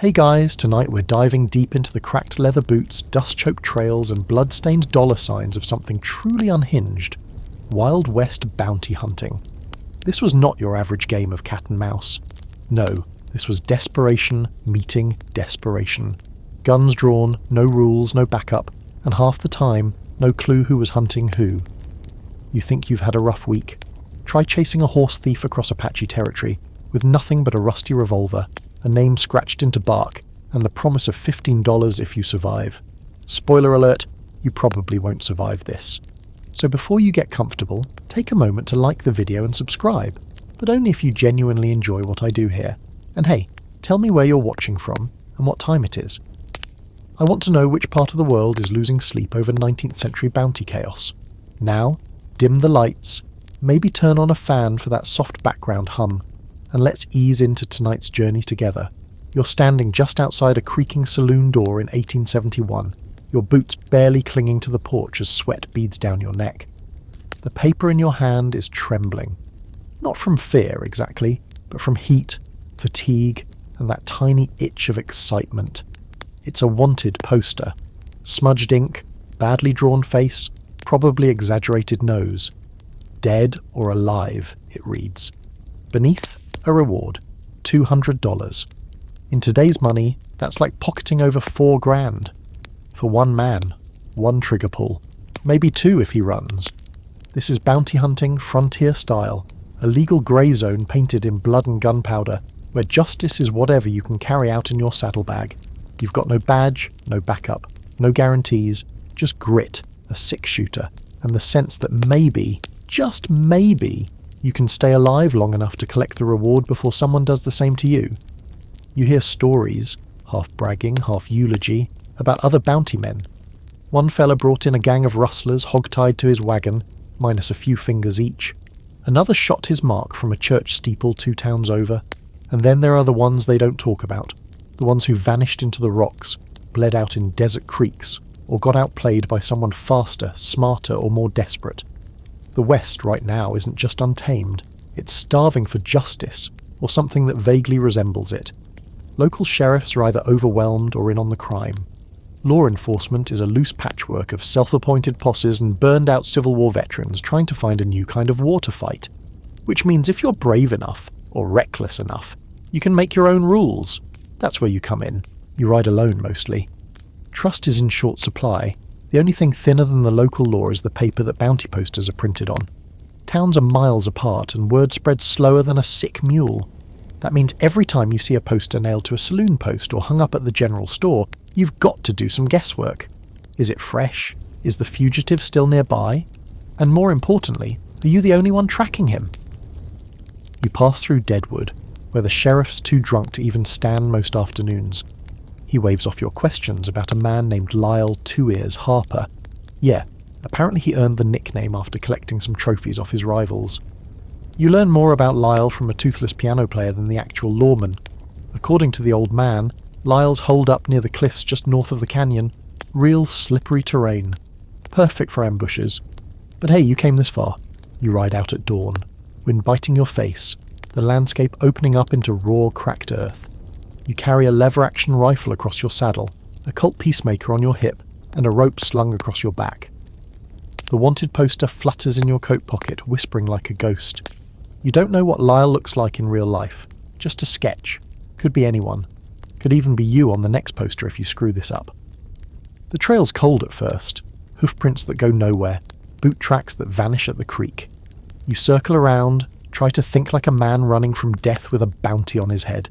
Hey guys, tonight we're diving deep into the cracked leather boots, dust-choked trails and blood-stained dollar signs of something truly unhinged. Wild West bounty hunting. This was not your average game of cat and mouse. No, this was desperation meeting desperation. Guns drawn, no rules, no backup, and half the time, no clue who was hunting who. You think you've had a rough week? Try chasing a horse thief across Apache territory, with nothing but a rusty revolver, a name scratched into bark, and the promise of $15 if you survive. Spoiler alert, you probably won't survive this. So before you get comfortable, take a moment to like the video and subscribe, but only if you genuinely enjoy what I do here. And hey, tell me where you're watching from and what time it is. I want to know which part of the world is losing sleep over 19th century bounty chaos. Now, dim the lights, maybe turn on a fan for that soft background hum, and let's ease into tonight's journey together. You're standing just outside a creaking saloon door in 1871, your boots barely clinging to the porch as sweat beads down your neck. The paper in your hand is trembling. Not from fear, exactly, but from heat, fatigue, and that tiny itch of excitement. It's a wanted poster. Smudged ink, badly drawn face, probably exaggerated nose. Dead or alive, it reads. Beneath, a reward, $200. In today's money, that's like pocketing over $4,000. For one man, one trigger pull, maybe two if he runs. This is bounty hunting frontier style, a legal grey zone painted in blood and gunpowder, where justice is whatever you can carry out in your saddlebag. You've got no badge, no backup, no guarantees, just grit, a six-shooter, and the sense that maybe, just maybe, you can stay alive long enough to collect the reward before someone does the same to you. You hear stories, half bragging, half eulogy, about other bounty men. One fella brought in a gang of rustlers hog-tied to his wagon, minus a few fingers each. Another shot his mark from a church steeple 2 towns over. And then there are the ones they don't talk about, the ones who vanished into the rocks, bled out in desert creeks, or got outplayed by someone faster, smarter, or more desperate. The West right now isn't just untamed, it's starving for justice, or something that vaguely resembles it. Local sheriffs are either overwhelmed or in on the crime. Law enforcement is a loose patchwork of self-appointed posses and burned-out Civil War veterans trying to find a new kind of war to fight. Which means if you're brave enough, or reckless enough, you can make your own rules. That's where you come in. You ride alone mostly. Trust is in short supply. The only thing thinner than the local law is the paper that bounty posters are printed on. Towns are miles apart and word spreads slower than a sick mule. That means every time you see a poster nailed to a saloon post or hung up at the general store, you've got to do some guesswork. Is it fresh? Is the fugitive still nearby? And more importantly, are you the only one tracking him? You pass through Deadwood, where the sheriff's too drunk to even stand most afternoons. He waves off your questions about a man named Lyle Two Ears Harper. Yeah, apparently he earned the nickname after collecting some trophies off his rivals. You learn more about Lyle from a toothless piano player than the actual lawman. According to the old man, Lyle's holed up near the cliffs just north of the canyon. Real slippery terrain. Perfect for ambushes. But hey, you came this far. You ride out at dawn, wind biting your face, the landscape opening up into raw, cracked earth. You carry a lever-action rifle across your saddle, a Colt Peacemaker on your hip, and a rope slung across your back. The wanted poster flutters in your coat pocket, whispering like a ghost. You don't know what Lyle looks like in real life. Just a sketch. Could be anyone. Could even be you on the next poster if you screw this up. The trail's cold at first. Hoofprints that go nowhere. Boot tracks that vanish at the creek. You circle around, try to think like a man running from death with a bounty on his head.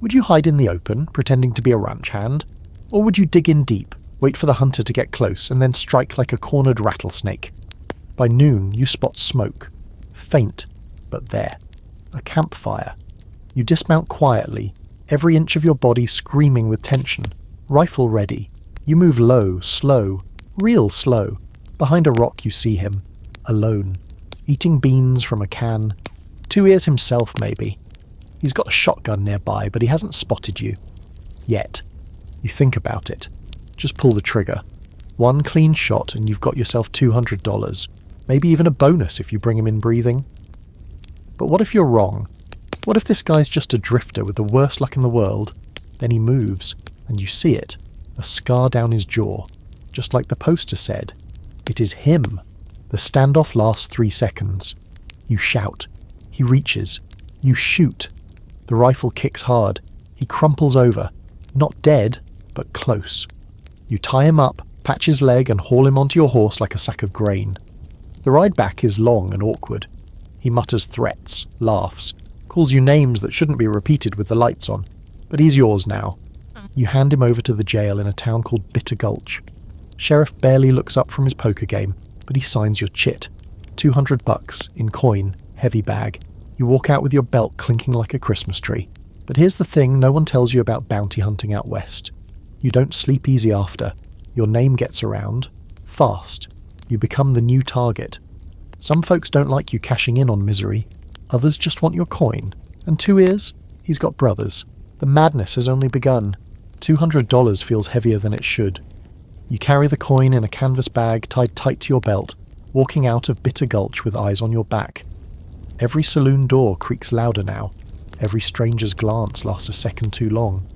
Would you hide in the open, pretending to be a ranch hand? Or would you dig in deep, wait for the hunter to get close, and then strike like a cornered rattlesnake? By noon, you spot smoke. Faint, but there. A campfire. You dismount quietly, every inch of your body screaming with tension, rifle ready. You move low, slow, real slow. Behind a rock you see him, alone, eating beans from a can. Two Ears himself, maybe. He's got a shotgun nearby, but he hasn't spotted you. Yet. You think about it. Just pull the trigger. One clean shot and you've got yourself $200. Maybe even a bonus if you bring him in breathing. But what if you're wrong? What if this guy's just a drifter with the worst luck in the world? Then he moves, and you see it, a scar down his jaw. Just like the poster said, it is him. The standoff lasts 3 seconds. You shout. He reaches. You shoot. The rifle kicks hard. He crumples over. Not dead, but close. You tie him up, patch his leg, and haul him onto your horse like a sack of grain. The ride back is long and awkward. He mutters threats, laughs, calls you names that shouldn't be repeated with the lights on, but he's yours now. You hand him over to the jail in a town called Bitter Gulch. Sheriff barely looks up from his poker game, but he signs your chit. $200 in coin, heavy bag. You walk out with your belt clinking like a Christmas tree. But here's the thing no one tells you about bounty hunting out west. You don't sleep easy after. Your name gets around. Fast. You become the new target. Some folks don't like you cashing in on misery. Others just want your coin. And 2 ears? He's got brothers. The madness has only begun. $200 feels heavier than it should. You carry the coin in a canvas bag tied tight to your belt, walking out of Bitter Gulch with eyes on your back. Every saloon door creaks louder now. Every stranger's glance lasts a second too long.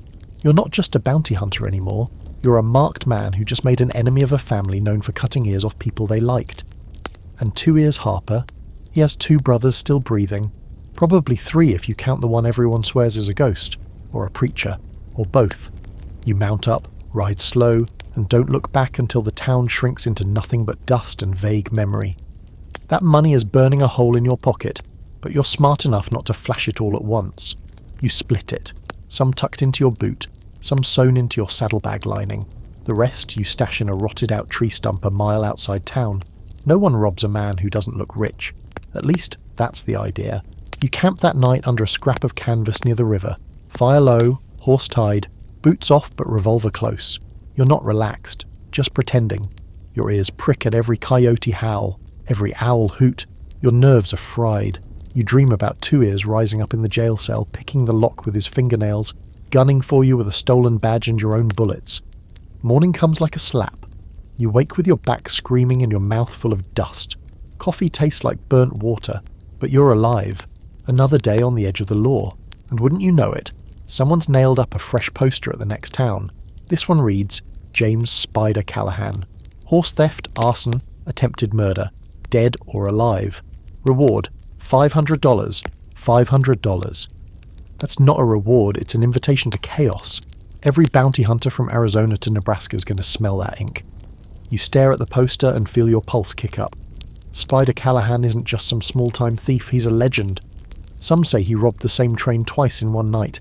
You're not just a bounty hunter anymore. You're a marked man who just made an enemy of a family known for cutting ears off people they liked. And 2 ears Harper, he has 2 brothers still breathing. Probably 3 if you count the one everyone swears is a ghost, or a preacher, or both. You mount up, ride slow, and don't look back until the town shrinks into nothing but dust and vague memory. That money is burning a hole in your pocket, but you're smart enough not to flash it all at once. You split it, some tucked into your boot, some sewn into your saddlebag lining. The rest you stash in a rotted-out tree stump a mile outside town. No one robs a man who doesn't look rich. At least, that's the idea. You camp that night under a scrap of canvas near the river. Fire low, horse tied, boots off but revolver close. You're not relaxed, just pretending. Your ears prick at every coyote howl, every owl hoot. Your nerves are fried. You dream about 2 ears rising up in the jail cell, picking the lock with his fingernails, gunning for you with a stolen badge and your own bullets. Morning comes like a slap. You wake with your back screaming and your mouth full of dust. Coffee tastes like burnt water, but you're alive. Another day on the edge of the law. And wouldn't you know it, someone's nailed up a fresh poster at the next town. This one reads, James Spider Callahan. Horse theft, arson, attempted murder. Dead or alive. Reward, $500. $500. That's not a reward, it's an invitation to chaos. Every bounty hunter from Arizona to Nebraska is going to smell that ink. You stare at the poster and feel your pulse kick up. Spider Callahan isn't just some small-time thief, he's a legend. Some say he robbed the same train twice in one night.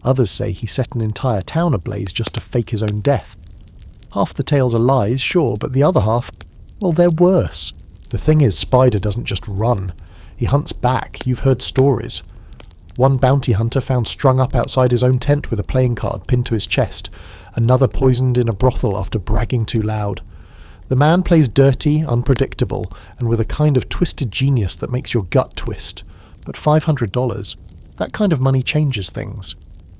Others say he set an entire town ablaze just to fake his own death. Half the tales are lies, sure, but the other half, well, they're worse. The thing is, Spider doesn't just run. He hunts back. You've heard stories. One bounty hunter found strung up outside his own tent with a playing card pinned to his chest. Another poisoned in a brothel after bragging too loud. The man plays dirty, unpredictable, and with a kind of twisted genius that makes your gut twist. But $500, that kind of money changes things.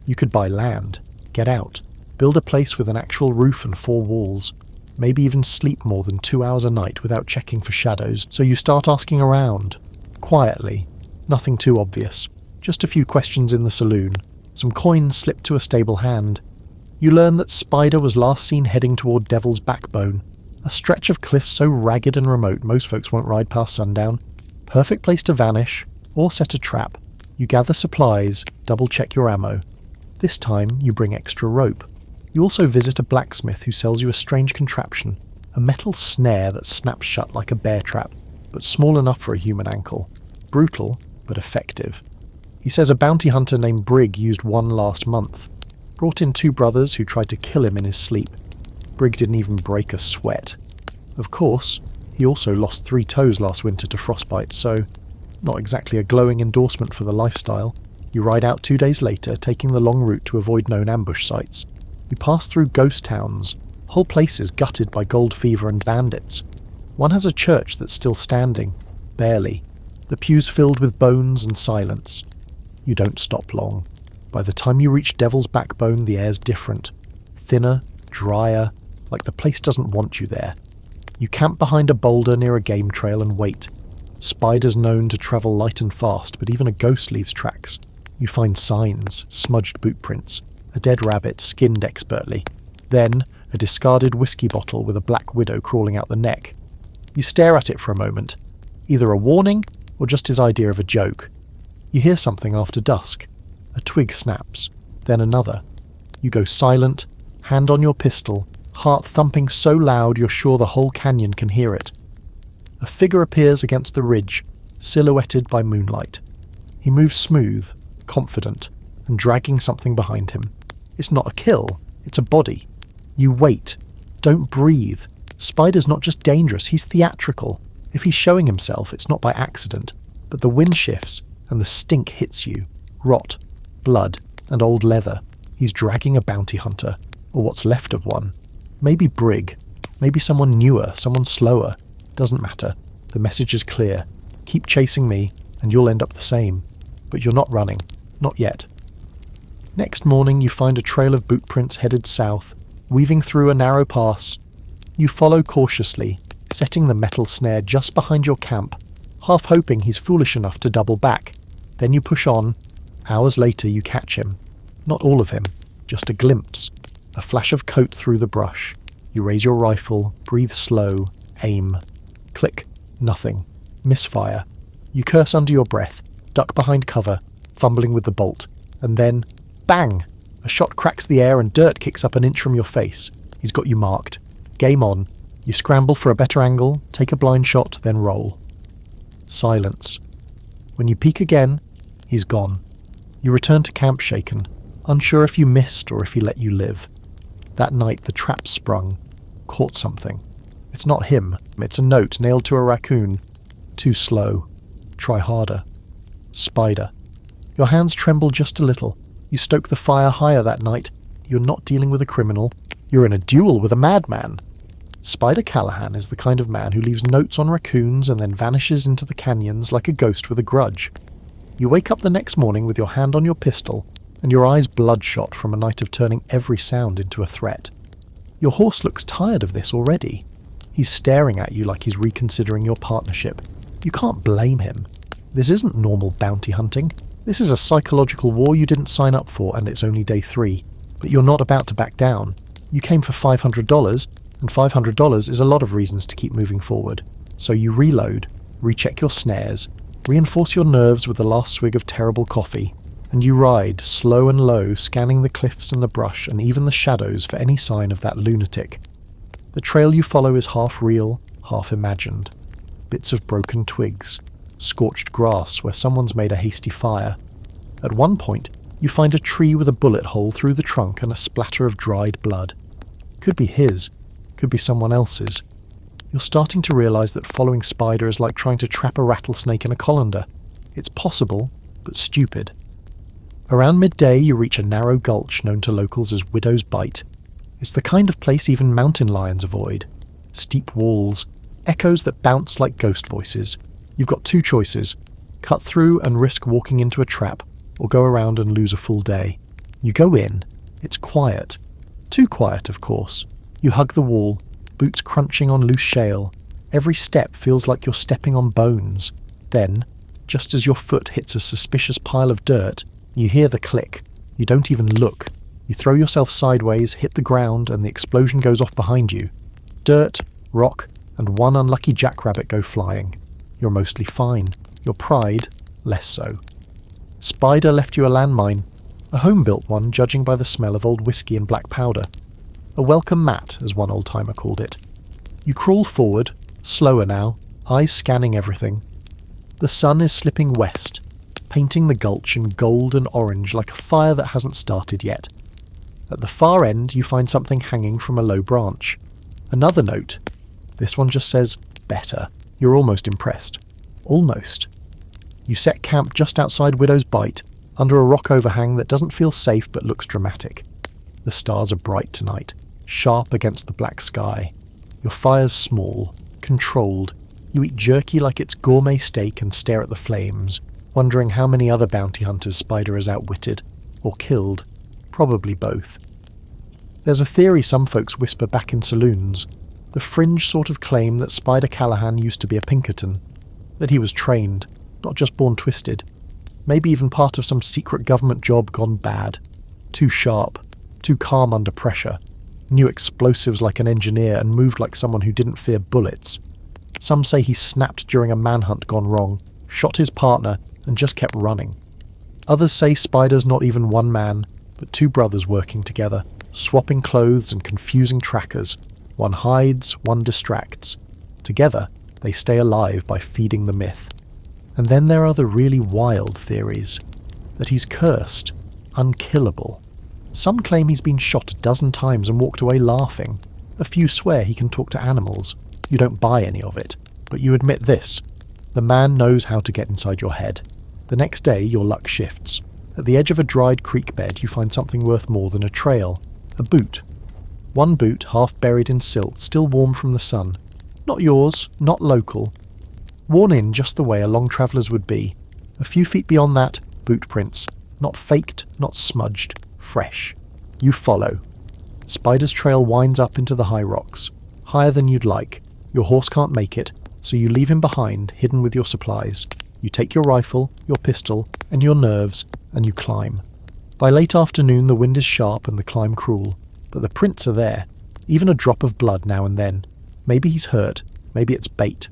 You could buy land, get out, build a place with an actual roof and 4 walls, maybe even sleep more than 2 hours a night without checking for shadows, so you start asking around. Quietly. Nothing too obvious. Just a few questions in the saloon. Some coins slipped to a stable hand. You learn that Spider was last seen heading toward Devil's Backbone, a stretch of cliff so ragged and remote most folks won't ride past sundown. Perfect place to vanish, or set a trap. You gather supplies, double-check your ammo. This time, you bring extra rope. You also visit a blacksmith who sells you a strange contraption, a metal snare that snaps shut like a bear trap, but small enough for a human ankle. Brutal, but effective. He says a bounty hunter named Brigg used one last month. Brought in 2 brothers who tried to kill him in his sleep. Brigg didn't even break a sweat. Of course, he also lost 3 toes last winter to frostbite, so not exactly a glowing endorsement for the lifestyle. You ride out 2 days later, taking the long route to avoid known ambush sites. You pass through ghost towns, whole places gutted by gold fever and bandits. One has a church that's still standing, barely, the pews filled with bones and silence. You don't stop long. By the time you reach Devil's Backbone, the air's different. Thinner, drier, like the place doesn't want you there. You camp behind a boulder near a game trail and wait. Spider's known to travel light and fast, but even a ghost leaves tracks. You find signs, smudged boot prints. a dead rabbit skinned expertly, then a discarded whiskey bottle with a black widow crawling out the neck. You stare at it for a moment, either a warning or just his idea of a joke. You hear something after dusk. A twig snaps, then another. You go silent, hand on your pistol, heart thumping so loud you're sure the whole canyon can hear it. A figure appears against the ridge, silhouetted by moonlight. He moves smooth, confident, and dragging something behind him. It's not a kill, it's a body. You wait. Don't breathe. Spider's not just dangerous, he's theatrical. If he's showing himself, it's not by accident, but the wind shifts and the stink hits you. Rot, blood, and old leather. He's dragging a bounty hunter, or what's left of one. Maybe Brig, maybe someone newer, someone slower. Doesn't matter. The message is clear. Keep chasing me, and you'll end up the same. But you're not running. Not yet. Next morning you find a trail of boot prints headed south, weaving through a narrow pass. You follow cautiously, setting the metal snare just behind your camp, half hoping he's foolish enough to double back. Then you push on. Hours later you catch him. Not all of him, just a glimpse. A flash of coat through the brush. You raise your rifle, breathe slow, aim. Click. Nothing. Misfire. You curse under your breath, duck behind cover, fumbling with the bolt, and then, bang! A shot cracks the air and dirt kicks up an inch from your face. He's got you marked. Game on. You scramble for a better angle, take a blind shot, then roll. Silence. When you peek again, he's gone. You return to camp shaken, unsure if you missed or if he let you live. That night the trap sprung, caught something. It's not him, it's a note nailed to a raccoon. Too slow. Try harder. Spider. Your hands tremble just a little. You stoke the fire higher that night. You're not dealing with a criminal. You're in a duel with a madman. Spider Callahan is the kind of man who leaves notes on raccoons and then vanishes into the canyons like a ghost with a grudge. You wake up the next morning with your hand on your pistol, and your eyes bloodshot from a night of turning every sound into a threat. Your horse looks tired of this already. He's staring at you like he's reconsidering your partnership. You can't blame him. This isn't normal bounty hunting. This is a psychological war you didn't sign up for, and it's only day 3. But you're not about to back down. You came for $500, and $500 is a lot of reasons to keep moving forward. So you reload, recheck your snares, reinforce your nerves with the last swig of terrible coffee, and you ride, slow and low, scanning the cliffs and the brush and even the shadows for any sign of that lunatic. The trail you follow is half real, half imagined. Bits of broken twigs, scorched grass where someone's made a hasty fire. At one point, you find a tree with a bullet hole through the trunk and a splatter of dried blood. Could be his, could be someone else's. You're starting to realize that following Spider is like trying to trap a rattlesnake in a colander. It's possible, but stupid. Around midday you reach a narrow gulch known to locals as Widow's Bite. It's the kind of place even mountain lions avoid. Steep walls, echoes that bounce like ghost voices. You've got 2 choices: cut through and risk walking into a trap, or go around and lose a full day. You go in. It's quiet. Too quiet, of course. You hug the wall, boots crunching on loose shale. Every step feels like you're stepping on bones. Then, just as your foot hits a suspicious pile of dirt, you hear the click. You don't even look. You throw yourself sideways, hit the ground, and the explosion goes off behind you. Dirt, rock, and one unlucky jackrabbit go flying. You're mostly fine. Your pride, less so. Spider left you a landmine. A home-built one, judging by the smell of old whiskey and black powder. A welcome mat, as one old-timer called it. You crawl forward, slower now, eyes scanning everything. The sun is slipping west, painting the gulch in gold and orange like a fire that hasn't started yet. At the far end you find something hanging from a low branch. Another note. This one just says, better. You're almost impressed. Almost. You set camp just outside Widow's Bite, under a rock overhang that doesn't feel safe but looks dramatic. The stars are bright tonight, sharp against the black sky. Your fire's small, controlled. You eat jerky like it's gourmet steak and stare at the flames, wondering how many other bounty hunters Spider has outwitted, or killed. Probably both. There's a theory some folks whisper back in saloons, the fringe sort of claim that Spider Callahan used to be a Pinkerton, that he was trained, not just born twisted, maybe even part of some secret government job gone bad. Too sharp, too calm under pressure, knew explosives like an engineer and moved like someone who didn't fear bullets. Some say he snapped during a manhunt gone wrong, shot his partner, and just kept running. Others say Spider's not even one man, but two brothers working together, swapping clothes and confusing trackers. One hides, one distracts. Together, they stay alive by feeding the myth. And then there are the really wild theories. That he's cursed, unkillable. Some claim he's been shot a dozen times and walked away laughing. A few swear he can talk to animals. You don't buy any of it, but you admit this. The man knows how to get inside your head. The next day, your luck shifts. At the edge of a dried creek bed, you find something worth more than a trail. A boot. One boot, half buried in silt, still warm from the sun. Not yours, not local. Worn in just the way a long traveller's would be. A few feet beyond that, boot prints. Not faked, not smudged. Fresh. You follow. Spider's trail winds up into the high rocks. Higher than you'd like. Your horse can't make it, so you leave him behind, hidden with your supplies. You take your rifle, your pistol, and your nerves, and you climb. By late afternoon the wind is sharp and the climb cruel, but the prints are there, even a drop of blood now and then. Maybe he's hurt, maybe it's bait.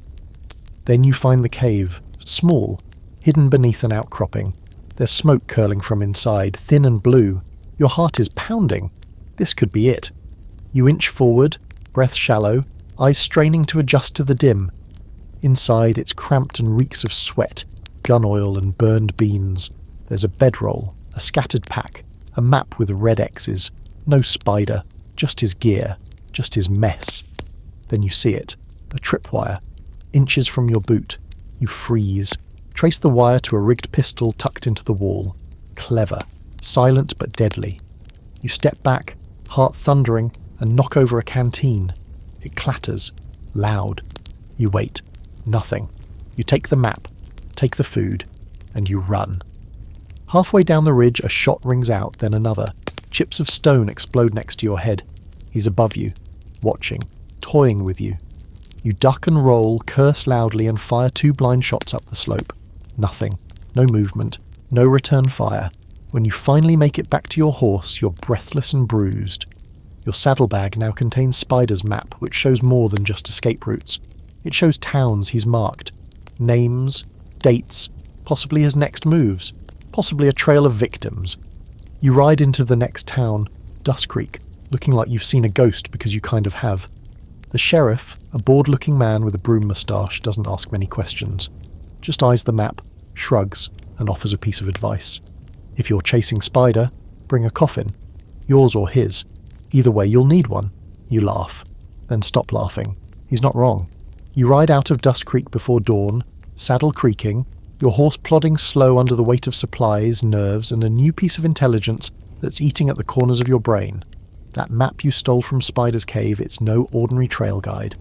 Then you find the cave, small, hidden beneath an outcropping. There's smoke curling from inside, thin and blue. Your heart is pounding. This could be it. You inch forward, breath shallow, eyes straining to adjust to the dim. Inside it's cramped and reeks of sweat, gun oil and burned beans. There's a bedroll, a scattered pack, a map with red X's. No Spider, just his gear, just his mess. Then you see it, a tripwire, inches from your boot. You freeze. Trace the wire to a rigged pistol tucked into the wall. Clever, silent but deadly. You step back, heart thundering, and knock over a canteen. It clatters, loud. You wait. Nothing. You take the map, take the food, and you run. Halfway down the ridge a shot rings out, then another. Chips of stone explode next to your head. He's above you, watching, toying with you. You duck and roll, curse loudly, and fire 2 blind shots up the slope. Nothing. No movement. No return fire. When you finally make it back to your horse, you're breathless and bruised. Your saddlebag now contains Spider's map, which shows more than just escape routes. It shows towns he's marked. Names, dates, possibly his next moves, possibly a trail of victims. You ride into the next town, Dusk Creek, looking like you've seen a ghost because you kind of have. The sheriff, a bored-looking man with a broom moustache, doesn't ask many questions. Just eyes the map, shrugs, and offers a piece of advice. If you're chasing Spider, bring a coffin. Yours or his. Either way, you'll need one. You laugh. Then stop laughing. He's not wrong. You ride out of Dusk Creek before dawn, saddle creaking, your horse plodding slow under the weight of supplies, nerves, and a new piece of intelligence that's eating at the corners of your brain. That map you stole from Spider's cave, it's no ordinary trail guide.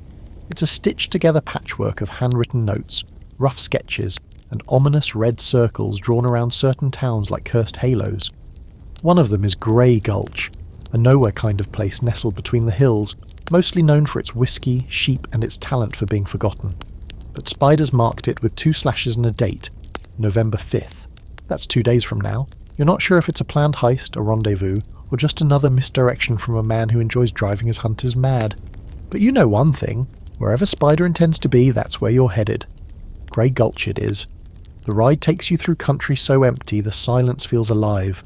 It's a stitched-together patchwork of handwritten notes, rough sketches, and ominous red circles drawn around certain towns like cursed halos. One of them is Gray Gulch, a nowhere kind of place nestled between the hills, mostly known for its whiskey, sheep, and its talent for being forgotten. But Spider's marked it with 2 slashes and a date, November 5th. That's 2 days from now. You're not sure if it's a planned heist, a rendezvous, or just another misdirection from a man who enjoys driving his hunters mad. But you know one thing, wherever Spider intends to be, that's where you're headed. Gray Gulch it is. The ride takes you through country so empty the silence feels alive.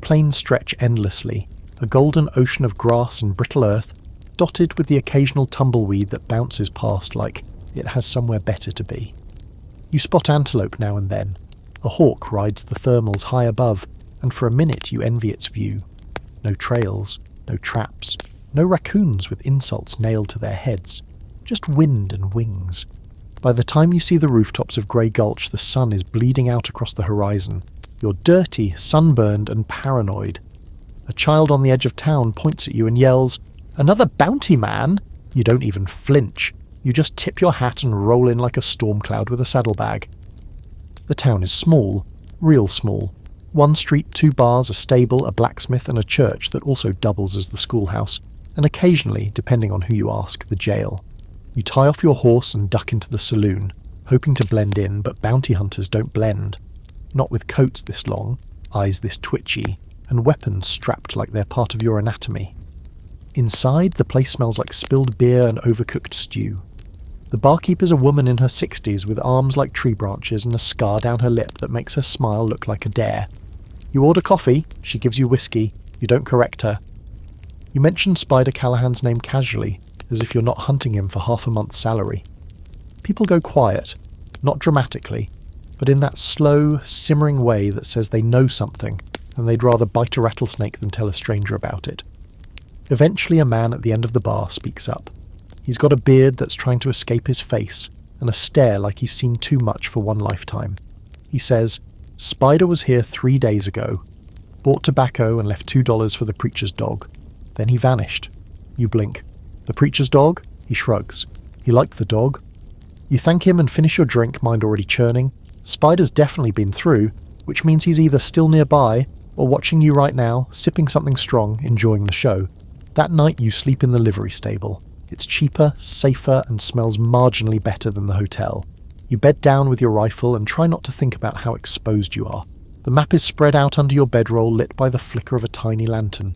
Plains stretch endlessly, a golden ocean of grass and brittle earth, dotted with the occasional tumbleweed that bounces past like it has somewhere better to be. You spot antelope now and then. A hawk rides the thermals high above, and for a minute you envy its view. No trails, no traps, no raccoons with insults nailed to their heads. Just wind and wings. By the time you see the rooftops of Gray Gulch, the sun is bleeding out across the horizon. You're dirty, sunburned, and paranoid. A child on the edge of town points at you and yells, "Another bounty man!" You don't even flinch. You just tip your hat and roll in like a storm cloud with a saddlebag. The town is small, real small. 1 street, 2 bars, a stable, a blacksmith, and a church that also doubles as the schoolhouse, and occasionally, depending on who you ask, the jail. You tie off your horse and duck into the saloon, hoping to blend in, but bounty hunters don't blend. Not with coats this long, eyes this twitchy, and weapons strapped like they're part of your anatomy. Inside, the place smells like spilled beer and overcooked stew. The barkeeper's a woman in her 60s with arms like tree branches and a scar down her lip that makes her smile look like a dare. You order coffee, she gives you whiskey, you don't correct her. You mention Spider Callahan's name casually, as if you're not hunting him for half a month's salary. People go quiet, not dramatically, but in that slow, simmering way that says they know something, and they'd rather bite a rattlesnake than tell a stranger about it. Eventually a man at the end of the bar speaks up. He's got a beard that's trying to escape his face, and a stare like he's seen too much for one lifetime. He says, "Spider was here 3 days ago, bought tobacco and left $2 for the preacher's dog. Then he vanished." You blink. "The preacher's dog?" He shrugs. "He liked the dog." You thank him and finish your drink, mind already churning. Spider's definitely been through, which means he's either still nearby or watching you right now, sipping something strong, enjoying the show. That night you sleep in the livery stable. It's cheaper, safer, and smells marginally better than the hotel. You bed down with your rifle and try not to think about how exposed you are. The map is spread out under your bedroll, lit by the flicker of a tiny lantern.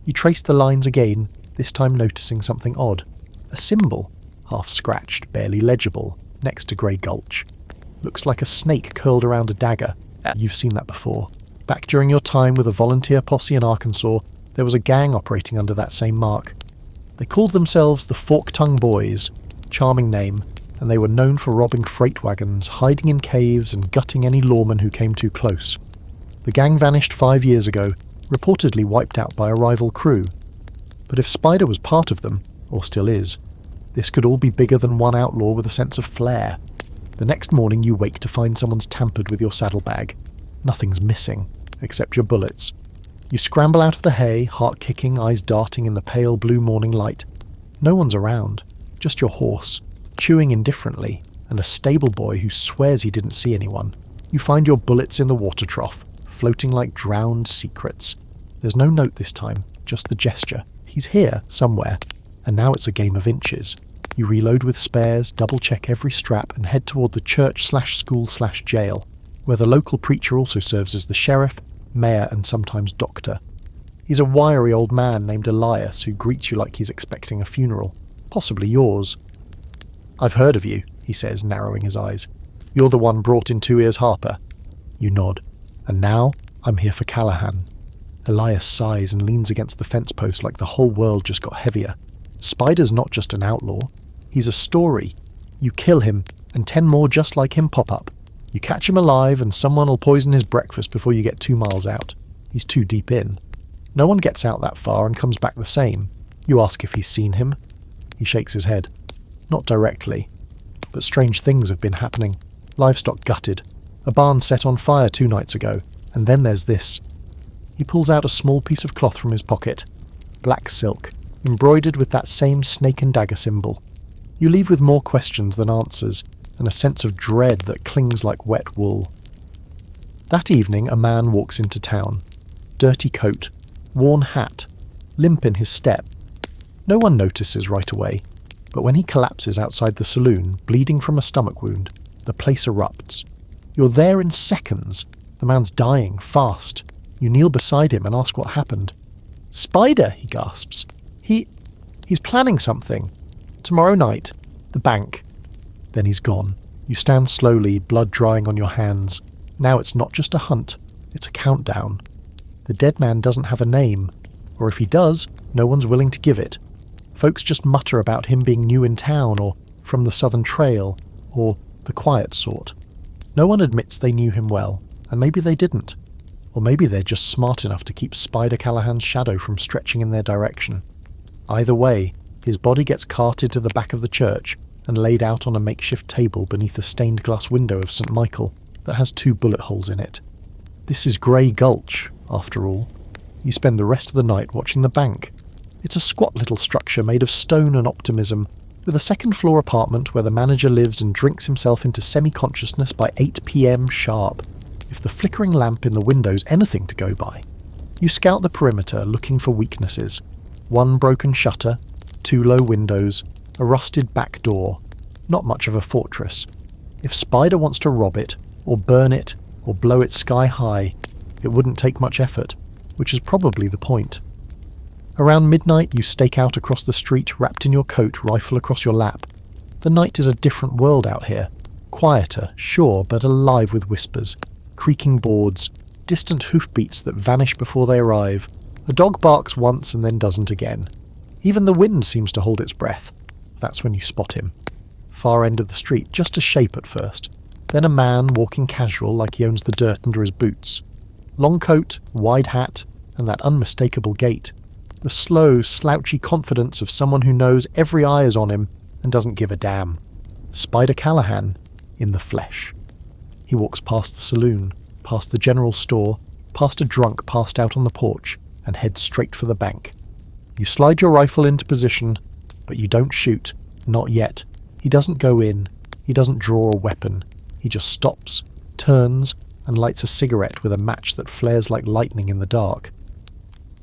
You trace the lines again, this time noticing something odd. A symbol, half scratched, barely legible, next to Gray Gulch. Looks like a snake curled around a dagger. You've seen that before. Back during your time with a volunteer posse in Arkansas, there was a gang operating under that same mark. They called themselves the Fork-Tongue Boys, charming name, and they were known for robbing freight wagons, hiding in caves and gutting any lawman who came too close. The gang vanished 5 years ago, reportedly wiped out by a rival crew. But if Spider was part of them, or still is, this could all be bigger than one outlaw with a sense of flair. The next morning you wake to find someone's tampered with your saddlebag. Nothing's missing, except your bullets. You scramble out of the hay, heart kicking, eyes darting in the pale blue morning light. No one's around, just your horse, chewing indifferently, and a stable boy who swears he didn't see anyone. You find your bullets in the water trough, floating like drowned secrets. There's no note this time, just the gesture. He's here, somewhere, and now it's a game of inches. You reload with spares, double-check every strap, and head toward the church/school/jail, where the local preacher also serves as the sheriff, mayor, and sometimes doctor. He's a wiry old man named Elias who greets you like he's expecting a funeral, possibly yours. "I've heard of you," he says, narrowing his eyes. "You're the one brought in 2 Ears Harper." You nod. "And now, I'm here for Callahan." Elias sighs and leans against the fence post like the whole world just got heavier. Spider's not just an outlaw. He's a story. You kill him, and 10 more just like him pop up. You catch him alive, and someone will poison his breakfast before you get 2 miles out. He's too deep in. No one gets out that far and comes back the same. You ask if he's seen him. He shakes his head. Not directly. But strange things have been happening. Livestock gutted. A barn set on fire 2 nights ago. And then there's this. He pulls out a small piece of cloth from his pocket. Black silk, embroidered with that same snake and dagger symbol. You leave with more questions than answers, and a sense of dread that clings like wet wool. That evening a man walks into town. Dirty coat, worn hat, limp in his step. No one notices right away, but when he collapses outside the saloon, bleeding from a stomach wound, the place erupts. You're there in seconds. The man's dying, fast. You kneel beside him and ask what happened. "Spider," he gasps. He's planning something. Tomorrow night. The bank." Then he's gone. You stand slowly, blood drying on your hands. Now it's not just a hunt, it's a countdown. The dead man doesn't have a name, or if he does, no one's willing to give it. Folks just mutter about him being new in town, or from the Southern Trail, or the quiet sort. No one admits they knew him well, and maybe they didn't. Or maybe they're just smart enough to keep Spider Callahan's shadow from stretching in their direction. Either way, his body gets carted to the back of the church and laid out on a makeshift table beneath a stained glass window of St. Michael that has 2 bullet holes in it. This is Gray Gulch, after all. You spend the rest of the night watching the bank. It's a squat little structure made of stone and optimism, with a 2nd-floor apartment where the manager lives and drinks himself into semi-consciousness by 8 p.m. sharp. If the flickering lamp in the window's anything to go by. You scout the perimeter looking for weaknesses. 1 broken shutter, 2 low windows, a rusted back door. Not much of a fortress. If Spider wants to rob it, or burn it, or blow it sky high, it wouldn't take much effort. which is probably the point. Around midnight, you stake out across the street, wrapped in your coat, rifle across your lap. The night is a different world out here. Quieter, sure, but alive with whispers, creaking boards, distant hoofbeats that vanish before they arrive. A dog barks once and then doesn't again. Even the wind seems to hold its breath. That's when you spot him. Far end of the street, just a shape at first. Then a man walking casual like he owns the dirt under his boots. Long coat, wide hat, and that unmistakable gait. The slow, slouchy confidence of someone who knows every eye is on him and doesn't give a damn. Spider Callahan, in the flesh. He walks past the saloon, past the general store, past a drunk passed out on the porch, and heads straight for the bank. You slide your rifle into position, but you don't shoot, not yet. He doesn't go in, he doesn't draw a weapon. He just stops, turns, and lights a cigarette with a match that flares like lightning in the dark.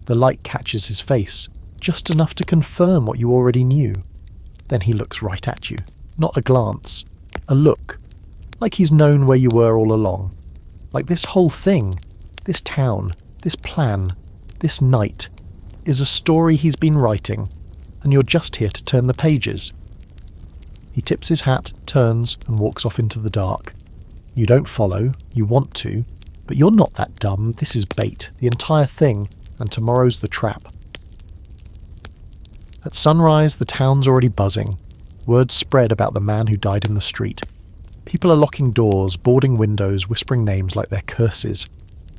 The light catches his face, just enough to confirm what you already knew. Then he looks right at you. Not a glance, a look. Like he's known where you were all along. Like this whole thing, this town, this plan, this night, is a story he's been writing, and you're just here to turn the pages. He tips his hat, turns, and walks off into the dark. You don't follow, you want to, but you're not that dumb. This is bait, the entire thing, and tomorrow's the trap. At sunrise, the town's already buzzing. Word spread about the man who died in the street. People are locking doors, boarding windows, whispering names like they're curses.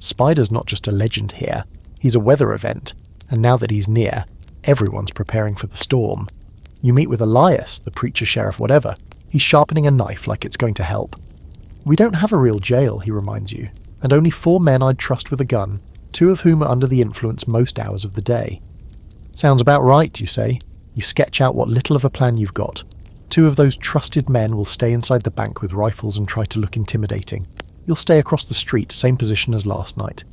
Spider's not just a legend here, he's a weather event, and now that he's near, everyone's preparing for the storm. You meet with Elias, the preacher, sheriff, whatever. He's sharpening a knife like it's going to help. We don't have a real jail, he reminds you, and only 4 men I'd trust with a gun, 2 of whom are under the influence most hours of the day. Sounds about right, you say. You sketch out what little of a plan you've got. 2 of those trusted men will stay inside the bank with rifles and try to look intimidating. You'll stay across the street, same position as last night.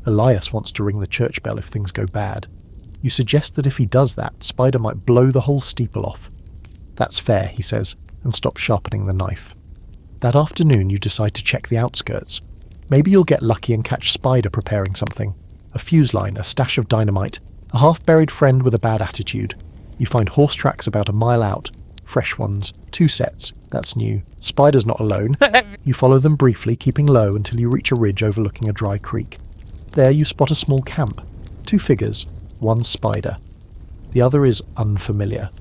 Elias wants to ring the church bell if things go bad. You suggest that if he does that, Spider might blow the whole steeple off. That's fair, he says, and stops sharpening the knife. That afternoon you decide to check the outskirts. Maybe you'll get lucky and catch Spider preparing something. A fuse line, a stash of dynamite, a half-buried friend with a bad attitude. You find horse tracks about a mile out. Fresh ones. 2 sets. That's new. Spider's not alone. You follow them briefly, keeping low until you reach a ridge overlooking a dry creek. There you spot a small camp. 2 figures. One Spider. The other is unfamiliar.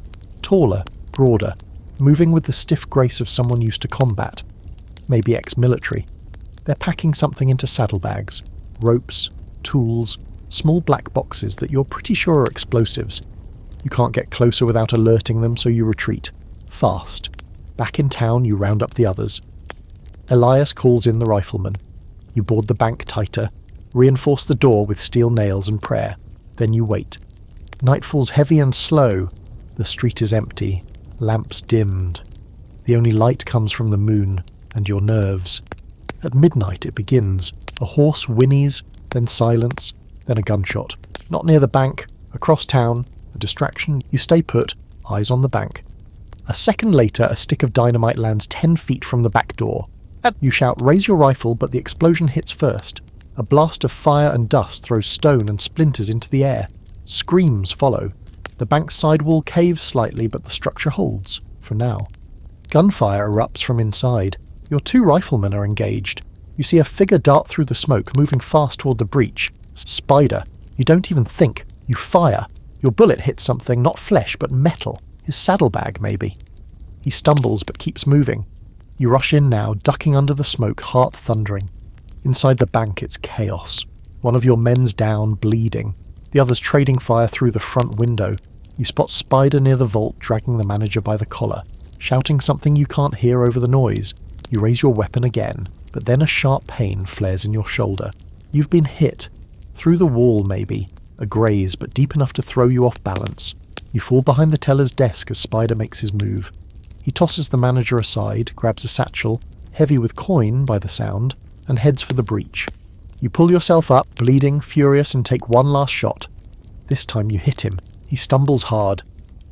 Taller, broader, moving with the stiff grace of someone used to combat. Maybe ex-military. They're packing something into saddlebags. Ropes, tools, small black boxes that you're pretty sure are explosives. You can't get closer without alerting them, so you retreat. Fast. Back in town, you round up the others. Elias calls in the rifleman. You board the bank tighter, reinforce the door with steel nails and prayer. Then you wait. Night falls heavy and slow. The street is empty. Lamps dimmed. The only light comes from the moon and your nerves. At midnight it begins. A horse whinnies, then silence, then a gunshot. Not near the bank, across town, a distraction. You stay put, eyes on the bank. A second later, a stick of dynamite lands 10 feet from the back door. You shout, "Raise your rifle," but the explosion hits first. A blast of fire and dust throws stone and splinters into the air. Screams follow. The bank's sidewall caves slightly, but the structure holds, for now. Gunfire erupts from inside. Your 2 riflemen are engaged. You see a figure dart through the smoke, moving fast toward the breach. Spider. You don't even think. You fire. Your bullet hits something, not flesh, but metal. His saddlebag, maybe. He stumbles, but keeps moving. You rush in now, ducking under the smoke, heart thundering. Inside the bank, it's chaos. One of your men's down, bleeding. The other's trading fire through the front window. You spot Spider near the vault, dragging the manager by the collar, shouting something you can't hear over the noise. You raise your weapon again, but then a sharp pain flares in your shoulder. You've been hit. Through the wall, maybe. A graze, but deep enough to throw you off balance. You fall behind the teller's desk as Spider makes his move. He tosses the manager aside, grabs a satchel, heavy with coin by the sound, and heads for the breach. You pull yourself up, bleeding, furious, and take one last shot. This time you hit him. He stumbles hard,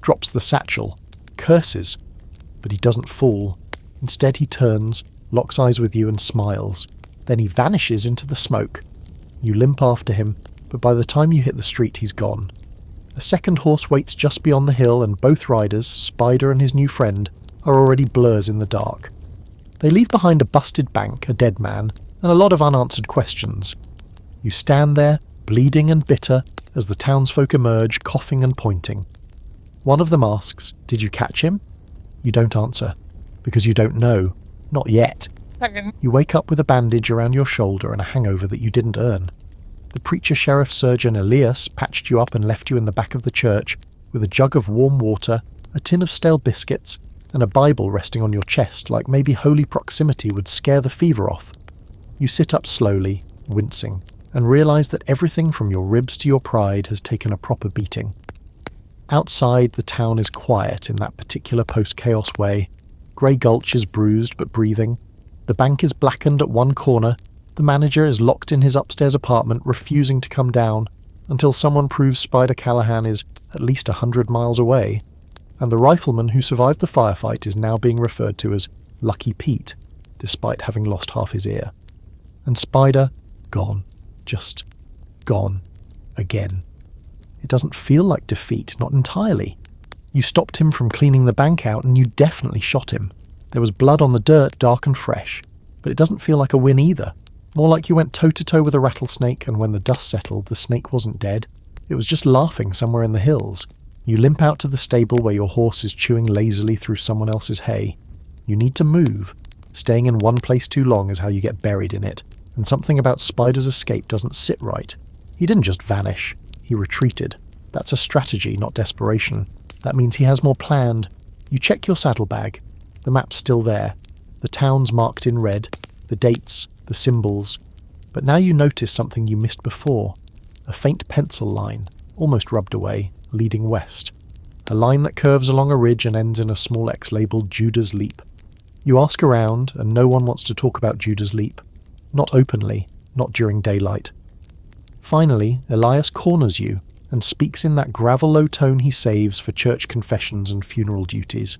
drops the satchel, curses, but he doesn't fall. Instead he turns, locks eyes with you and smiles. Then he vanishes into the smoke. You limp after him, but by the time you hit the street he's gone. A second horse waits just beyond the hill, and both riders, Spider and his new friend, are already blurs in the dark. They leave behind a busted bank, a dead man, and a lot of unanswered questions. You stand there, bleeding and bitter, as the townsfolk emerge, coughing and pointing. One of them asks, "Did you catch him?" You don't answer, because you don't know. Not yet. You wake up with a bandage around your shoulder and a hangover that you didn't earn. The preacher sheriff surgeon Elias patched you up and left you in the back of the church with a jug of warm water, a tin of stale biscuits, and a Bible resting on your chest like maybe holy proximity would scare the fever off. You sit up slowly, wincing, and realise that everything from your ribs to your pride has taken a proper beating. Outside, the town is quiet in that particular post-chaos way. Gray Gulch is bruised but breathing. The bank is blackened at one corner. The manager is locked in his upstairs apartment, refusing to come down, until someone proves Spider Callahan is at least 100 miles away. And the rifleman who survived the firefight is now being referred to as Lucky Pete, despite having lost half his ear. And Spider, gone. Just gone. Again. It doesn't feel like defeat, not entirely. You stopped him from cleaning the bank out, and you definitely shot him. There was blood on the dirt, dark and fresh, but it doesn't feel like a win either. More like you went toe-to-toe with a rattlesnake, and when the dust settled, the snake wasn't dead. It was just laughing somewhere in the hills. You limp out to the stable where your horse is chewing lazily through someone else's hay. You need to move. Staying in one place too long is how you get buried in it, and something about Spider's escape doesn't sit right. He didn't just vanish. He retreated. That's a strategy, not desperation. That means he has more planned. You check your saddlebag. The map's still there. The town's marked in red. The dates, the symbols. But now you notice something you missed before. A faint pencil line, almost rubbed away, leading west. A line that curves along a ridge and ends in a small X labelled Judah's Leap. You ask around, and no one wants to talk about Judah's Leap. Not openly, not during daylight. Finally, Elias corners you and speaks in that gravel-low tone he saves for church confessions and funeral duties.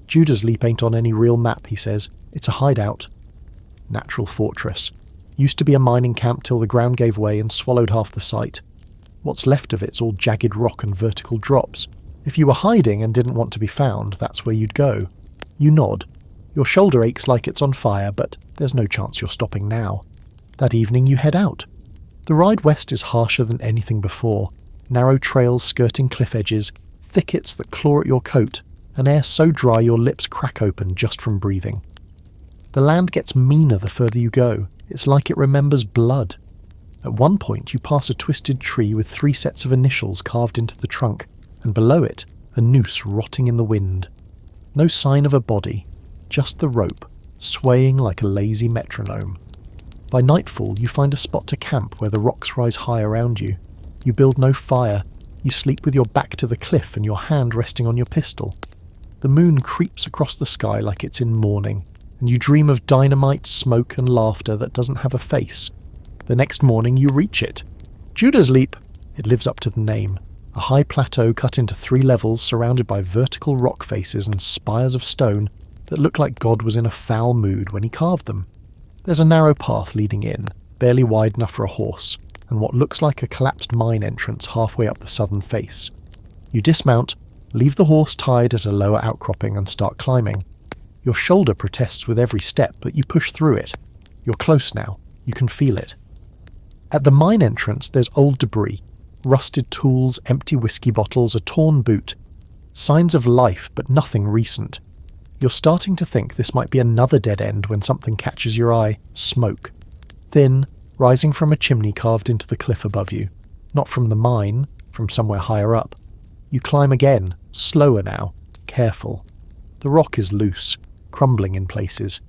Judah's Leap ain't on any real map, he says. It's a hideout. Natural fortress. Used to be a mining camp till the ground gave way and swallowed half the site. What's left of it's all jagged rock and vertical drops. If you were hiding and didn't want to be found, that's where you'd go. You nod. Your shoulder aches like it's on fire, but there's no chance you're stopping now. That evening you head out. The ride west is harsher than anything before. Narrow trails skirting cliff edges, thickets that claw at your coat, an air so dry your lips crack open just from breathing. The land gets meaner the further you go. It's like it remembers blood. At one point you pass a twisted tree with 3 sets of initials carved into the trunk, and below it, a noose rotting in the wind. No sign of a body, just the rope, swaying like a lazy metronome. By nightfall you find a spot to camp where the rocks rise high around you. You build no fire. You sleep with your back to the cliff and your hand resting on your pistol. The moon creeps across the sky like it's in mourning, and you dream of dynamite, smoke and laughter that doesn't have a face. The next morning you reach it. Judah's Leap. It lives up to the name. A high plateau cut into 3 levels surrounded by vertical rock faces and spires of stone that look like God was in a foul mood when he carved them. There's a narrow path leading in, barely wide enough for a horse, and what looks like a collapsed mine entrance halfway up the southern face. You dismount, leave the horse tied at a lower outcropping and start climbing. Your shoulder protests with every step, but you push through it. You're close now. You can feel it. At the mine entrance there's old debris. Rusted tools, empty whiskey bottles, a torn boot. Signs of life, but nothing recent. You're starting to think this might be another dead end when something catches your eye. Smoke. Thin, rising from a chimney carved into the cliff above you. Not from the mine, from somewhere higher up. You climb again, slower now, careful. The rock is loose, crumbling in places.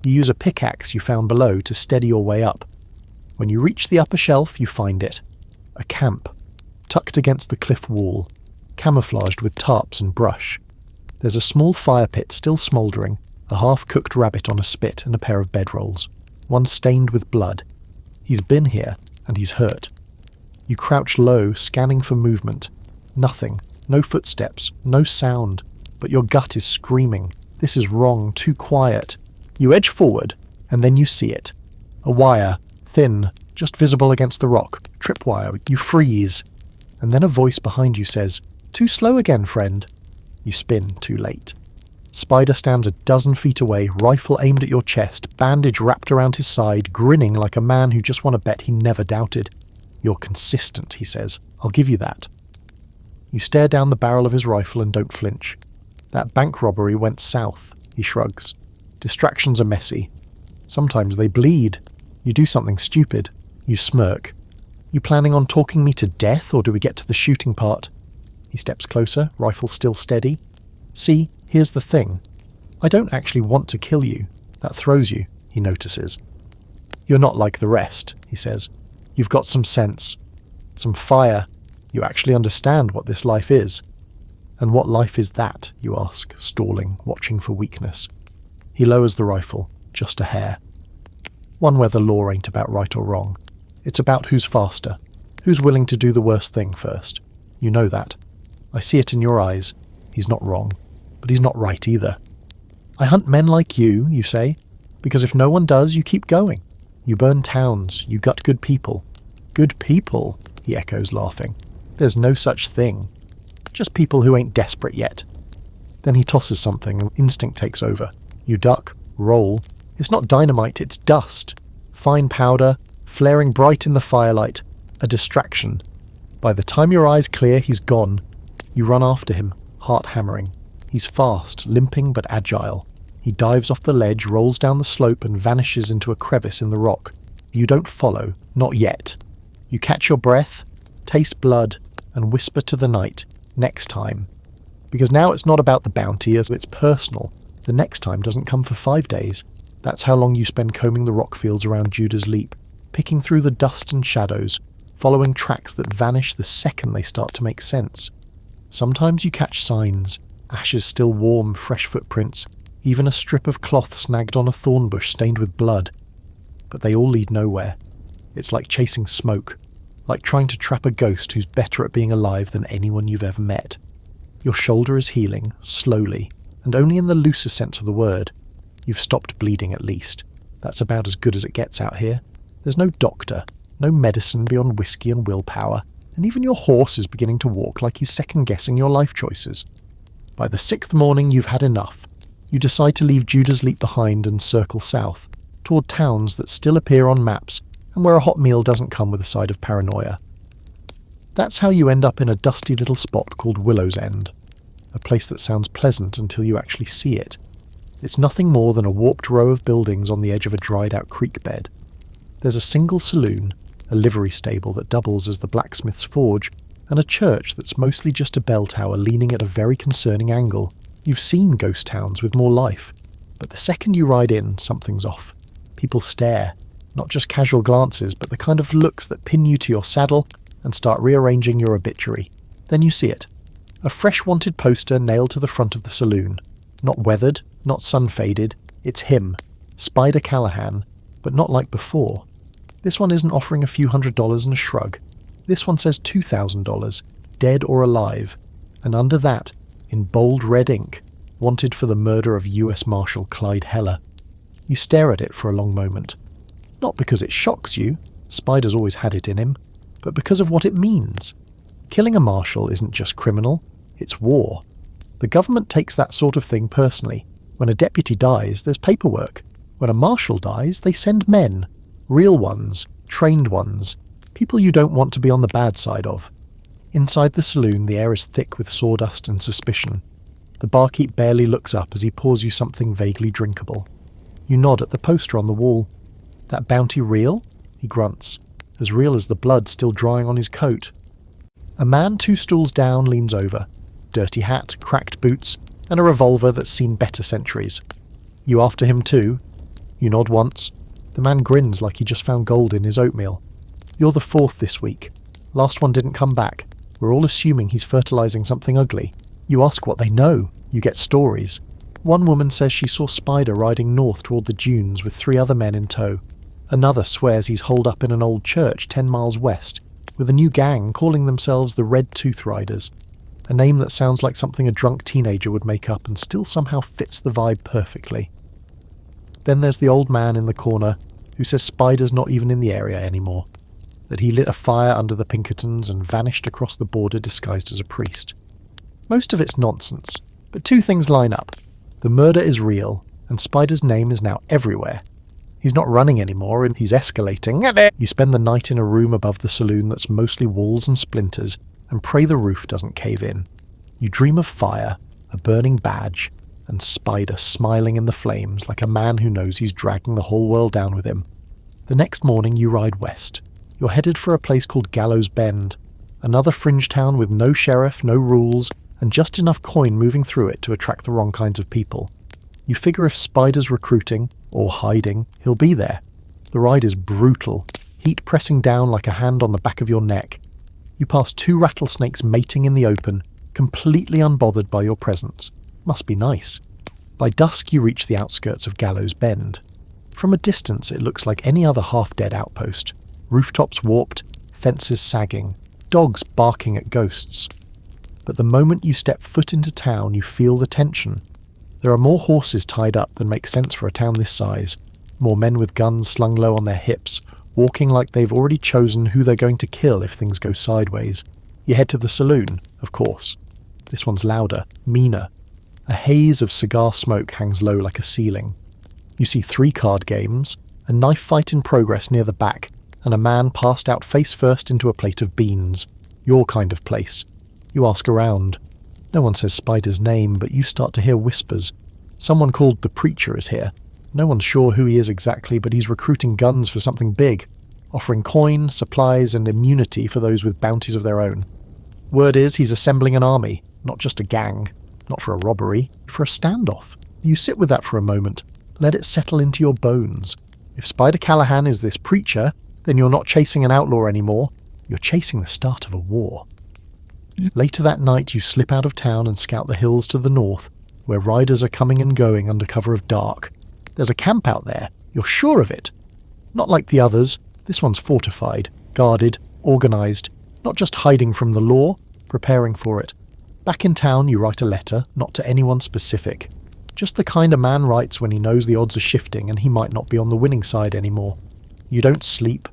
You use a pickaxe you found below to steady your way up. When you reach the upper shelf, you find it. A camp, tucked against the cliff wall, camouflaged with tarps and brush. There's a small fire pit still smouldering, a half-cooked rabbit on a spit and a pair of bedrolls, one stained with blood. He's been here, and he's hurt. You crouch low, scanning for movement. Nothing, no footsteps, no sound, but your gut is screaming. This is wrong, too quiet. You edge forward, and then you see it. A wire, thin, just visible against the rock. Tripwire. You freeze. And then a voice behind you says, "Too slow again, friend." You spin, too late. Spider stands 12 feet away, rifle aimed at your chest, bandage wrapped around his side, grinning like a man who just won a bet he never doubted. "You're consistent," he says. "I'll give you that." You stare down the barrel of his rifle and don't flinch. "That bank robbery went south," he shrugs. "Distractions are messy. Sometimes they bleed. You do something stupid. You smirk. You planning on talking me to death, or do we get to the shooting part?" He steps closer, rifle still steady. "See, here's the thing. I don't actually want to kill you. That throws you," he notices. "You're not like the rest," he says. "You've got some sense. Some fire. You actually understand what this life is." "And what life is that?" you ask, stalling, watching for weakness. He lowers the rifle, just a hair. "One where the law ain't about right or wrong. It's about who's faster, who's willing to do the worst thing first. You know that. I see it in your eyes. He's not wrong, but he's not right either. I hunt men like you say, because if no one does, you keep going. You burn towns, you gut good people." "Good people?" he echoes, laughing. "There's no such thing. Just people who ain't desperate yet." Then he tosses something and instinct takes over. You duck, roll. It's not dynamite, it's dust. Fine powder, flaring bright in the firelight. A distraction. By the time your eyes clear, he's gone. You run after him, heart hammering. He's fast, limping but agile. He dives off the ledge, rolls down the slope and vanishes into a crevice in the rock. You don't follow, not yet. You catch your breath, taste blood, and whisper to the night, "Next time." Because now it's not about the bounty as it's personal. The next time doesn't come for 5 days. That's how long you spend combing the rock fields around Judah's Leap, picking through the dust and shadows, following tracks that vanish the second they start to make sense. Sometimes you catch signs, ashes still warm, fresh footprints, even a strip of cloth snagged on a thorn bush stained with blood. But they all lead nowhere. It's like chasing smoke, like trying to trap a ghost who's better at being alive than anyone you've ever met. Your shoulder is healing, slowly, and only in the looser sense of the word. You've stopped bleeding at least. That's about as good as it gets out here. There's no doctor, no medicine beyond whiskey and willpower, and even your horse is beginning to walk like he's second-guessing your life choices. By the 6th morning, you've had enough. You decide to leave Judah's Leap behind and circle south, toward towns that still appear on maps and where a hot meal doesn't come with a side of paranoia. That's how you end up in a dusty little spot called Willow's End, a place that sounds pleasant until you actually see it. It's nothing more than a warped row of buildings on the edge of a dried-out creek bed. There's a single saloon, a livery stable that doubles as the blacksmith's forge, and a church that's mostly just a bell tower leaning at a very concerning angle. You've seen ghost towns with more life, but the second you ride in, something's off. People stare, not just casual glances, but the kind of looks that pin you to your saddle and start rearranging your obituary. Then you see it. A fresh wanted poster nailed to the front of the saloon. Not weathered, not sun-faded. It's him, Spider Callahan, but not like before. This one isn't offering a few $100s and a shrug. This one says $2,000, dead or alive, and under that, in bold red ink, wanted for the murder of US Marshal Clyde Heller. You stare at it for a long moment. Not because it shocks you, Spider's always had it in him, but because of what it means. Killing a marshal isn't just criminal, it's war. The government takes that sort of thing personally. When a deputy dies, there's paperwork. When a marshal dies, they send men. Real ones, trained ones, people you don't want to be on the bad side of. Inside the saloon, the air is thick with sawdust and suspicion. The barkeep barely looks up as he pours you something vaguely drinkable. You nod at the poster on the wall. "That bounty real?" He grunts, as real as the blood still drying on his coat. A man 2 stools down leans over. Dirty hat, cracked boots, and a revolver that's seen better centuries. "You after him too?" You nod once. The man grins like he just found gold in his oatmeal. "You're the 4th this week. Last one didn't come back. We're all assuming he's fertilizing something ugly." You ask what they know. You get stories. One woman says she saw Spider riding north toward the dunes with 3 other men in tow. Another swears he's holed up in an old church 10 miles west, with a new gang calling themselves the Red Tooth Riders, a name that sounds like something a drunk teenager would make up and still somehow fits the vibe perfectly. Then there's the old man in the corner, who says Spider's not even in the area anymore, that he lit a fire under the Pinkertons and vanished across the border disguised as a priest. Most of it's nonsense, but two things line up. The murder is real, and Spider's name is now everywhere. He's not running anymore, and he's escalating. You spend the night in a room above the saloon that's mostly walls and splinters, and pray the roof doesn't cave in. You dream of fire, a burning badge, and Spider smiling in the flames like a man who knows he's dragging the whole world down with him. The next morning you ride west. You're headed for a place called Gallows Bend, another fringe town with no sheriff, no rules, and just enough coin moving through it to attract the wrong kinds of people. You figure if Spider's recruiting, or hiding, he'll be there. The ride is brutal, heat pressing down like a hand on the back of your neck. You pass 2 rattlesnakes mating in the open, completely unbothered by your presence. Must be nice. By dusk you reach the outskirts of Gallows Bend. From a distance it looks like any other half-dead outpost. Rooftops warped, fences sagging, dogs barking at ghosts. But the moment you step foot into town you feel the tension. There are more horses tied up than makes sense for a town this size. More men with guns slung low on their hips, walking like they've already chosen who they're going to kill if things go sideways. You head to the saloon, of course. This one's louder, meaner. A haze of cigar smoke hangs low like a ceiling. You see 3 card games, a knife fight in progress near the back, and a man passed out face first into a plate of beans. Your kind of place. You ask around. No one says Spider's name, but you start to hear whispers. Someone called the Preacher is here. No one's sure who he is exactly, but he's recruiting guns for something big, offering coin, supplies, and immunity for those with bounties of their own. Word is he's assembling an army, not just a gang, not for a robbery, for a standoff. You sit with that for a moment, let it settle into your bones. If Spider Callahan is this Preacher, then you're not chasing an outlaw anymore, you're chasing the start of a war. Later that night you slip out of town and scout the hills to the north, where riders are coming and going under cover of dark. There's a camp out there, you're sure of it. Not like the others, this one's fortified, guarded, organised, not just hiding from the law, preparing for it. Back in town you write a letter, not to anyone specific. Just the kind a man writes when he knows the odds are shifting and he might not be on the winning side anymore. You don't sleep.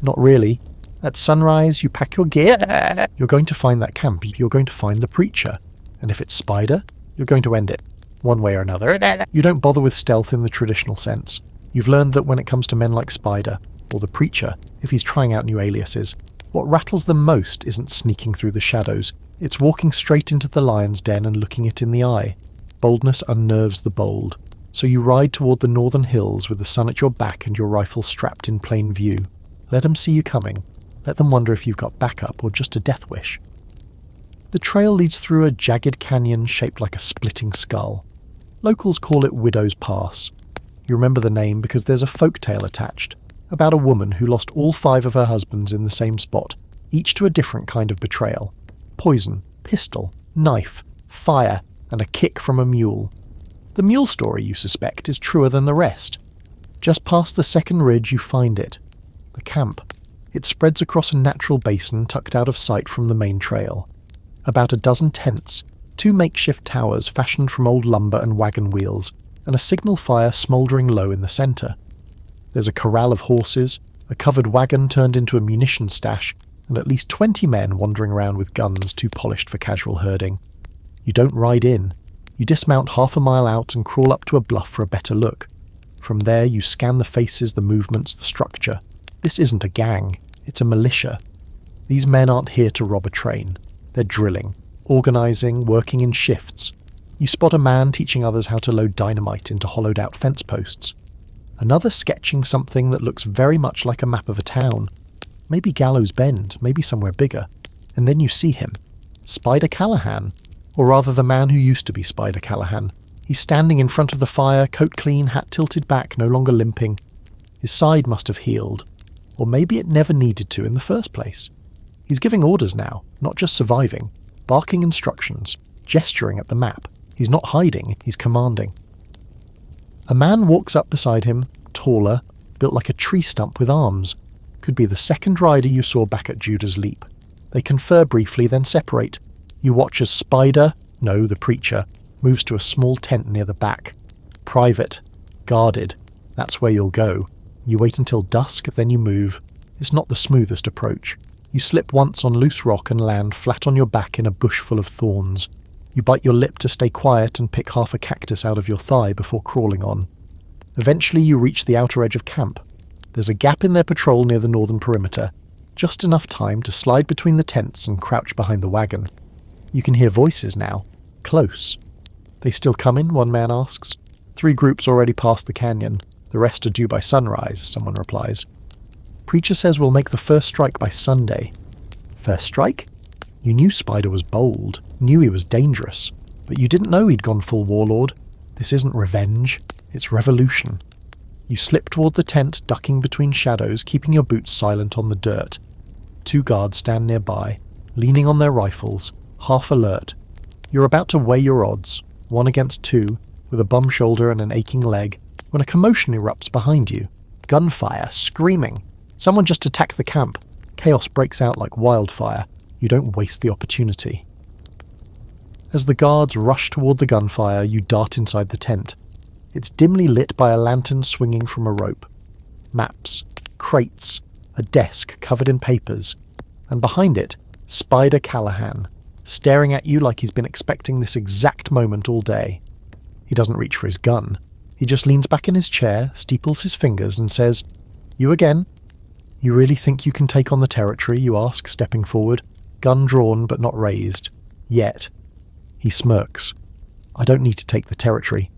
Not really. At sunrise, you pack your gear. You're going to find that camp. You're going to find the Preacher. And if it's Spider, you're going to end it. One way or another. You don't bother with stealth in the traditional sense. You've learned that when it comes to men like Spider, or the Preacher, if he's trying out new aliases, what rattles them most isn't sneaking through the shadows. It's walking straight into the lion's den and looking it in the eye. Boldness unnerves the bold. So you ride toward the northern hills with the sun at your back and your rifle strapped in plain view. Let them see you coming. Let them wonder if you've got backup or just a death wish. The trail leads through a jagged canyon shaped like a splitting skull. Locals call it Widow's Pass. You remember the name because there's a folk tale attached, about a woman who lost all 5 of her husbands in the same spot, each to a different kind of betrayal. Poison, pistol, knife, fire, and a kick from a mule. The mule story, you suspect, is truer than the rest. Just past the second ridge you find it. The camp. It spreads across a natural basin tucked out of sight from the main trail. About a dozen tents, 2 makeshift towers fashioned from old lumber and wagon wheels, and a signal fire smouldering low in the centre. There's a corral of horses, a covered wagon turned into a munition stash, and at least 20 men wandering around with guns too polished for casual herding. You don't ride in. You dismount half a mile out and crawl up to a bluff for a better look. From there you scan the faces, the movements, the structure. This isn't a gang, it's a militia. These men aren't here to rob a train. They're drilling, organising, working in shifts. You spot a man teaching others how to load dynamite into hollowed-out fence posts. Another sketching something that looks very much like a map of a town. Maybe Gallows Bend, maybe somewhere bigger. And then you see him. Spider Callahan. Or rather the man who used to be Spider Callahan. He's standing in front of the fire, coat clean, hat tilted back, no longer limping. His side must have healed. Or maybe it never needed to in the first place. He's giving orders now, not just surviving. Barking instructions, gesturing at the map. He's not hiding, he's commanding. A man walks up beside him, taller, built like a tree stump with arms. Could be the second rider you saw back at Judah's Leap. They confer briefly, then separate. You watch as Spider, no, the Preacher, moves to a small tent near the back. Private. Guarded. That's where you'll go. You wait until dusk, then you move. It's not the smoothest approach. You slip once on loose rock and land flat on your back in a bush full of thorns. You bite your lip to stay quiet and pick half a cactus out of your thigh before crawling on. Eventually you reach the outer edge of camp. There's a gap in their patrol near the northern perimeter, just enough time to slide between the tents and crouch behind the wagon. You can hear voices now, close. "They still coming?" one man asks. "3 groups already past the canyon. The rest are due by sunrise," someone replies. "Preacher says we'll make the first strike by Sunday." First strike? You knew Spider was bold, knew he was dangerous, but you didn't know he'd gone full warlord. This isn't revenge, it's revolution. You slip toward the tent, ducking between shadows, keeping your boots silent on the dirt. 2 guards stand nearby, leaning on their rifles, half alert. You're about to weigh your odds, 1 against 2, with a bum shoulder and an aching leg, when a commotion erupts behind you. Gunfire, screaming. Someone just attacked the camp. Chaos breaks out like wildfire. You don't waste the opportunity. As the guards rush toward the gunfire, you dart inside the tent. It's dimly lit by a lantern swinging from a rope. Maps, crates, a desk covered in papers, and behind it, Spider Callahan, staring at you like he's been expecting this exact moment all day. He doesn't reach for his gun. He just leans back in his chair, steeples his fingers, and says, "You again? You really think you can take on the territory?" you ask, stepping forward, gun drawn but not raised. Yet. He smirks. "I don't need to take the territory.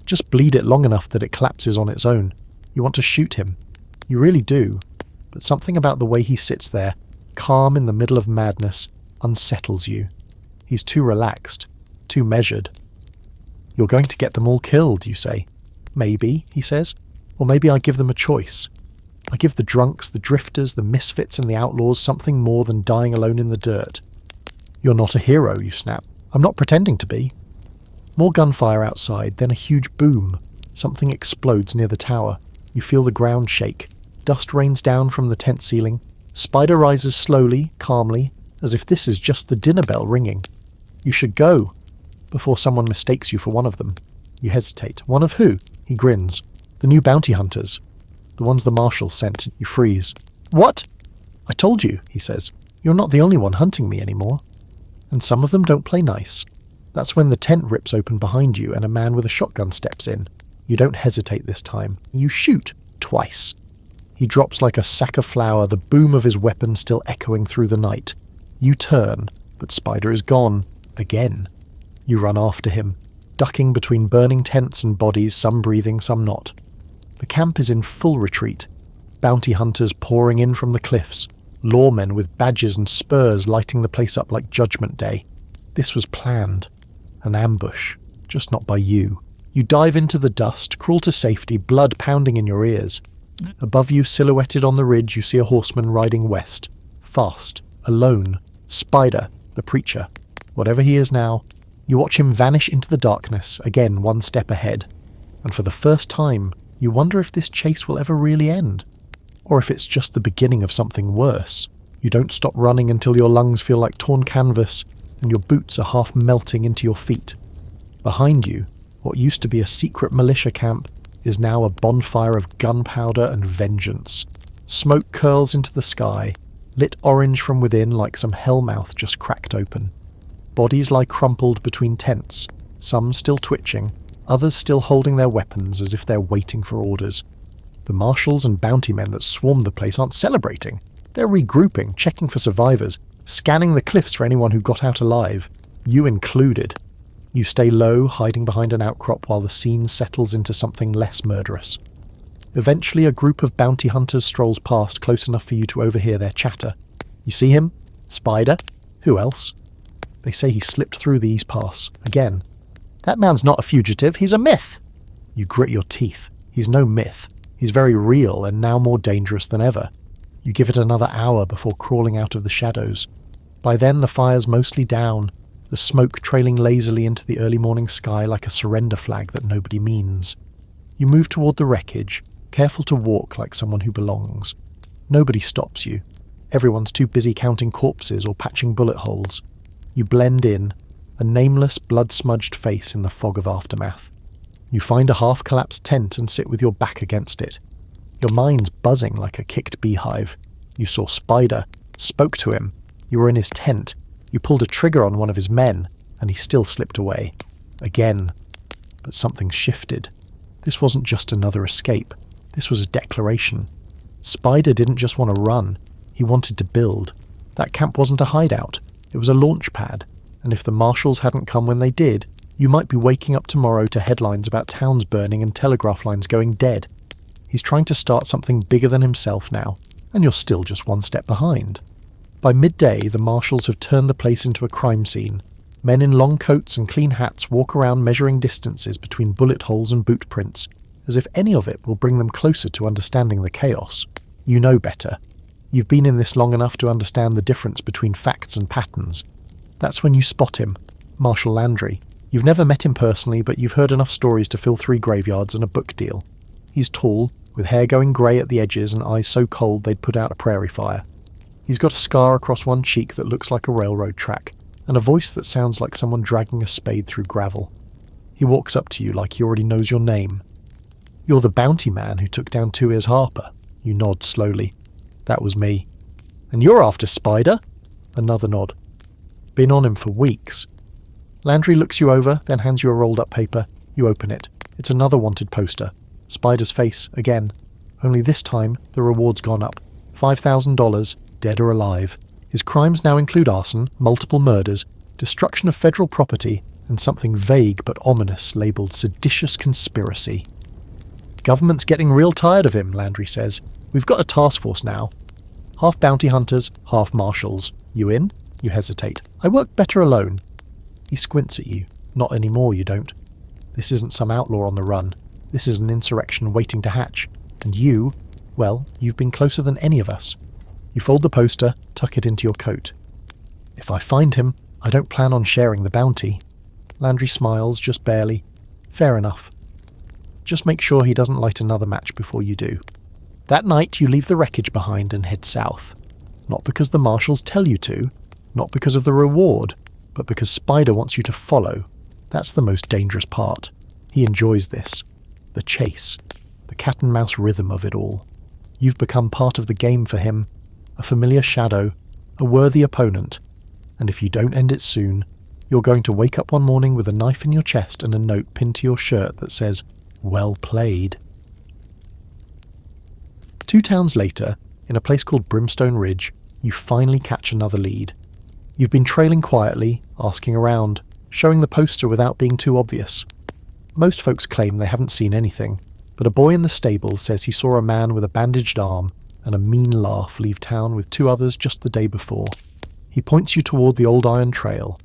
Just bleed it long enough that it collapses on its own. You want to shoot him. You really do. But something about the way he sits there, calm in the middle of madness, unsettles you. He's too relaxed, too measured." "You're going to get them all killed," you say. "Maybe," he says. "Or maybe I give them a choice. I give the drunks, the drifters, the misfits and the outlaws something more than dying alone in the dirt." "You're not a hero," you snap. "I'm not pretending to be." More gunfire outside, then a huge boom. Something explodes near the tower. You feel the ground shake. Dust rains down from the tent ceiling. Spider rises slowly, calmly, as if this is just the dinner bell ringing. "You should go," before someone mistakes you for one of them. You hesitate. "One of who?" He grins. "The new bounty hunters. The ones the marshal sent." You freeze. "What?" "I told you," he says. "You're not the only one hunting me anymore." And some of them don't play nice. That's when the tent rips open behind you and a man with a shotgun steps in. You don't hesitate this time. You shoot. Twice. He drops like a sack of flour, the boom of his weapon still echoing through the night. You turn, but Spider is gone. Again. You run after him, ducking between burning tents and bodies, some breathing, some not. The camp is in full retreat. Bounty hunters pouring in from the cliffs. Lawmen with badges and spurs lighting the place up like Judgment Day. This was planned. An ambush, just not by you. You dive into the dust, crawl to safety, blood pounding in your ears. Above you, silhouetted on the ridge, you see a horseman riding west. Fast, alone. Spider, the preacher. Whatever he is now. You watch him vanish into the darkness, again 1 step ahead. And for the first time, you wonder if this chase will ever really end. Or if it's just the beginning of something worse. You don't stop running until your lungs feel like torn canvas, and your boots are half melting into your feet. Behind you, what used to be a secret militia camp is now a bonfire of gunpowder and vengeance. Smoke curls into the sky, lit orange from within like some hellmouth just cracked open. Bodies lie crumpled between tents, some still twitching, others still holding their weapons as if they're waiting for orders. The marshals and bounty men that swarm the place aren't celebrating. They're regrouping, checking for survivors, scanning the cliffs for anyone who got out alive, you included. You stay low, hiding behind an outcrop while the scene settles into something less murderous. Eventually a group of bounty hunters strolls past close enough for you to overhear their chatter. You see him? Spider? Who else? They say he slipped through the East Pass. Again. That man's not a fugitive, he's a myth. You grit your teeth. He's no myth. He's very real and now more dangerous than ever. You give it another hour before crawling out of the shadows. By then the fire's mostly down, the smoke trailing lazily into the early morning sky like a surrender flag that nobody means. You move toward the wreckage, careful to walk like someone who belongs. Nobody stops you. Everyone's too busy counting corpses or patching bullet holes. You blend in, a nameless, blood-smudged face in the fog of aftermath. You find a half-collapsed tent and sit with your back against it. Your mind's buzzing like a kicked beehive. You saw Spider, spoke to him, you were in his tent, you pulled a trigger on one of his men, and he still slipped away. Again. But something shifted. This wasn't just another escape. This was a declaration. Spider didn't just want to run. He wanted to build. That camp wasn't a hideout. It was a launch pad. And if the marshals hadn't come when they did, you might be waking up tomorrow to headlines about towns burning and telegraph lines going dead. He's trying to start something bigger than himself now, and you're still just one step behind. By midday, the marshals have turned the place into a crime scene. Men in long coats and clean hats walk around measuring distances between bullet holes and boot prints, as if any of it will bring them closer to understanding the chaos. You know better. You've been in this long enough to understand the difference between facts and patterns. That's when you spot him, Marshal Landry. You've never met him personally, but you've heard enough stories to fill 3 graveyards and a book deal. He's tall, with hair going grey at the edges and eyes so cold they'd put out a prairie fire. He's got a scar across one cheek that looks like a railroad track, and a voice that sounds like someone dragging a spade through gravel. He walks up to you like he already knows your name. You're the bounty man who took down 2 Ears Harper. You nod slowly. That was me. And you're after Spider? Another nod. Been on him for weeks. Landry looks you over, then hands you a rolled up paper. You open it. It's another wanted poster. Spider's face, again. Only this time, the reward's gone up. $5,000, dead or alive. His crimes now include arson, multiple murders, destruction of federal property, and something vague but ominous labelled seditious conspiracy. Government's getting real tired of him, Landry says. We've got a task force now. Half bounty hunters, half marshals. You in? You hesitate. I work better alone. He squints at you. Not anymore, you don't. This isn't some outlaw on the run. This is an insurrection waiting to hatch. And you, well, you've been closer than any of us. You fold the poster, tuck it into your coat. If I find him, I don't plan on sharing the bounty. Landry smiles, just barely. Fair enough. Just make sure he doesn't light another match before you do. That night you leave the wreckage behind and head south. Not because the marshals tell you to, not because of the reward, but because Spider wants you to follow. That's the most dangerous part. He enjoys this. The chase. The cat and mouse rhythm of it all. You've become part of the game for him. A familiar shadow. A worthy opponent. And if you don't end it soon, you're going to wake up one morning with a knife in your chest and a note pinned to your shirt that says, "Well played." 2 towns later, in a place called Brimstone Ridge, you finally catch another lead. You've been trailing quietly, asking around, showing the poster without being too obvious. Most folks claim they haven't seen anything, but a boy in the stables says he saw a man with a bandaged arm and a mean laugh leave town with 2 others just the day before. He points you toward the old iron trail.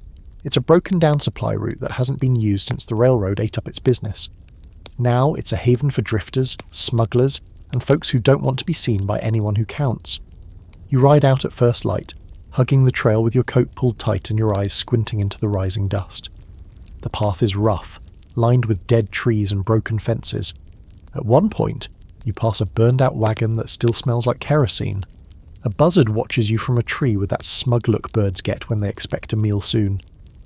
It's a broken-down supply route that hasn't been used since the railroad ate up its business. Now it's a haven for drifters, smugglers, and folks who don't want to be seen by anyone who counts. You ride out at first light, hugging the trail with your coat pulled tight and your eyes squinting into the rising dust. The path is rough, lined with dead trees and broken fences. At one point, you pass a burned-out wagon that still smells like kerosene. A buzzard watches you from a tree with that smug look birds get when they expect a meal soon.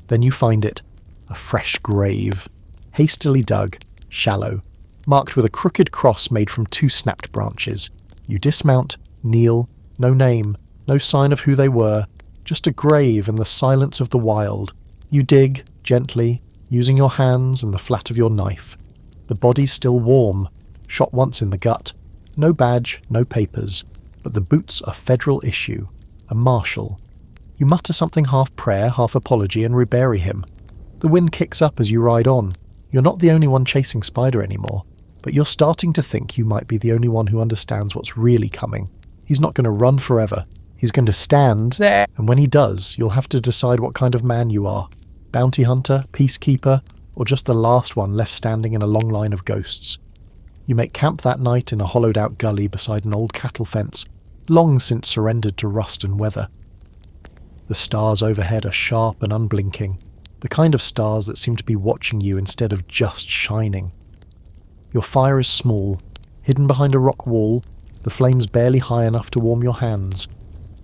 Then you find it, a fresh grave, hastily dug, shallow, marked with a crooked cross made from 2 snapped branches. You dismount, kneel, no name, no sign of who they were, just a grave in the silence of the wild. You dig, gently, using your hands and the flat of your knife. The body's still warm, shot once in the gut. No badge, no papers, but the boots are federal issue, a marshal. You mutter something half prayer, half apology and rebury him. The wind kicks up as you ride on. You're not the only one chasing Spider anymore, but you're starting to think you might be the only one who understands what's really coming. He's not going to run forever. He's going to stand, and when he does, you'll have to decide what kind of man you are. Bounty hunter, peacekeeper, or just the last one left standing in a long line of ghosts. You make camp that night in a hollowed-out gully beside an old cattle fence, long since surrendered to rust and weather. The stars overhead are sharp and unblinking, the kind of stars that seem to be watching you instead of just shining. Your fire is small, hidden behind a rock wall, the flames barely high enough to warm your hands.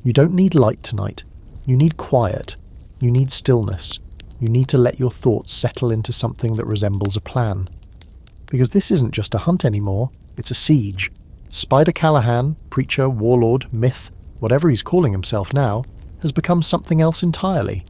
You don't need light tonight. You need quiet. You need stillness. You need to let your thoughts settle into something that resembles a plan. Because this isn't just a hunt anymore, it's a siege. Spider Callahan, preacher, warlord, myth, whatever he's calling himself now, has become something else entirely.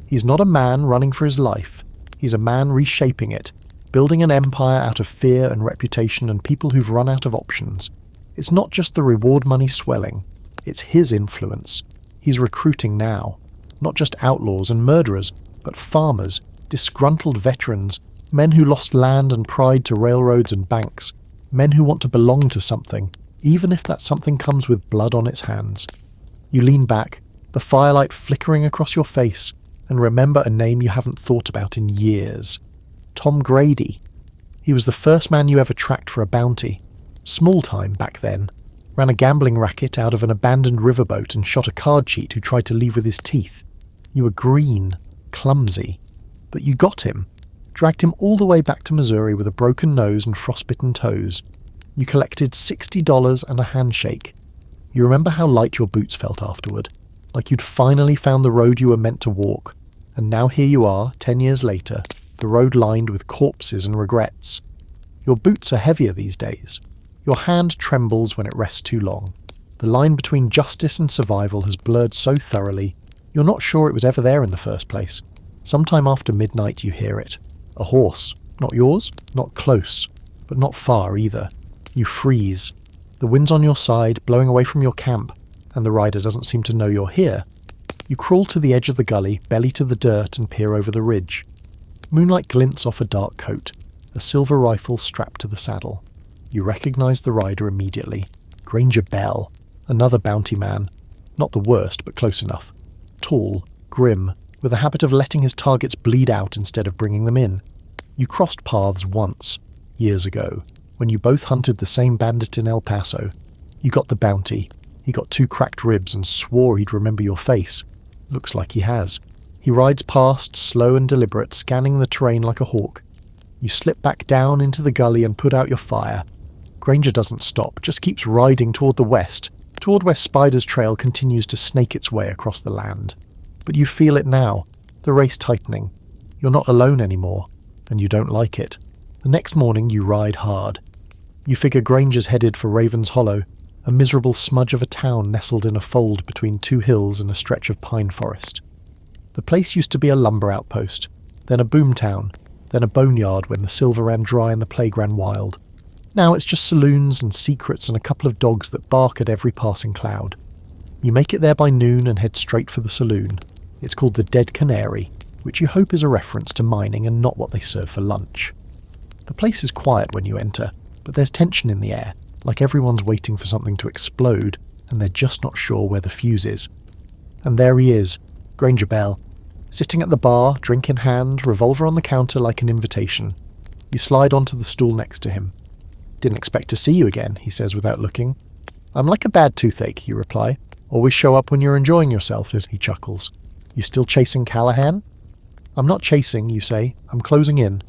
He's not a man running for his life. He's a man reshaping it, building an empire out of fear and reputation and people who've run out of options. It's not just the reward money swelling. It's his influence. He's recruiting now. Not just outlaws and murderers, but farmers, disgruntled veterans, men who lost land and pride to railroads and banks, men who want to belong to something, even if that something comes with blood on its hands. You lean back, the firelight flickering across your face, and remember a name you haven't thought about in years. Tom Grady. He was the first man you ever tracked for a bounty. Small time back then. Ran a gambling racket out of an abandoned riverboat and shot a card cheat who tried to leave with his teeth. You were green, clumsy. But you got him. Dragged him all the way back to Missouri with a broken nose and frostbitten toes. You collected $60 and a handshake. You remember how light your boots felt afterward, like you'd finally found the road you were meant to walk, and now here you are, 10 years later, the road lined with corpses and regrets. Your boots are heavier these days. Your hand trembles when it rests too long. The line between justice and survival has blurred so thoroughly, you're not sure it was ever there in the first place. Sometime after midnight you hear it. A horse. Not yours, not close, but not far either. You freeze. The wind's on your side, blowing away from your camp, and the rider doesn't seem to know you're here. You crawl to the edge of the gully, belly to the dirt, and peer over the ridge. Moonlight glints off a dark coat, a silver rifle strapped to the saddle. You recognize the rider immediately. Granger Bell, another bounty man. Not the worst, but close enough. Tall, grim, with a habit of letting his targets bleed out instead of bringing them in. You crossed paths once, years ago, when you both hunted the same bandit in El Paso. You got the bounty. He got 2 cracked ribs and swore he'd remember your face. Looks like he has. He rides past, slow and deliberate, scanning the terrain like a hawk. You slip back down into the gully and put out your fire. Granger doesn't stop, just keeps riding toward the west, toward where Spider's trail continues to snake its way across the land. But you feel it now, the race tightening. You're not alone anymore, and you don't like it. The next morning you ride hard. You figure Granger's headed for Raven's Hollow, a miserable smudge of a town nestled in a fold between 2 hills and a stretch of pine forest. The place used to be a lumber outpost, then a boom town, then a boneyard when the silver ran dry and the plague ran wild. Now it's just saloons and secrets and a couple of dogs that bark at every passing cloud. You make it there by noon and head straight for the saloon. It's called the Dead Canary, which you hope is a reference to mining and not what they serve for lunch. The place is quiet when you enter, but there's tension in the air, like everyone's waiting for something to explode, and they're just not sure where the fuse is. And there he is, Granger Bell, sitting at the bar, drink in hand, revolver on the counter like an invitation. You slide onto the stool next to him. "Didn't expect to see you again," he says without looking. "I'm like a bad toothache," you reply. "Always show up when you're enjoying yourself," as he chuckles. "You still chasing Callahan?" "I'm not chasing," you say. "I'm closing in."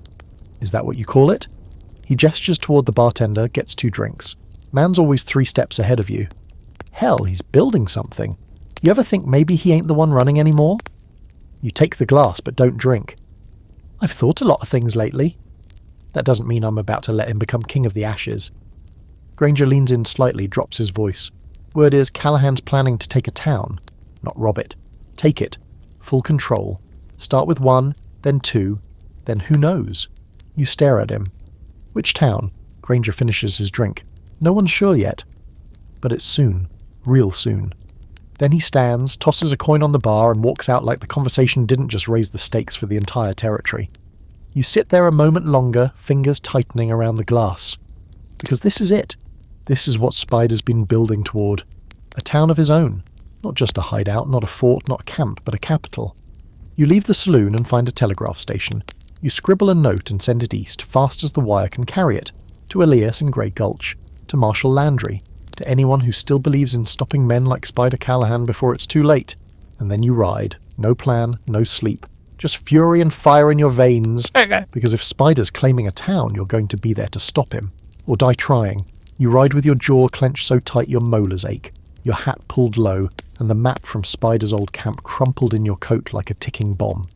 "Is that what you call it?" He gestures toward the bartender, gets 2 drinks. Man's always 3 steps ahead of you. Hell, he's building something. You ever think maybe he ain't the one running anymore? You take the glass, but don't drink. "I've thought a lot of things lately." That doesn't mean I'm about to let him become king of the ashes. Granger leans in slightly, drops his voice. "Word is Callahan's planning to take a town. Not rob it. Take it. Full control. Start with 1, then 2, then who knows?" You stare at him. "Which town?" Granger finishes his drink. "No one's sure yet. But it's soon. Real soon." Then he stands, tosses a coin on the bar, and walks out like the conversation didn't just raise the stakes for the entire territory. You sit there a moment longer, fingers tightening around the glass. Because this is it. This is what Spider's been building toward. A town of his own. Not just a hideout, not a fort, not a camp, but a capital. You leave the saloon and find a telegraph station. You scribble a note and send it east, fast as the wire can carry it, to Elias in Gray Gulch, to Marshal Landry, to anyone who still believes in stopping men like Spider Callahan before it's too late. And then you ride. No plan, no sleep. Just fury and fire in your veins, because if Spider's claiming a town, you're going to be there to stop him. Or die trying. You ride with your jaw clenched so tight your molars ache, your hat pulled low, and the map from Spider's old camp crumpled in your coat like a ticking bomb.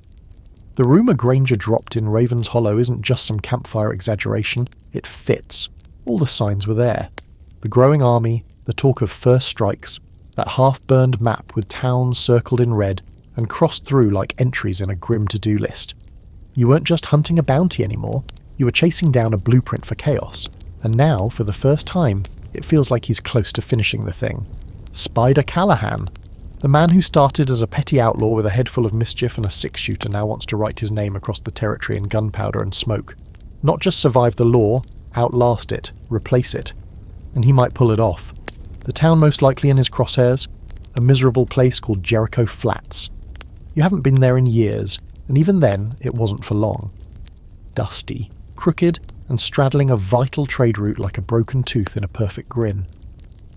The rumour Granger dropped in Raven's Hollow isn't just some campfire exaggeration, it fits. All the signs were there. The growing army, the talk of first strikes, that half-burned map with towns circled in red and crossed through like entries in a grim to-do list. You weren't just hunting a bounty anymore, you were chasing down a blueprint for chaos, and now, for the first time, it feels like he's close to finishing the thing. Spider Callahan, the man who started as a petty outlaw with a head full of mischief and a six-shooter, now wants to write his name across the territory in gunpowder and smoke. Not just survive the law, outlast it, replace it. And he might pull it off. The town most likely in his crosshairs, a miserable place called Jericho Flats. You haven't been there in years, and even then, it wasn't for long. Dusty, crooked, and straddling a vital trade route like a broken tooth in a perfect grin.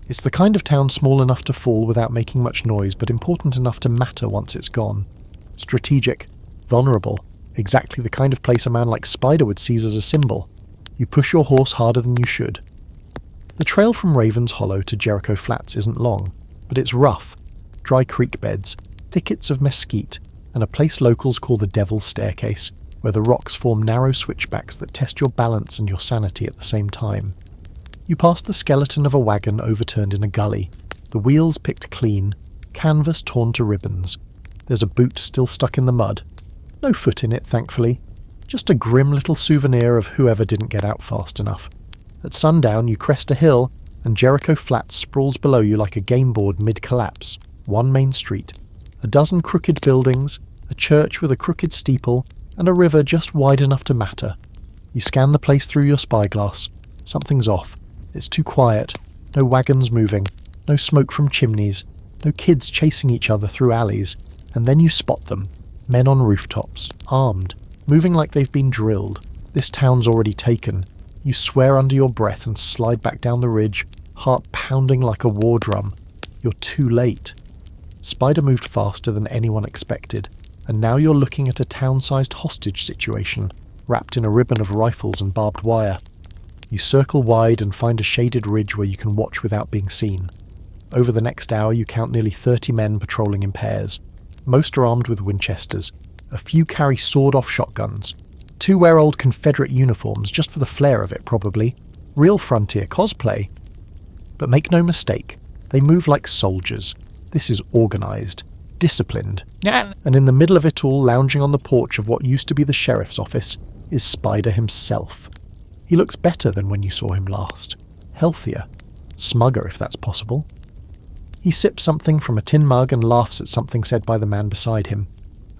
It's the kind of town small enough to fall without making much noise, but important enough to matter once it's gone. Strategic, vulnerable, exactly the kind of place a man like Spider would seize as a symbol. You push your horse harder than you should. The trail from Raven's Hollow to Jericho Flats isn't long, but it's rough. Dry creek beds, thickets of mesquite, and a place locals call the Devil's Staircase, where the rocks form narrow switchbacks that test your balance and your sanity at the same time. You pass the skeleton of a wagon overturned in a gully, the wheels picked clean, canvas torn to ribbons. There's a boot still stuck in the mud. No foot in it, thankfully. Just a grim little souvenir of whoever didn't get out fast enough. At sundown, you crest a hill, and Jericho Flats sprawls below you like a game board mid-collapse. One main street. A dozen crooked buildings, a church with a crooked steeple, and a river just wide enough to matter. You scan the place through your spyglass. Something's off. It's too quiet. No wagons moving. No smoke from chimneys. No kids chasing each other through alleys. And then you spot them. Men on rooftops, armed, moving like they've been drilled. This town's already taken. You swear under your breath and slide back down the ridge, heart pounding like a war drum. You're too late. Spider moved faster than anyone expected, and now you're looking at a town-sized hostage situation, wrapped in a ribbon of rifles and barbed wire. You circle wide and find a shaded ridge where you can watch without being seen. Over the next hour you count nearly 30 men patrolling in pairs. Most are armed with Winchesters. A few carry sawed-off shotguns. 2 wear old Confederate uniforms, just for the flair of it probably. Real frontier cosplay. But make no mistake, they move like soldiers. This is organised, disciplined. And in the middle of it all, lounging on the porch of what used to be the sheriff's office, is Spider himself. He looks better than when you saw him last. Healthier. Smugger, if that's possible. He sips something from a tin mug and laughs at something said by the man beside him.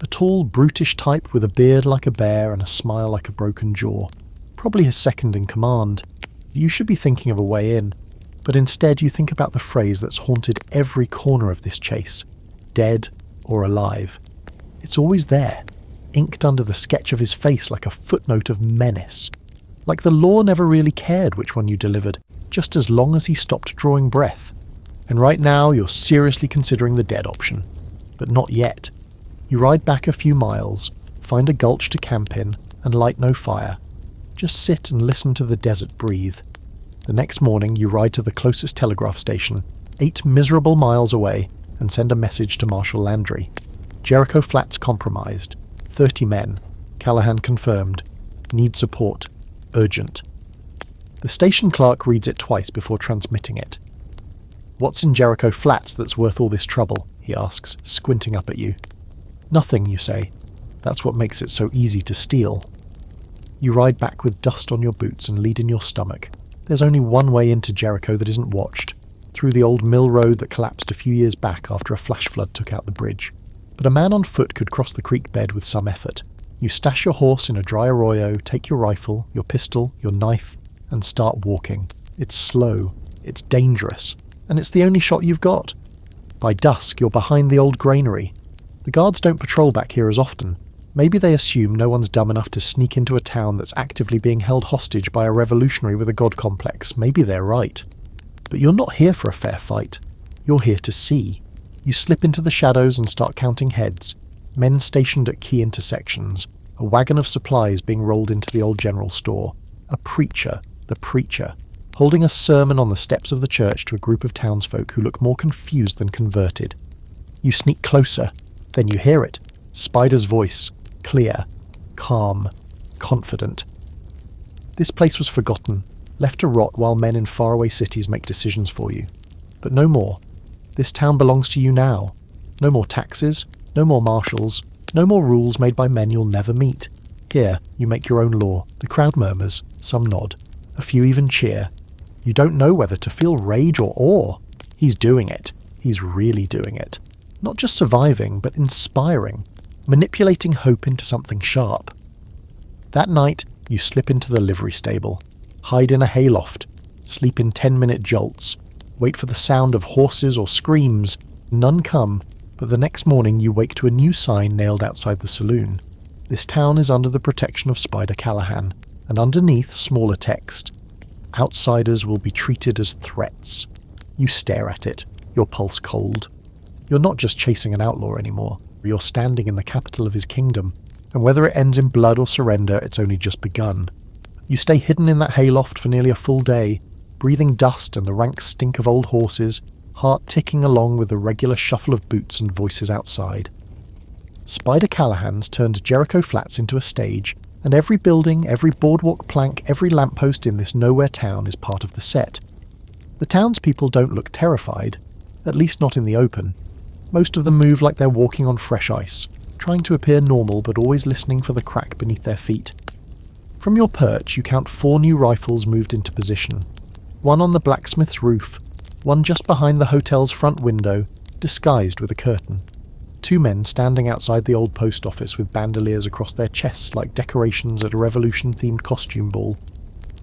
A tall, brutish type with a beard like a bear and a smile like a broken jaw. Probably his second in command. You should be thinking of a way in, but instead you think about the phrase that's haunted every corner of this chase. Dead or alive. It's always there, inked under the sketch of his face like a footnote of menace. Like the law never really cared which one you delivered, just as long as he stopped drawing breath. And right now you're seriously considering the dead option. But not yet. You ride back a few miles, find a gulch to camp in, and light no fire. Just sit and listen to the desert breathe. The next morning you ride to the closest telegraph station, 8 miserable miles away, and send a message to Marshal Landry. Jericho Flats compromised. 30 men. Callahan confirmed. Need support. Urgent. The station clerk reads it twice before transmitting it. "What's in Jericho Flats that's worth all this trouble?" he asks, squinting up at you. "Nothing," you say. That's what makes it so easy to steal. You ride back with dust on your boots and lead in your stomach. There's only one way into Jericho that isn't watched, through the old mill road that collapsed a few years back after a flash flood took out the bridge. But a man on foot could cross the creek bed with some effort. You stash your horse in a dry arroyo, take your rifle, your pistol, your knife, and start walking. It's slow, it's dangerous, and it's the only shot you've got. By dusk, you're behind the old granary. The guards don't patrol back here as often. Maybe they assume no one's dumb enough to sneak into a town that's actively being held hostage by a revolutionary with a god complex. Maybe they're right. But you're not here for a fair fight. You're here to see. You slip into the shadows and start counting heads. Men stationed at key intersections. A wagon of supplies being rolled into the old general store. A preacher, the preacher, holding a sermon on the steps of the church to a group of townsfolk who look more confused than converted. You sneak closer. Then you hear it. Spider's voice. Clear. Calm. Confident. This place was forgotten. left to rot while men in faraway cities make decisions for you. But no more. This town belongs to you now. No more taxes, no more marshals, no more rules made by men you'll never meet. Here, you make your own law. The crowd murmurs, some nod, a few even cheer. You don't know whether to feel rage or awe. He's doing it. He's really doing it. Not just surviving, but inspiring, manipulating hope into something sharp. That night, you slip into the livery stable, hide in a hayloft, sleep in 10-minute jolts, wait for the sound of horses or screams. None come, but the next morning you wake to a new sign nailed outside the saloon. This town is under the protection of Spider Callahan, and underneath smaller text. Outsiders will be treated as threats. You stare at it, your pulse cold. You're not just chasing an outlaw anymore, you're standing in the capital of his kingdom, and whether it ends in blood or surrender, it's only just begun. You stay hidden in that hayloft for nearly a full day, breathing dust and the rank stink of old horses, heart ticking along with the regular shuffle of boots and voices outside. Spider Callahan's turned Jericho Flats into a stage, and every building, every boardwalk plank, every lamppost in this nowhere town is part of the set. The townspeople don't look terrified, at least not in the open. Most of them move like they're walking on fresh ice, trying to appear normal but always listening for the crack beneath their feet. From your perch you count 4 new rifles moved into position. One on the blacksmith's roof, one just behind the hotel's front window, disguised with a curtain. 2 men standing outside the old post office with bandoliers across their chests like decorations at a revolution-themed costume ball.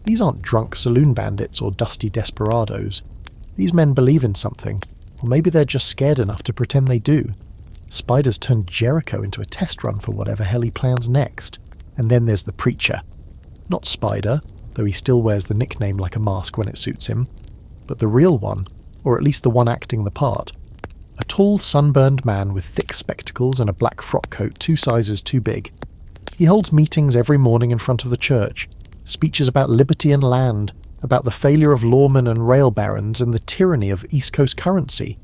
These aren't drunk saloon bandits or dusty desperados. These men believe in something, or maybe they're just scared enough to pretend they do. Spider's turned Jericho into a test run for whatever hell he plans next. And then there's the preacher. Not Spider, though he still wears the nickname like a mask when it suits him, but the real one, or at least the one acting the part. A tall, sunburned man with thick spectacles and a black frock coat 2 sizes too big. He holds meetings every morning in front of the church, speeches about liberty and land, about the failure of lawmen and rail barons and the tyranny of East Coast currency.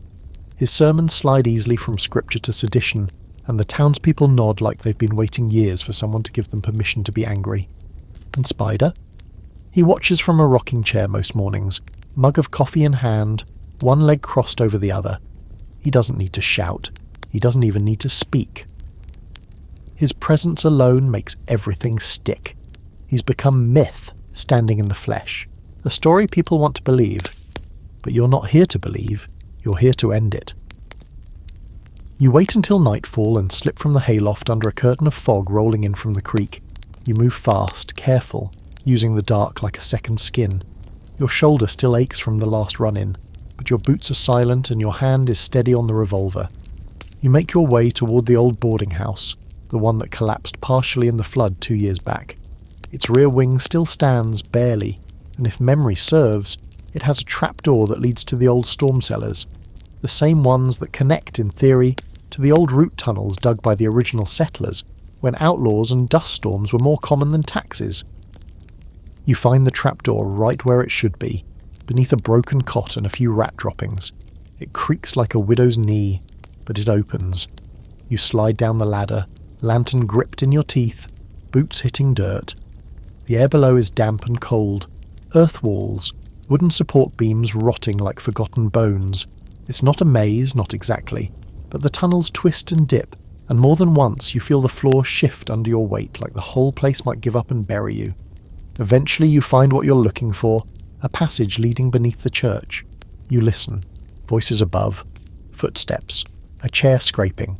His sermons slide easily from scripture to sedition, and the townspeople nod like they've been waiting years for someone to give them permission to be angry. And Spider? He watches from a rocking chair most mornings, mug of coffee in hand, one leg crossed over the other. He doesn't need to shout. He doesn't even need to speak. His presence alone makes everything stick. He's become myth, standing in the flesh. A story people want to believe. But you're not here to believe. You're here to end it. You wait until nightfall and slip from the hayloft under a curtain of fog rolling in from the creek. You move fast, careful, using the dark like a second skin. Your shoulder still aches from the last run-in, but your boots are silent and your hand is steady on the revolver. You make your way toward the old boarding house, the one that collapsed partially in the flood 2 years back. Its rear wing still stands, barely, and if memory serves, it has a trapdoor that leads to the old storm cellars, the same ones that connect, in theory, to the old root tunnels dug by the original settlers, when outlaws and dust storms were more common than taxes. You find the trapdoor right where it should be, beneath a broken cot and a few rat droppings. It creaks like a widow's knee, but it opens. You slide down the ladder, lantern gripped in your teeth, boots hitting dirt. The air below is damp and cold. Earth walls, wooden support beams rotting like forgotten bones. It's not a maze, not exactly, but the tunnels twist and dip, and more than once you feel the floor shift under your weight like the whole place might give up and bury you. Eventually you find what you're looking for, a passage leading beneath the church. You listen. Voices above. Footsteps. A chair scraping.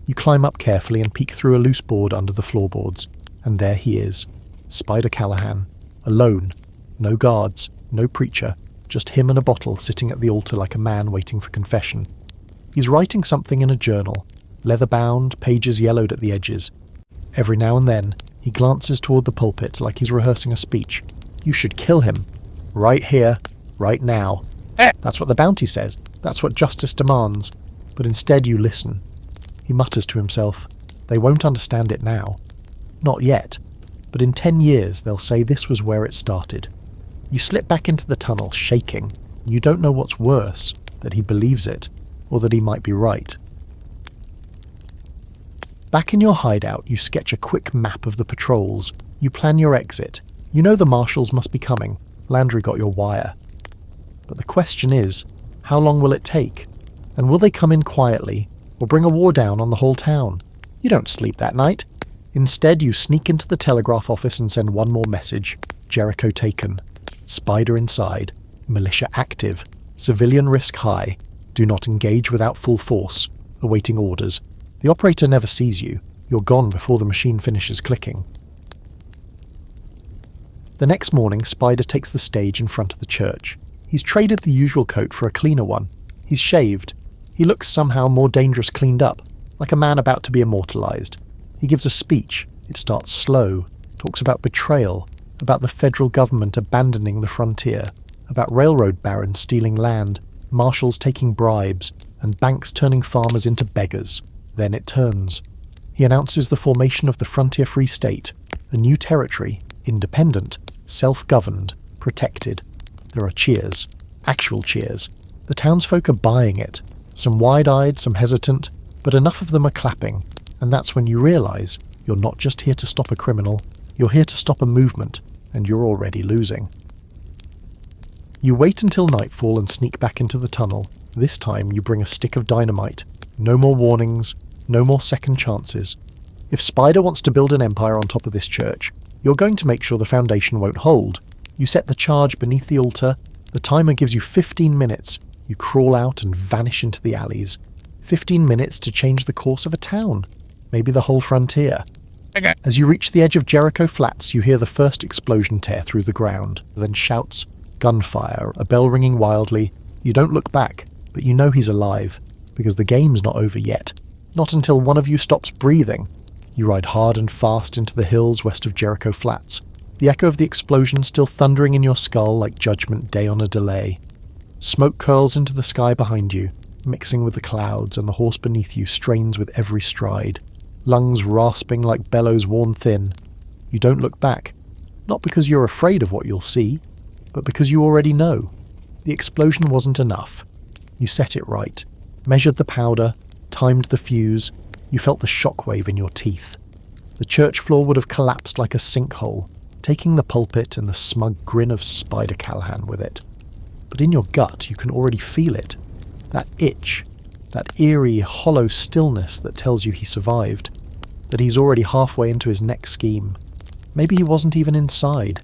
You climb up carefully and peek through a loose board under the floorboards, and there he is. Spider Callahan. Alone. No guards. No preacher. Just him and a bottle sitting at the altar like a man waiting for confession. He's writing something in a journal, leather-bound, pages yellowed at the edges. Every now and then, he glances toward the pulpit like he's rehearsing a speech. You should kill him. Right here, right now. That's what the bounty says. That's what justice demands. But instead you listen. He mutters to himself. They won't understand it now. Not yet. But in 10 years they'll say this was where it started. You slip back into the tunnel, shaking. You don't know what's worse, that he believes it, or that he might be right. Back in your hideout, you sketch a quick map of the patrols. You plan your exit. You know the marshals must be coming, Landry got your wire. But the question is, how long will it take? And will they come in quietly, or bring a war down on the whole town? You don't sleep that night. Instead, you sneak into the telegraph office and send one more message. Jericho taken. Spider inside. Militia active. Civilian risk high. Do not engage without full force. Awaiting orders. The operator never sees you. You're gone before the machine finishes clicking. The next morning, Spider takes the stage in front of the church. He's traded the usual coat for a cleaner one. He's shaved. He looks somehow more dangerous cleaned up, like a man about to be immortalized. He gives a speech. It starts slow, talks about betrayal, about the federal government abandoning the frontier, about railroad barons stealing land, marshals taking bribes, and banks turning farmers into beggars. Then it turns. He announces the formation of the Frontier Free State, a new territory, independent, self-governed, protected. There are cheers. Actual cheers. The townsfolk are buying it. Some wide-eyed, some hesitant, but enough of them are clapping. And that's when you realise you're not just here to stop a criminal, you're here to stop a movement, and you're already losing. You wait until nightfall and sneak back into the tunnel. This time you bring a stick of dynamite. No more warnings, no more second chances. If Spider wants to build an empire on top of this church, you're going to make sure the foundation won't hold. You set the charge beneath the altar. The timer gives you 15 minutes. You crawl out and vanish into the alleys. 15 minutes to change the course of a town. Maybe the whole frontier. Okay. As you reach the edge of Jericho Flats, you hear the first explosion tear through the ground. Then shouts, gunfire, a bell ringing wildly. You don't look back, but you know he's alive, because the game's not over yet. Not until one of you stops breathing. You ride hard and fast into the hills west of Jericho Flats, the echo of the explosion still thundering in your skull like Judgment Day on a delay. Smoke curls into the sky behind you, mixing with the clouds, and the horse beneath you strains with every stride, lungs rasping like bellows worn thin. You don't look back, not because you're afraid of what you'll see, but because you already know. The explosion wasn't enough. You set it right, measured the powder, timed the fuse. You felt the shockwave in your teeth. The church floor would have collapsed like a sinkhole, taking the pulpit and the smug grin of Spider Callahan with it. But in your gut you can already feel it. That itch, that eerie, hollow stillness that tells you he survived, that he's already halfway into his next scheme. Maybe he wasn't even inside.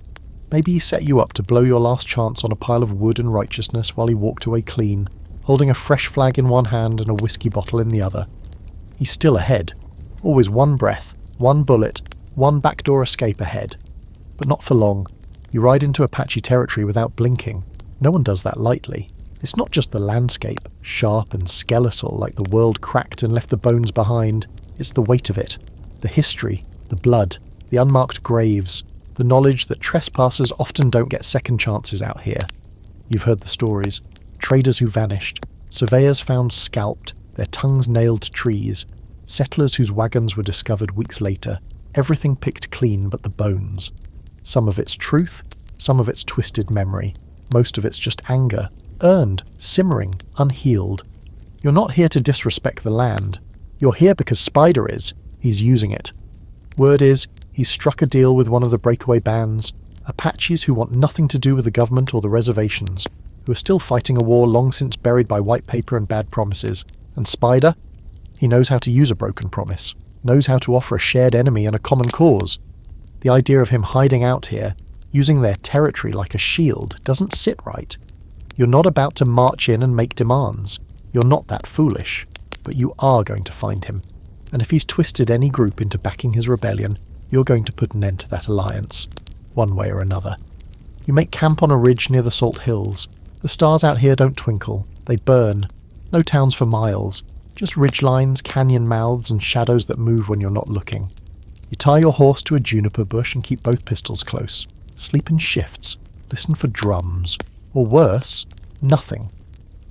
Maybe he set you up to blow your last chance on a pile of wood and righteousness while he walked away clean, holding a fresh flag in one hand and a whiskey bottle in the other. He's still ahead. Always one breath, one bullet, one backdoor escape ahead. But not for long. You ride into Apache territory without blinking. No one does that lightly. It's not just the landscape, sharp and skeletal like the world cracked and left the bones behind. It's the weight of it. The history, the blood, the unmarked graves, the knowledge that trespassers often don't get second chances out here. You've heard the stories. Traders who vanished, surveyors found scalped, their tongues nailed to trees, settlers whose wagons were discovered weeks later, everything picked clean but the bones. Some of it's truth, some of it's twisted memory, most of it's just anger, earned, simmering, unhealed. You're not here to disrespect the land. You're here because Spider is. He's using it. Word is, he's struck a deal with one of the breakaway bands, Apaches who want nothing to do with the government or the reservations, who are still fighting a war long since buried by white paper and bad promises. And Spider? He knows how to use a broken promise, knows how to offer a shared enemy and a common cause. The idea of him hiding out here, using their territory like a shield, doesn't sit right. You're not about to march in and make demands. You're not that foolish. But you are going to find him. And if he's twisted any group into backing his rebellion, you're going to put an end to that alliance, one way or another. You make camp on a ridge near the Salt Hills. The stars out here don't twinkle, they burn. No towns for miles, just ridgelines, canyon mouths, and shadows that move when you're not looking. You tie your horse to a juniper bush and keep both pistols close. Sleep in shifts, listen for drums. Or worse, nothing.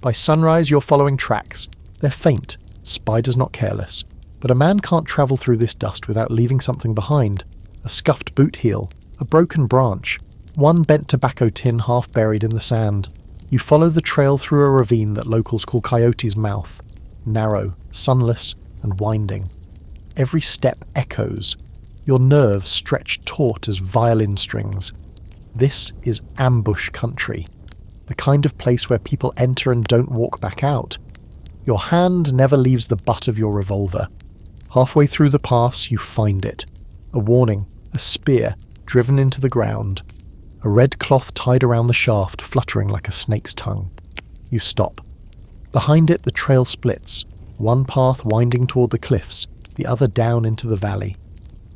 By sunrise you're following tracks. They're faint, Spider's not careless. But a man can't travel through this dust without leaving something behind. A scuffed boot heel, a broken branch, one bent tobacco tin half buried in the sand. You follow the trail through a ravine that locals call Coyote's Mouth. Narrow, sunless, and winding. Every step echoes. Your nerves stretch taut as violin strings. This is ambush country. The kind of place where people enter and don't walk back out. Your hand never leaves the butt of your revolver. Halfway through the pass, you find it. A warning, a spear, driven into the ground. A red cloth tied around the shaft, fluttering like a snake's tongue. You stop. Behind it, the trail splits, one path winding toward the cliffs, the other down into the valley.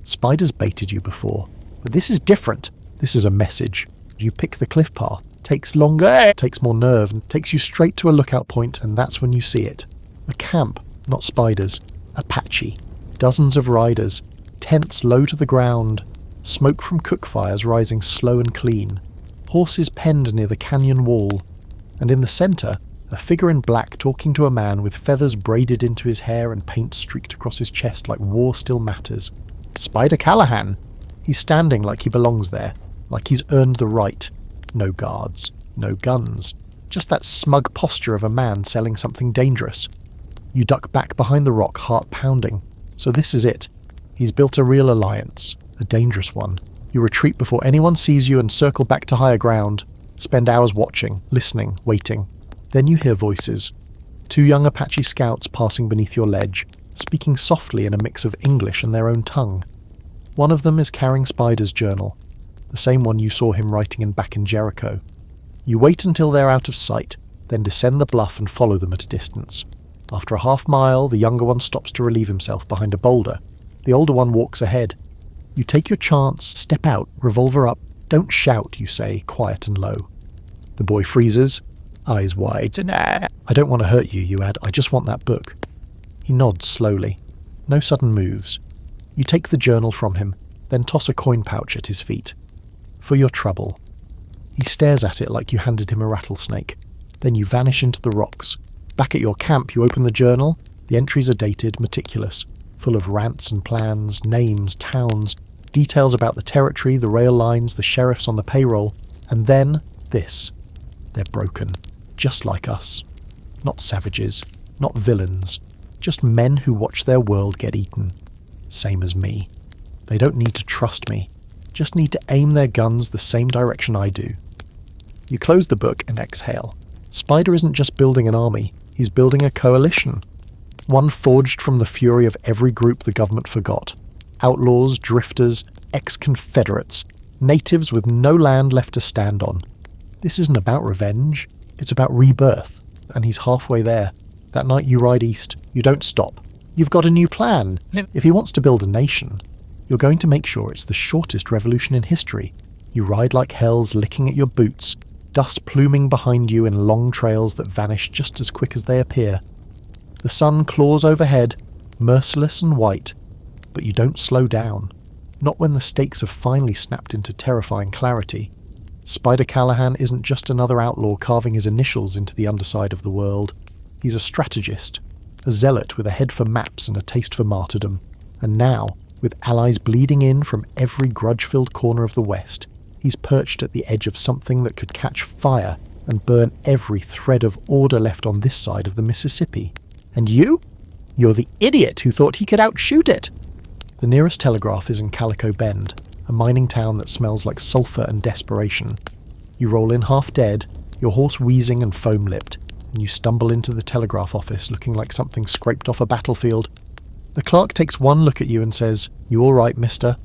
Spiders baited you before, but this is different. This is a message. You pick the cliff path. Takes longer, takes more nerve, and takes you straight to a lookout point, and that's when you see it. A camp, not spiders. Apache. Dozens of riders. Tents low to the ground. Smoke from cook fires rising slow and clean. Horses penned near the canyon wall. And in the centre, a figure in black talking to a man with feathers braided into his hair and paint streaked across his chest like war still matters. Spider Callahan! He's standing like he belongs there, like he's earned the right. No guards, no guns, just that smug posture of a man selling something dangerous. You duck back behind the rock, heart pounding. So this is it. He's built a real alliance, a dangerous one. You retreat before anyone sees you and circle back to higher ground. Spend hours watching, listening, waiting. Then you hear voices. 2 young Apache scouts passing beneath your ledge, speaking softly in a mix of English and their own tongue. One of them is carrying Spider's journal, the same one you saw him writing in back in Jericho. You wait until they're out of sight, then descend the bluff and follow them at a distance. After a half-mile, the younger one stops to relieve himself behind a boulder. The older one walks ahead. You take your chance, step out, revolver up. Don't shout, you say, quiet and low. The boy freezes, eyes wide. I don't want to hurt you, you add. I just want that book. He nods slowly. No sudden moves. You take the journal from him, then toss a coin pouch at his feet. For your trouble. He stares at it like you handed him a rattlesnake. Then you vanish into the rocks. Back at your camp, you open the journal. The entries are dated, meticulous, full of rants and plans, names, towns, details about the territory, the rail lines, the sheriffs on the payroll. And then, this. They're broken. Just like us. Not savages. Not villains. Just men who watch their world get eaten. Same as me. They don't need to trust me. Just need to aim their guns the same direction I do. You close the book and exhale. Spider isn't just building an army, he's building a coalition. One forged from the fury of every group the government forgot. Outlaws, drifters, ex-Confederates, natives with no land left to stand on. This isn't about revenge, it's about rebirth, and he's halfway there. That night you ride east, you don't stop. You've got a new plan. If he wants to build a nation, you're going to make sure it's the shortest revolution in history. You ride like hells, licking at your boots, dust pluming behind you in long trails that vanish just as quick as they appear. The sun claws overhead, merciless and white, but you don't slow down. Not when the stakes have finally snapped into terrifying clarity. Spider Callahan isn't just another outlaw carving his initials into the underside of the world. He's a strategist, a zealot with a head for maps and a taste for martyrdom. And now, with allies bleeding in from every grudge-filled corner of the West, he's perched at the edge of something that could catch fire and burn every thread of order left on this side of the Mississippi. And you? You're the idiot who thought he could outshoot it! The nearest telegraph is in Calico Bend, a mining town that smells like sulphur and desperation. You roll in half dead, your horse wheezing and foam-lipped, and you stumble into the telegraph office looking like something scraped off a battlefield. The clerk takes one look at you and says, "You all right, mister?"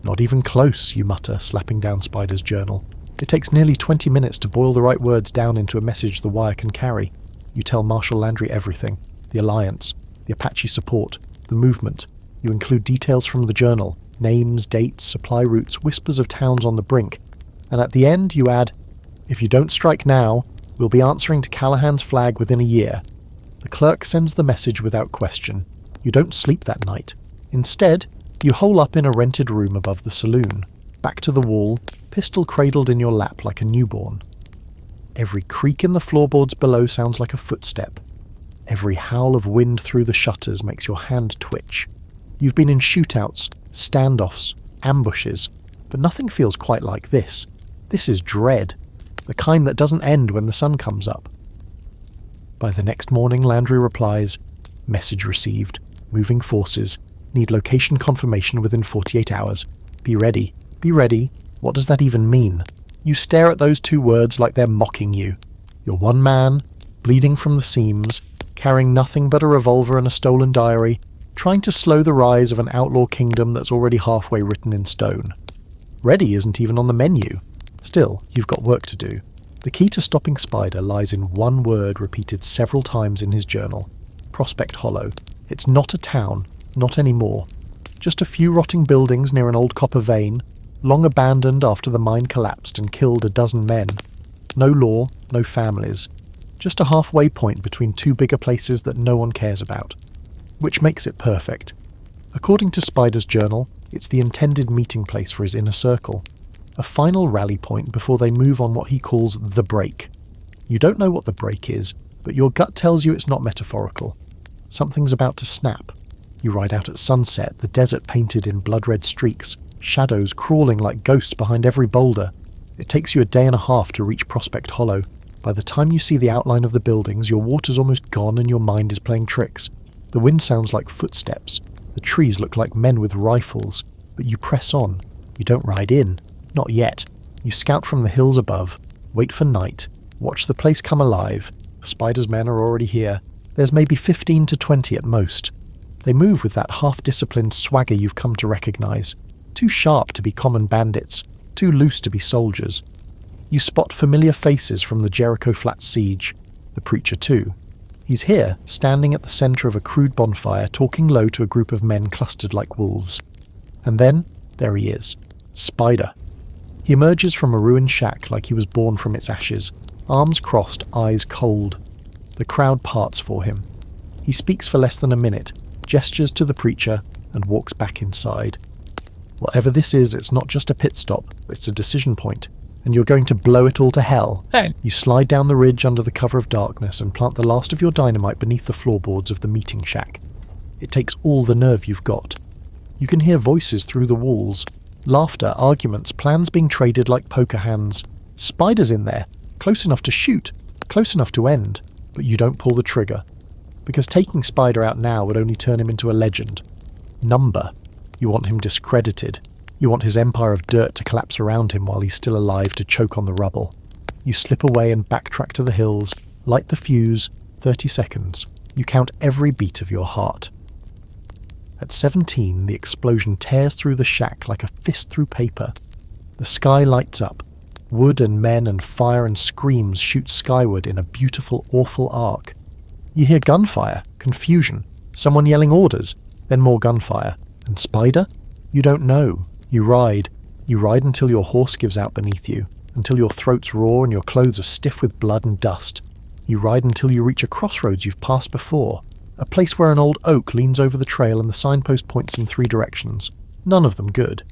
"Not even close," you mutter, slapping down Spider's journal. It takes nearly 20 minutes to boil the right words down into a message the wire can carry. You tell Marshal Landry everything. The alliance, the Apache support, the movement. You include details from the journal, names, dates, supply routes, whispers of towns on the brink. And at the end you add, "If you don't strike now, we'll be answering to Callahan's flag within a year." The clerk sends the message without question. You don't sleep that night. Instead, you hole up in a rented room above the saloon, back to the wall, pistol cradled in your lap like a newborn. Every creak in the floorboards below sounds like a footstep. Every howl of wind through the shutters makes your hand twitch. You've been in shootouts, standoffs, ambushes, but nothing feels quite like this. This is dread, the kind that doesn't end when the sun comes up. By the next morning, Landry replies, "Message received. Moving forces. Need location confirmation within 48 hours. Be ready. Be ready. What does that even mean? You stare at those two words like they're mocking you. You're one man, bleeding from the seams, carrying nothing but a revolver and a stolen diary, trying to slow the rise of an outlaw kingdom that's already halfway written in stone. Ready isn't even on the menu. Still, you've got work to do. The key to stopping Spider lies in one word repeated several times in his journal. Prospect Hollow. It's not a town, not anymore. Just a few rotting buildings near an old copper vein, long abandoned after the mine collapsed and killed a dozen men. No law, no families. Just a halfway point between two bigger places that no one cares about. Which makes it perfect. According to Spider's journal, it's the intended meeting place for his inner circle. A final rally point before they move on what he calls the break. You don't know what the break is, but your gut tells you it's not metaphorical. Something's about to snap. You ride out at sunset, the desert painted in blood-red streaks, shadows crawling like ghosts behind every boulder. It takes you a day and a half to reach Prospect Hollow. By the time you see the outline of the buildings, your water's almost gone and your mind is playing tricks. The wind sounds like footsteps. The trees look like men with rifles. But you press on. You don't ride in. Not yet. You scout from the hills above, wait for night, watch the place come alive. Spider's men are already here. There's maybe 15 to 20 at most. They move with that half-disciplined swagger you've come to recognize. Too sharp to be common bandits, too loose to be soldiers. You spot familiar faces from the Jericho Flats siege. The preacher too. He's here, standing at the center of a crude bonfire, talking low to a group of men clustered like wolves. And then, there he is. Spider. He emerges from a ruined shack like he was born from its ashes, arms crossed, eyes cold. The crowd parts for him. He speaks for less than a minute, gestures to the preacher, and walks back inside. Whatever this is, it's not just a pit stop, it's a decision point, and you're going to blow it all to hell. You slide down the ridge under the cover of darkness and plant the last of your dynamite beneath the floorboards of the meeting shack. It takes all the nerve you've got. You can hear voices through the walls. Laughter, arguments, plans being traded like poker hands. Spider's in there, close enough to shoot, close enough to end, but you don't pull the trigger. Because taking Spider out now would only turn him into a legend. Number. You want him discredited. You want his empire of dirt to collapse around him while he's still alive to choke on the rubble. You slip away and backtrack to the hills, light the fuse, 30 seconds. You count every beat of your heart. At 17, the explosion tears through the shack like a fist through paper. The sky lights up. Wood and men and fire and screams shoot skyward in a beautiful, awful arc. You hear gunfire, confusion, someone yelling orders, then more gunfire. And Spider? You don't know. You ride. You ride until your horse gives out beneath you, until your throat's raw and your clothes are stiff with blood and dust. You ride until you reach a crossroads you've passed before. A place where an old oak leans over the trail and the signpost points in 3 directions. None of them good.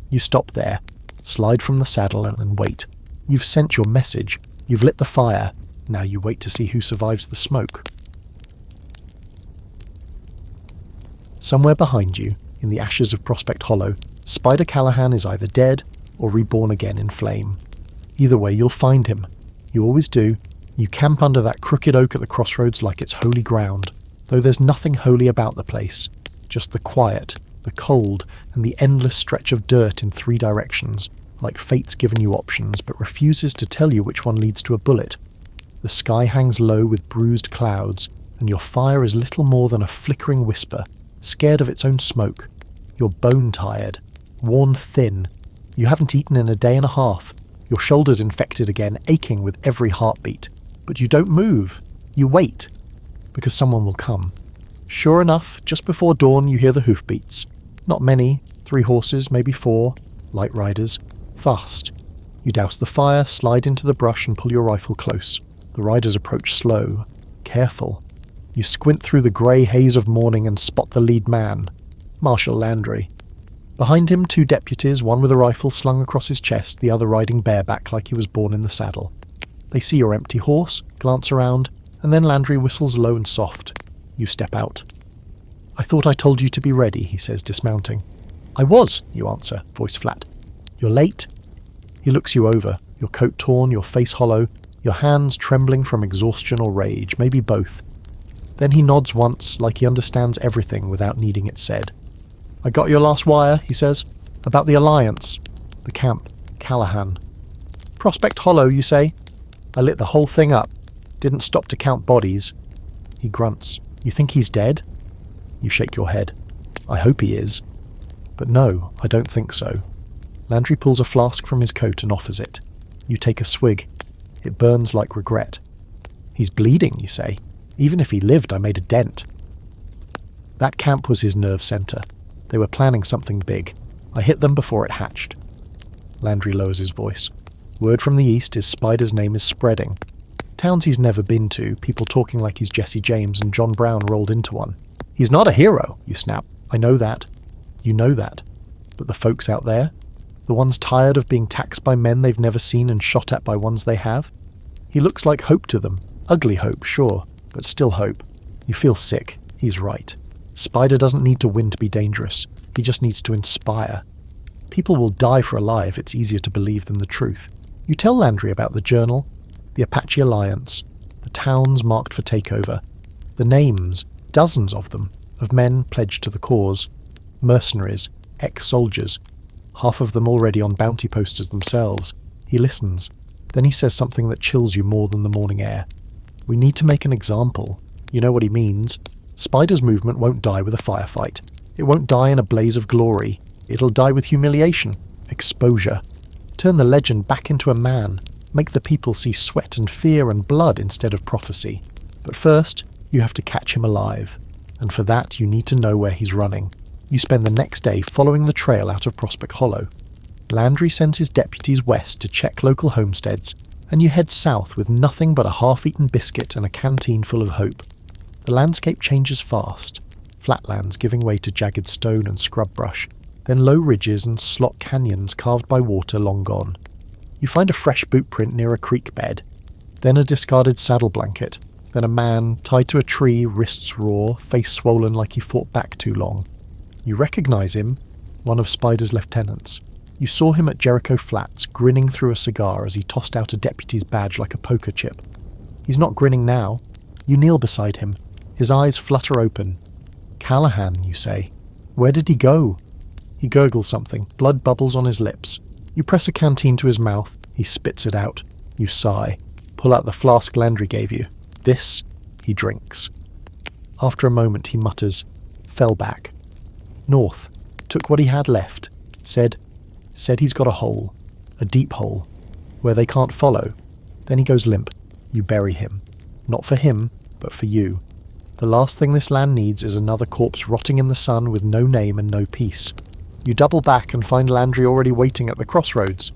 You stop there, slide from the saddle and wait. You've sent your message. You've lit the fire. Now you wait to see who survives the smoke. Somewhere behind you, in the ashes of Prospect Hollow, Spider Callahan is either dead or reborn again in flame. Either way, you'll find him. You always do. You camp under that crooked oak at the crossroads like it's holy ground. Though there's nothing holy about the place, just the quiet, the cold, and the endless stretch of dirt in 3 directions, like fate's given you options but refuses to tell you which one leads to a bullet. The sky hangs low with bruised clouds, and your fire is little more than a flickering whisper, scared of its own smoke. You're bone-tired, worn thin. You haven't eaten in a day and a half. Your shoulders infected again, aching with every heartbeat. But you don't move. You wait. Because someone will come. Sure enough, just before dawn you hear the hoofbeats. Not many, 3 horses, maybe 4, light riders. Fast. You douse the fire, slide into the brush and pull your rifle close. The riders approach slow, careful. You squint through the grey haze of morning and spot the lead man, Marshal Landry. Behind him 2 deputies, one with a rifle slung across his chest, the other riding bareback like he was born in the saddle. They see your empty horse, glance around, and then Landry whistles low and soft. You step out. "I thought I told you to be ready," he says, dismounting. "I was," you answer, voice flat. "You're late?" He looks you over, your coat torn, your face hollow, your hands trembling from exhaustion or rage, maybe both. Then he nods once, like he understands everything without needing it said. "I got your last wire," he says, "about the Alliance, the camp, Callahan." Prospect Hollow, you say? I lit the whole thing up. Didn't stop to count bodies. He grunts. You think he's dead? You shake your head. I hope he is. But no, I don't think so. Landry pulls a flask from his coat and offers it. You take a swig. It burns like regret. He's bleeding, you say. Even if he lived, I made a dent. That camp was his nerve centre. They were planning something big. I hit them before it hatched. Landry lowers his voice. Word from the east is Spider's name is spreading. Towns he's never been to, people talking like he's Jesse James and John Brown rolled into one. He's not a hero, you snap. I know that. You know that. But the folks out there? The ones tired of being taxed by men they've never seen and shot at by ones they have? He looks like hope to them. Ugly hope, sure, but still hope. You feel sick. He's right. Spider doesn't need to win to be dangerous. He just needs to inspire. People will die for a lie if it's easier to believe than the truth. You tell Landry about the journal, the Apache Alliance, the towns marked for takeover, the names, dozens of them, of men pledged to the cause, mercenaries, ex-soldiers, half of them already on bounty posters themselves. He listens. Then he says something that chills you more than the morning air. We need to make an example. You know what he means. Spider's movement won't die with a firefight. It won't die in a blaze of glory. It'll die with humiliation, exposure. Turn the legend back into a man. Make the people see sweat and fear and blood instead of prophecy. But first, you have to catch him alive. And for that, you need to know where he's running. You spend the next day following the trail out of Prospect Hollow. Landry sends his deputies west to check local homesteads, and you head south with nothing but a half-eaten biscuit and a canteen full of hope. The landscape changes fast. Flatlands giving way to jagged stone and scrub brush, then low ridges and slot canyons carved by water long gone. You find a fresh boot print near a creek bed, then a discarded saddle blanket, then a man tied to a tree, wrists raw, face swollen like he fought back too long. You recognize him, one of Spider's lieutenants. You saw him at Jericho Flats, grinning through a cigar as he tossed out a deputy's badge like a poker chip. He's not grinning now. You kneel beside him. His eyes flutter open. Callahan, you say. Where did he go? He gurgles something, blood bubbles on his lips. You press a canteen to his mouth. He spits it out. You sigh. Pull out the flask Landry gave you. This, he drinks. After a moment he mutters, fell back. North. Took what he had left. Said he's got a hole. A deep hole. Where they can't follow. Then he goes limp. You bury him. Not for him, but for you. The last thing this land needs is another corpse rotting in the sun with no name and no peace. You double back and find Landry already waiting at the crossroads.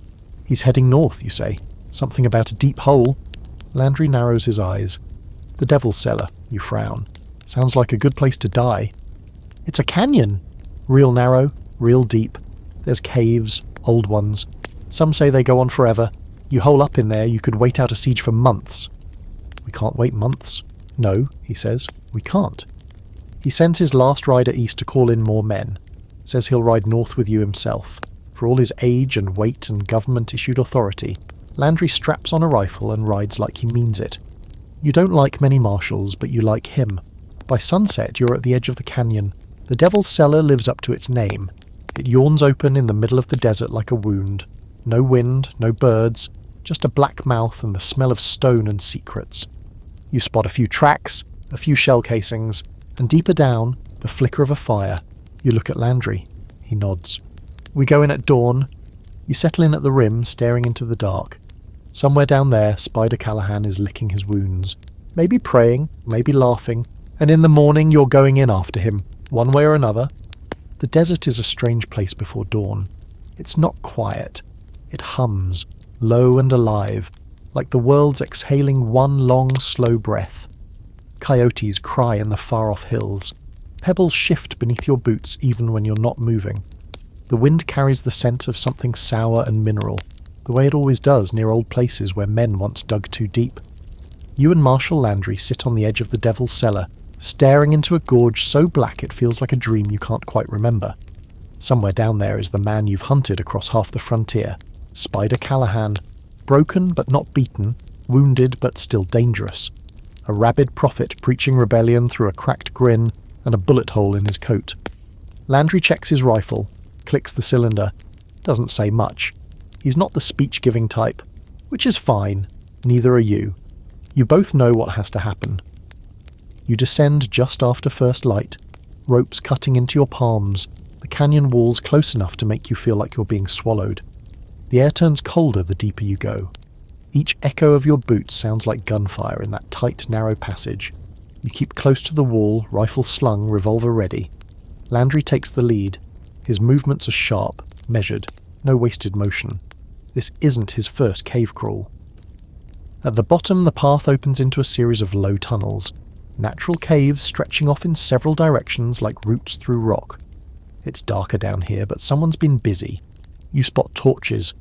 He's heading north, you say. Something about a deep hole. Landry narrows his eyes. The Devil's Cellar, you frown. Sounds like a good place to die. It's a canyon. Real narrow, real deep. There's caves, old ones. Some say they go on forever. You hole up in there, you could wait out a siege for months. We can't wait months. No, he says, we can't. He sends his last rider east to call in more men. Says he'll ride north with you himself. For all his age and weight and government-issued authority, Landry straps on a rifle and rides like he means it. You don't like many marshals, but you like him. By sunset, you're at the edge of the canyon. The Devil's Cellar lives up to its name. It yawns open in the middle of the desert like a wound. No wind, no birds, just a black mouth and the smell of stone and secrets. You spot a few tracks, a few shell casings, and deeper down, the flicker of a fire. You look at Landry. He nods. We go in at dawn. You settle in at the rim, staring into the dark. Somewhere down there, Spider Callahan is licking his wounds. Maybe praying, maybe laughing. And in the morning, you're going in after him, one way or another. The desert is a strange place before dawn. It's not quiet. It hums, low and alive, like the world's exhaling one long, slow breath. Coyotes cry in the far-off hills. Pebbles shift beneath your boots even when you're not moving. The wind carries the scent of something sour and mineral, the way it always does near old places where men once dug too deep. You and Marshal Landry sit on the edge of the Devil's Cellar, staring into a gorge so black it feels like a dream you can't quite remember. Somewhere down there is the man you've hunted across half the frontier, Spider Callahan, broken but not beaten, wounded but still dangerous. A rabid prophet preaching rebellion through a cracked grin and a bullet hole in his coat. Landry checks his rifle, clicks the cylinder, doesn't say much. He's not the speech-giving type. Which is fine. Neither are you. You both know what has to happen. You descend just after first light, ropes cutting into your palms, the canyon walls close enough to make you feel like you're being swallowed. The air turns colder the deeper you go. Each echo of your boots sounds like gunfire in that tight, narrow passage. You keep close to the wall, rifle slung, revolver ready. Landry takes the lead. His movements are sharp, measured, no wasted motion. This isn't his first cave crawl. At the bottom, the path opens into a series of low tunnels, natural caves stretching off in several directions like roots through rock. It's darker down here, but someone's been busy. You spot torches,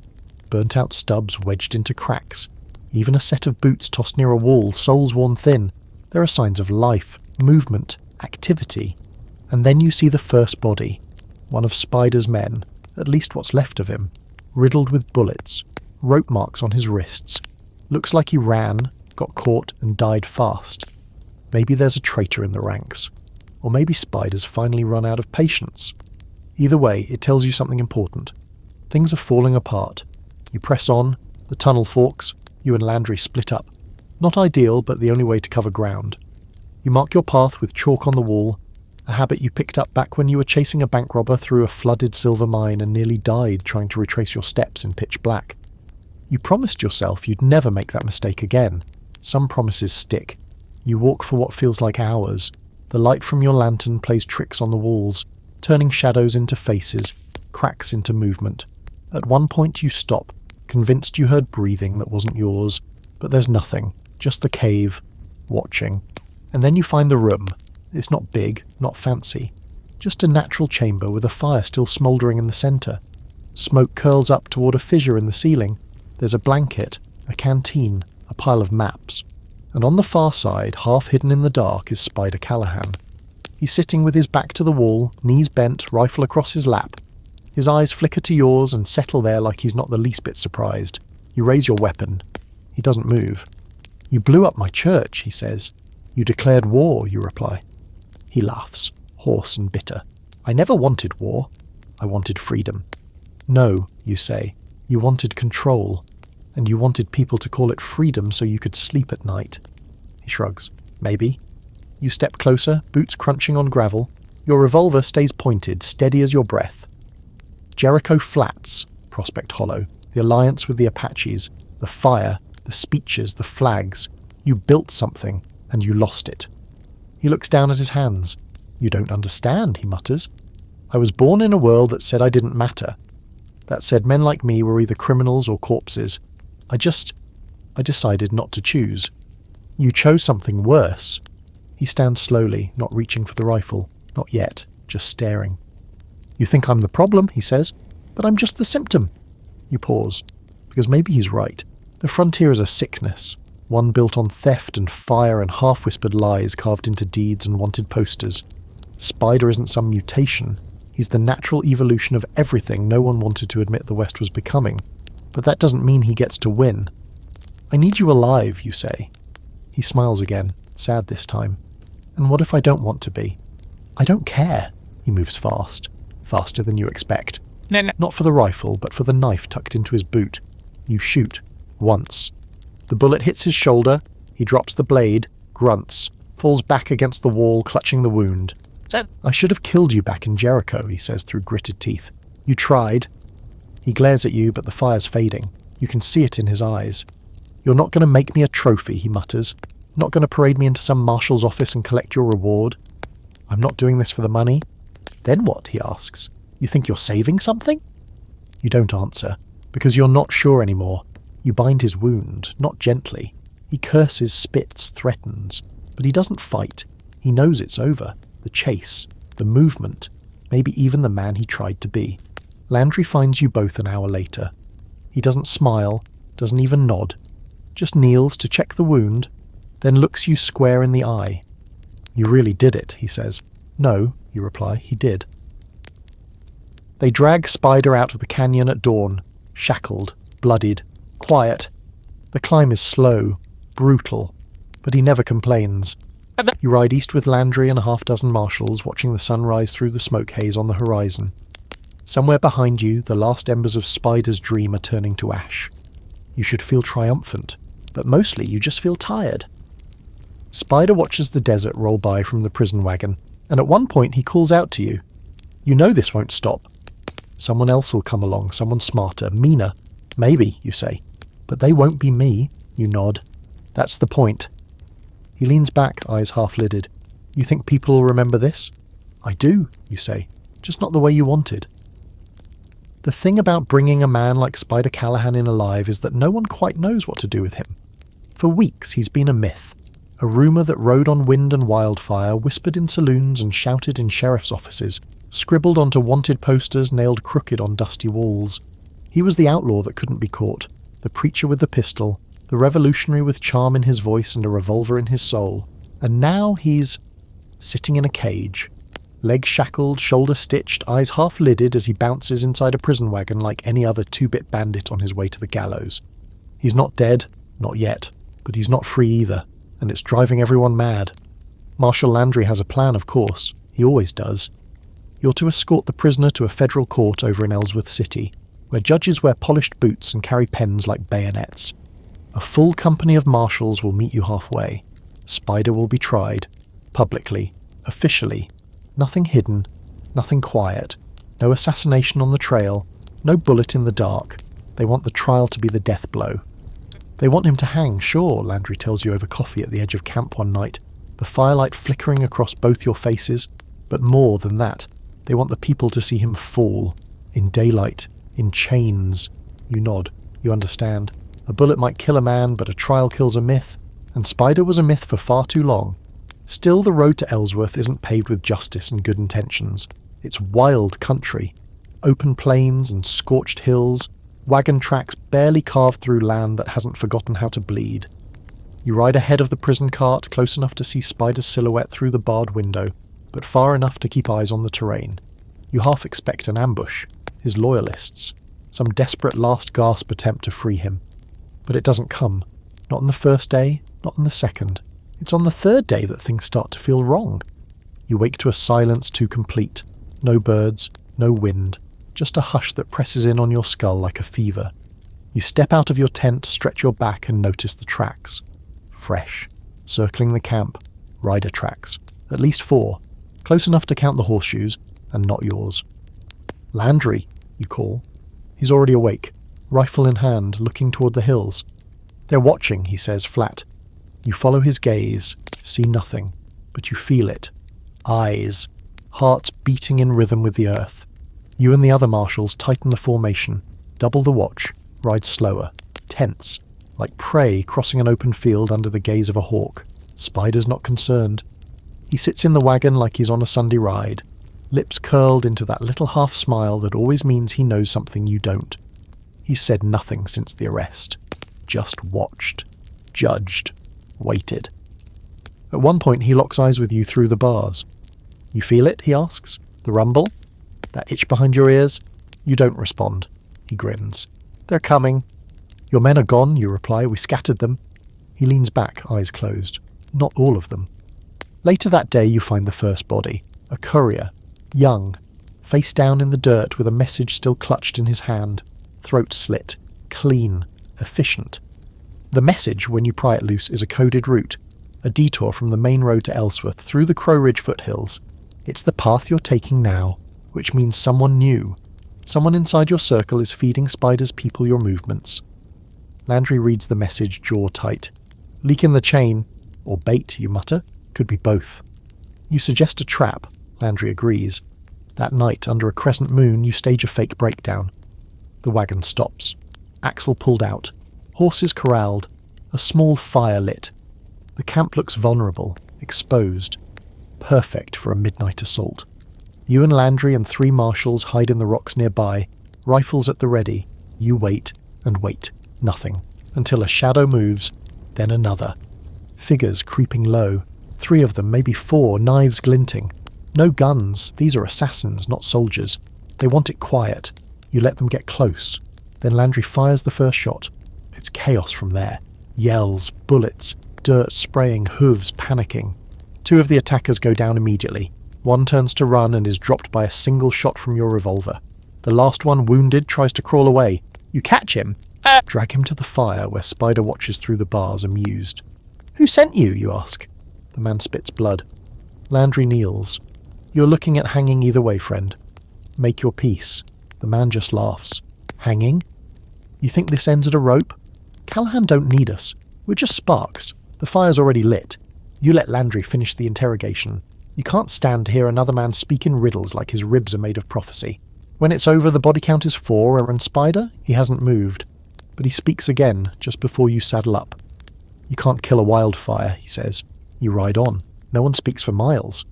burnt-out stubs wedged into cracks, even a set of boots tossed near a wall, soles worn thin. There are signs of life, movement, activity. And then you see the first body, one of Spider's men, at least what's left of him, riddled with bullets, rope marks on his wrists. Looks like he ran, got caught, and died fast. Maybe there's a traitor in the ranks. Or maybe Spider's finally run out of patience. Either way, it tells you something important. Things are falling apart. You press on, the tunnel forks, you and Landry split up. Not ideal, but the only way to cover ground. You mark your path with chalk on the wall, a habit you picked up back when you were chasing a bank robber through a flooded silver mine and nearly died trying to retrace your steps in pitch black. You promised yourself you'd never make that mistake again. Some promises stick. You walk for what feels like hours. The light from your lantern plays tricks on the walls, turning shadows into faces, cracks into movement. At one point you stop, convinced you heard breathing that wasn't yours, but there's nothing, just the cave, watching. And then you find the room. It's not big, not fancy, just a natural chamber with a fire still smouldering in the centre. Smoke curls up toward a fissure in the ceiling. There's a blanket, a canteen, a pile of maps. And on the far side, half hidden in the dark, is Spider Callahan. He's sitting with his back to the wall, knees bent, rifle across his lap. His eyes flicker to yours and settle there like he's not the least bit surprised. You raise your weapon. He doesn't move. "You blew up my church," he says. "You declared war," you reply. He laughs, hoarse and bitter. "I never wanted war. I wanted freedom." "No," you say. "You wanted control. And you wanted people to call it freedom so you could sleep at night." He shrugs. "Maybe." You step closer, boots crunching on gravel. Your revolver stays pointed, steady as your breath. Jericho Flats, Prospect Hollow, the alliance with the Apaches, the fire, the speeches, the flags. You built something, and you lost it. He looks down at his hands. "You don't understand," he mutters. "I was born in a world that said I didn't matter. That said men like me were either criminals or corpses. I decided not to choose. You chose something worse." He stands slowly, not reaching for the rifle. Not yet, just staring. "You think I'm the problem," he says, "but I'm just the symptom." You pause, because maybe he's right. The frontier is a sickness, one built on theft and fire and half-whispered lies carved into deeds and wanted posters. Spider isn't some mutation. He's the natural evolution of everything no one wanted to admit the West was becoming. But that doesn't mean he gets to win. "I need you alive," you say. He smiles again, sad this time. "And what if I don't want to be?" "I don't care." He moves fast. Faster than you expect. Not for the rifle, but for the knife tucked into his boot. You shoot. Once. The bullet hits his shoulder. He drops the blade, grunts, falls back against the wall, clutching the wound. "I should have killed you back in Jericho," he says through gritted teeth. "You tried." He glares at you, but the fire's fading. You can see it in his eyes. "You're not going to make me a trophy," he mutters. "Not going to parade me into some marshal's office and collect your reward." "I'm not doing this for the money." "Then what?" he asks. "You think you're saving something?" You don't answer, because you're not sure anymore. You bind his wound, not gently. He curses, spits, threatens. But he doesn't fight. He knows it's over. The chase, the movement, maybe even the man he tried to be. Landry finds you both an hour later. He doesn't smile, doesn't even nod. Just kneels to check the wound, then looks you square in the eye. "You really did it," he says. "No," you reply, "he did." They drag Spider out of the canyon at dawn, shackled, bloodied, quiet. The climb is slow, brutal, but he never complains. You ride east with Landry and a half-dozen marshals, watching the sun rise through the smoke haze on the horizon. Somewhere behind you, the last embers of Spider's dream are turning to ash. You should feel triumphant, but mostly you just feel tired. Spider watches the desert roll by from the prison wagon, and at one point he calls out to you. You know this won't stop. Someone else will come along, someone smarter, meaner. Maybe, you say. But they won't be me, you nod. That's the point. He leans back, eyes half-lidded. You think people will remember this? I do, you say. Just not the way you wanted. The thing about bringing a man like Spider Callahan in alive is that no one quite knows what to do with him. For weeks he's been a myth. A rumour that rode on wind and wildfire, whispered in saloons and shouted in sheriff's offices, scribbled onto wanted posters nailed crooked on dusty walls. He was the outlaw that couldn't be caught, the preacher with the pistol, the revolutionary with charm in his voice and a revolver in his soul. And now he's sitting in a cage, legs shackled, shoulder stitched, eyes half-lidded as he bounces inside a prison wagon like any other two-bit bandit on his way to the gallows. He's not dead, not yet, but he's not free either, and it's driving everyone mad. Marshal Landry has a plan, of course. He always does. You're to escort the prisoner to a federal court over in Ellsworth City, where judges wear polished boots and carry pens like bayonets. A full company of marshals will meet you halfway. Spider will be tried. Publicly. Officially. Nothing hidden. Nothing quiet. No assassination on the trail. No bullet in the dark. They want the trial to be the death blow. They want him to hang, sure, Landry tells you over coffee at the edge of camp one night, the firelight flickering across both your faces. But more than that, they want the people to see him fall. In daylight. In chains. You nod. You understand. A bullet might kill a man, but a trial kills a myth. And Spider was a myth for far too long. Still, the road to Ellsworth isn't paved with justice and good intentions. It's wild country. Open plains and scorched hills, wagon tracks barely carved through land that hasn't forgotten how to bleed. You ride ahead of the prison cart, close enough to see Spider's silhouette through the barred window, but far enough to keep eyes on the terrain. You half expect an ambush, his loyalists, some desperate last-gasp attempt to free him. But it doesn't come. Not on the first day, not on the second. It's on the third day that things start to feel wrong. You wake to a silence too complete. No birds, no wind, just a hush that presses in on your skull like a fever. You step out of your tent, stretch your back and notice the tracks. Fresh. Circling the camp. Rider tracks. At least 4. Close enough to count the horseshoes, and not yours. Landry, you call. He's already awake, rifle in hand, looking toward the hills. They're watching, he says, flat. You follow his gaze, see nothing, but you feel it. Eyes. Hearts beating in rhythm with the earth. You and the other marshals tighten the formation, double the watch, ride slower, tense, like prey crossing an open field under the gaze of a hawk. Spider's not concerned. He sits in the wagon like he's on a Sunday ride, lips curled into that little half smile that always means he knows something you don't. He's said nothing since the arrest. Just watched. Judged. Waited. At one point he locks eyes with you through the bars. You feel it, he asks? The rumble? That itch behind your ears? You don't respond. He grins. They're coming. Your men are gone, you reply. We scattered them. He leans back, eyes closed. Not all of them. Later that day you find the first body. A courier. Young. Face down in the dirt with a message still clutched in his hand. Throat slit. Clean. Efficient. The message, when you pry it loose, is a coded route. A detour from the main road to Ellsworth through the Crow Ridge foothills. It's the path you're taking now, which means someone new. Someone inside your circle is feeding Spider's people your movements. Landry reads the message, jaw tight. Leak in the chain, or bait, you mutter. Could be both. You suggest a trap. Landry agrees. That night, under a crescent moon, you stage a fake breakdown. The wagon stops. Axle pulled out. Horses corralled. A small fire lit. The camp looks vulnerable, exposed. Perfect for a midnight assault. You and Landry and 3 marshals hide in the rocks nearby, rifles at the ready. You wait and wait. Nothing. Until a shadow moves, then another. Figures creeping low. 3 of them, maybe 4, knives glinting. No guns. These are assassins, not soldiers. They want it quiet. You let them get close. Then Landry fires the first shot. It's chaos from there. Yells, bullets, dirt spraying, hooves panicking. 2 of the attackers go down immediately. 1 turns to run and is dropped by a single shot from your revolver. The last one, wounded, tries to crawl away. You catch him, Drag him to the fire where Spider watches through the bars, amused. "Who sent you?" you ask. The man spits blood. Landry kneels. "You're looking at hanging either way, friend. Make your peace." The man just laughs. "Hanging? You think this ends at a rope? Callahan don't need us. We're just sparks. The fire's already lit. You let Landry finish the interrogation. You can't stand to hear another man speak in riddles like his ribs are made of prophecy. When it's over, the body count is 4, and Spider, he hasn't moved. But he speaks again, just before you saddle up. "You can't kill a wildfire," he says. You ride on. No one speaks for miles.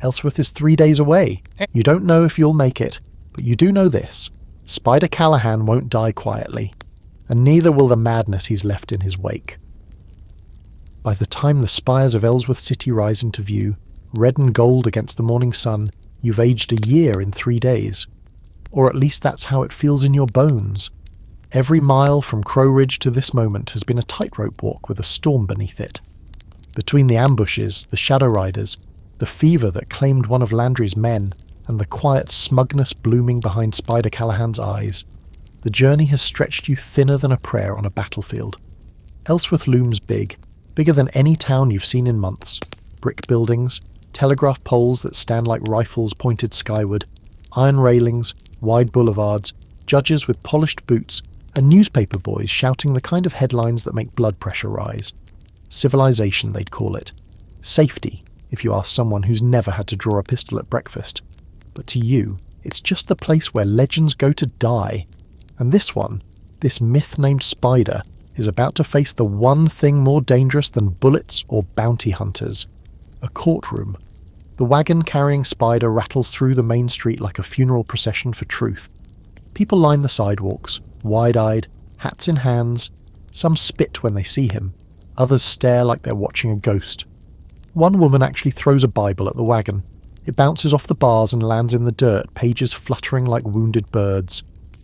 Ellsworth is 3 days away. You don't know if you'll make it, but you do know this. Spider Callahan won't die quietly, and neither will the madness he's left in his wake. By the time the spires of Ellsworth City rise into view, red and gold against the morning sun, you've aged a year in 3 days. Or at least that's how it feels in your bones. Every mile from Crow Ridge to this moment has been a tightrope walk with a storm beneath it. Between the ambushes, the shadow riders, the fever that claimed one of Landry's men, and the quiet smugness blooming behind Spider Callahan's eyes, the journey has stretched you thinner than a prayer on a battlefield. Ellsworth looms big, bigger than any town you've seen in months. Brick buildings, telegraph poles that stand like rifles pointed skyward, iron railings, wide boulevards, judges with polished boots, and newspaper boys shouting the kind of headlines that make blood pressure rise. Civilization, they'd call it. Safety, if you ask someone who's never had to draw a pistol at breakfast. But to you, it's just the place where legends go to die. And this one, this myth named Spider, is about to face the one thing more dangerous than bullets or bounty hunters. A courtroom. The wagon carrying Spider rattles through the main street like a funeral procession for truth. People line the sidewalks, wide-eyed, hats in hands. Some spit when they see him. Others stare like they're watching a ghost. One woman actually throws a Bible at the wagon. It bounces off the bars and lands in the dirt, pages fluttering like wounded birds.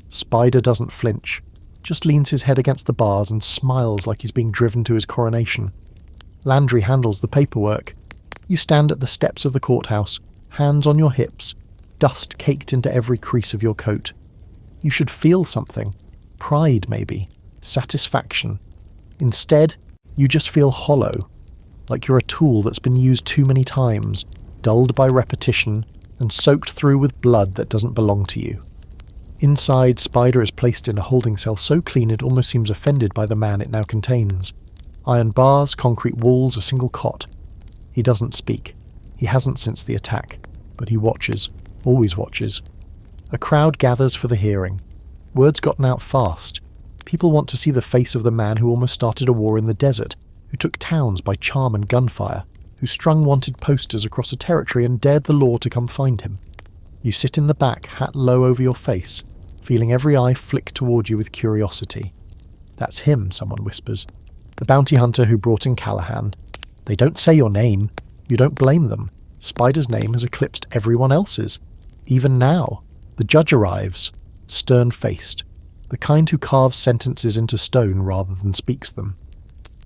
Spider doesn't flinch, just leans his head against the bars and smiles like he's being driven to his coronation. Landry handles the paperwork. You stand at the steps of the courthouse, hands on your hips, dust caked into every crease of your coat. You should feel something. Pride, maybe. Satisfaction. Instead, you just feel hollow, like you're a tool that's been used too many times, dulled by repetition, and soaked through with blood that doesn't belong to you. Inside, Spider is placed in a holding cell so clean it almost seems offended by the man it now contains. Iron bars, concrete walls, a single cot. He doesn't speak. He hasn't since the attack, but he watches, always watches. A crowd gathers for the hearing. Word's gotten out fast. People want to see the face of the man who almost started a war in the desert, who took towns by charm and gunfire, who strung wanted posters across a territory and dared the law to come find him. You sit in the back, hat low over your face, feeling every eye flick toward you with curiosity. "That's him," someone whispers. "The bounty hunter who brought in Callahan." They don't say your name. You don't blame them. Spider's name has eclipsed everyone else's. Even now, the judge arrives, stern-faced, the kind who carves sentences into stone rather than speaks them.